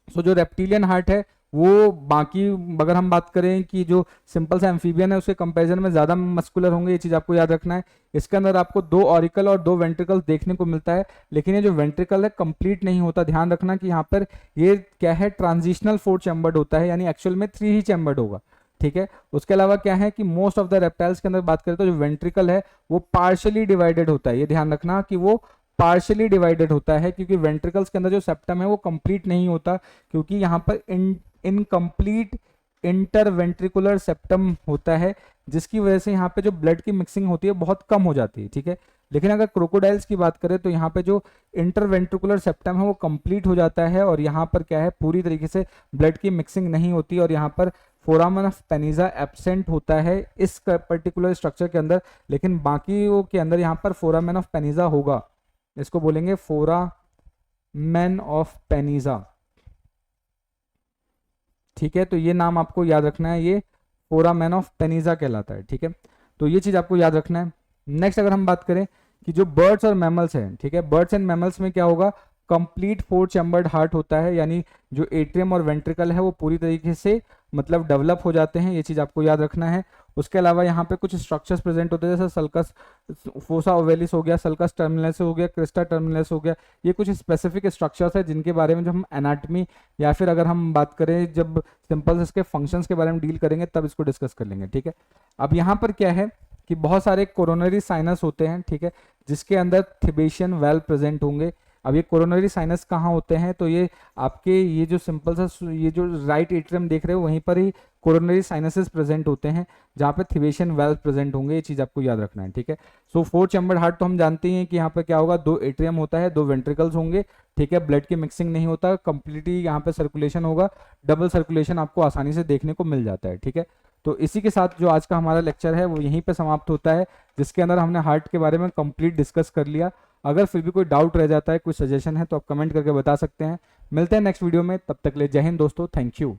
सो जो रेप्टिलियन हार्ट है वो बाकी, अगर हम बात करें कि जो सिंपल सा एम्फीबियन है उसके कंपैरिजन में ज्यादा मस्कुलर होंगे, ये चीज आपको याद रखना है। इसके अंदर आपको 2 ऑरिकल और 2 वेंट्रिकल देखने को मिलता है, लेकिन ये जो वेंट्रिकल है कंप्लीट नहीं होता। ध्यान रखना कि यहाँ पर ये क्या है, ट्रांजिशनल 4 चैम्बर्ड होता है, यानी एक्चुअल में 3 ही चैम्बर्ड होगा, ठीक है। उसके अलावा क्या है कि मोस्ट ऑफ द रेप्टाइल्स के अंदर बात करें तो जो वेंट्रिकल है वो पार्शियली डिवाइडेड होता है। ये ध्यान रखना कि वो पार्शियली डिवाइडेड होता है, क्योंकि वेंट्रिकल्स के अंदर जो सेप्टम है वो कंप्लीट नहीं होता, क्योंकि यहाँ पर इनकम्प्लीट इंटरवेंट्रिकुलर सेप्टम होता है, जिसकी वजह से यहाँ पे जो ब्लड की मिक्सिंग होती है बहुत कम हो जाती है, ठीक है। लेकिन अगर क्रोकोडाइल्स की बात करें तो यहाँ पे जो इंटरवेंट्रिकुलर सेप्टम है वो कंप्लीट हो जाता है, और यहाँ पर क्या है, पूरी तरीके से ब्लड की मिक्सिंग नहीं होती, और यहाँ पर फोरामेन ऑफ पेनिजा एब्सेंट होता है इस पर्टिकुलर स्ट्रक्चर के अंदर। लेकिन बाकी वो के अंदर यहाँ पर फोरामेन ऑफ पेनिजा होगा, इसको बोलेंगे फोरामेन ऑफ पेनिजा, ठीक है। तो ये नाम आपको याद रखना है, ये फोरामेन ऑफ पेनिजा कहलाता है, ठीक है। तो ये चीज आपको याद रखना है। नेक्स्ट अगर हम बात करें कि जो बर्ड्स और मैमल्स हैं, ठीक है, बर्ड्स एंड मैमल्स में क्या होगा, कंप्लीट 4 चैम्बर्ड हार्ट होता है, यानी जो एट्रियम और वेंट्रिकल है वो पूरी तरीके से मतलब डेवलप हो जाते हैं, ये चीज आपको याद रखना है। उसके अलावा यहाँ पे कुछ स्ट्रक्चर्स प्रेजेंट होते हैं, जैसे सल्कस फोसा ओवेलिस हो गया, सल्कस टर्मिनस हो गया, क्रिस्टा टर्मिनस हो गया। ये कुछ स्पेसिफिक स्ट्रक्चर्स है जिनके बारे में जब हम एनाटमी या फिर अगर हम बात करें जब सिंपल इसके फंक्शंस के बारे में डील करेंगे तब इसको डिस्कस कर लेंगे, ठीक है। अब यहाँ पर क्या है कि बहुत सारे कोरोनरी साइनस होते हैं, ठीक है, जिसके अंदर थिबेशियन वेल प्रेजेंट होंगे। अब ये कोरोनरी साइनस कहाँ होते हैं, तो ये आपके ये जो सिंपल सा ये जो राइट एट्रियम देख रहे हो वहीं पर ही कोरोनरी साइनसेस प्रेजेंट होते हैं, जहाँ पे थिबेशियन वेल्व प्रेजेंट होंगे, ये चीज आपको याद रखना है, ठीक है। सो 4 चैम्बर्ड हार्ट तो हम जानते हैं कि यहाँ पे क्या होगा, 2 एट्रियम होता है, 2 वेंट्रिकल्स होंगे, ठीक है। ब्लड की मिक्सिंग नहीं होता, कंप्लीटली यहाँ पे सर्कुलेशन होगा, डबल सर्कुलेशन आपको आसानी से देखने को मिल जाता है, ठीक है। तो इसी के साथ जो आज का हमारा लेक्चर है वो यहीं पे समाप्त होता है, जिसके अंदर हमने हार्ट के बारे में कंप्लीट डिस्कस कर लिया। अगर फिर भी कोई डाउट रह जाता है, कोई सजेशन है, तो आप कमेंट करके बता सकते हैं। मिलते हैं नेक्स्ट वीडियो में, तब तक ले जय हिंद दोस्तों, थैंक यू।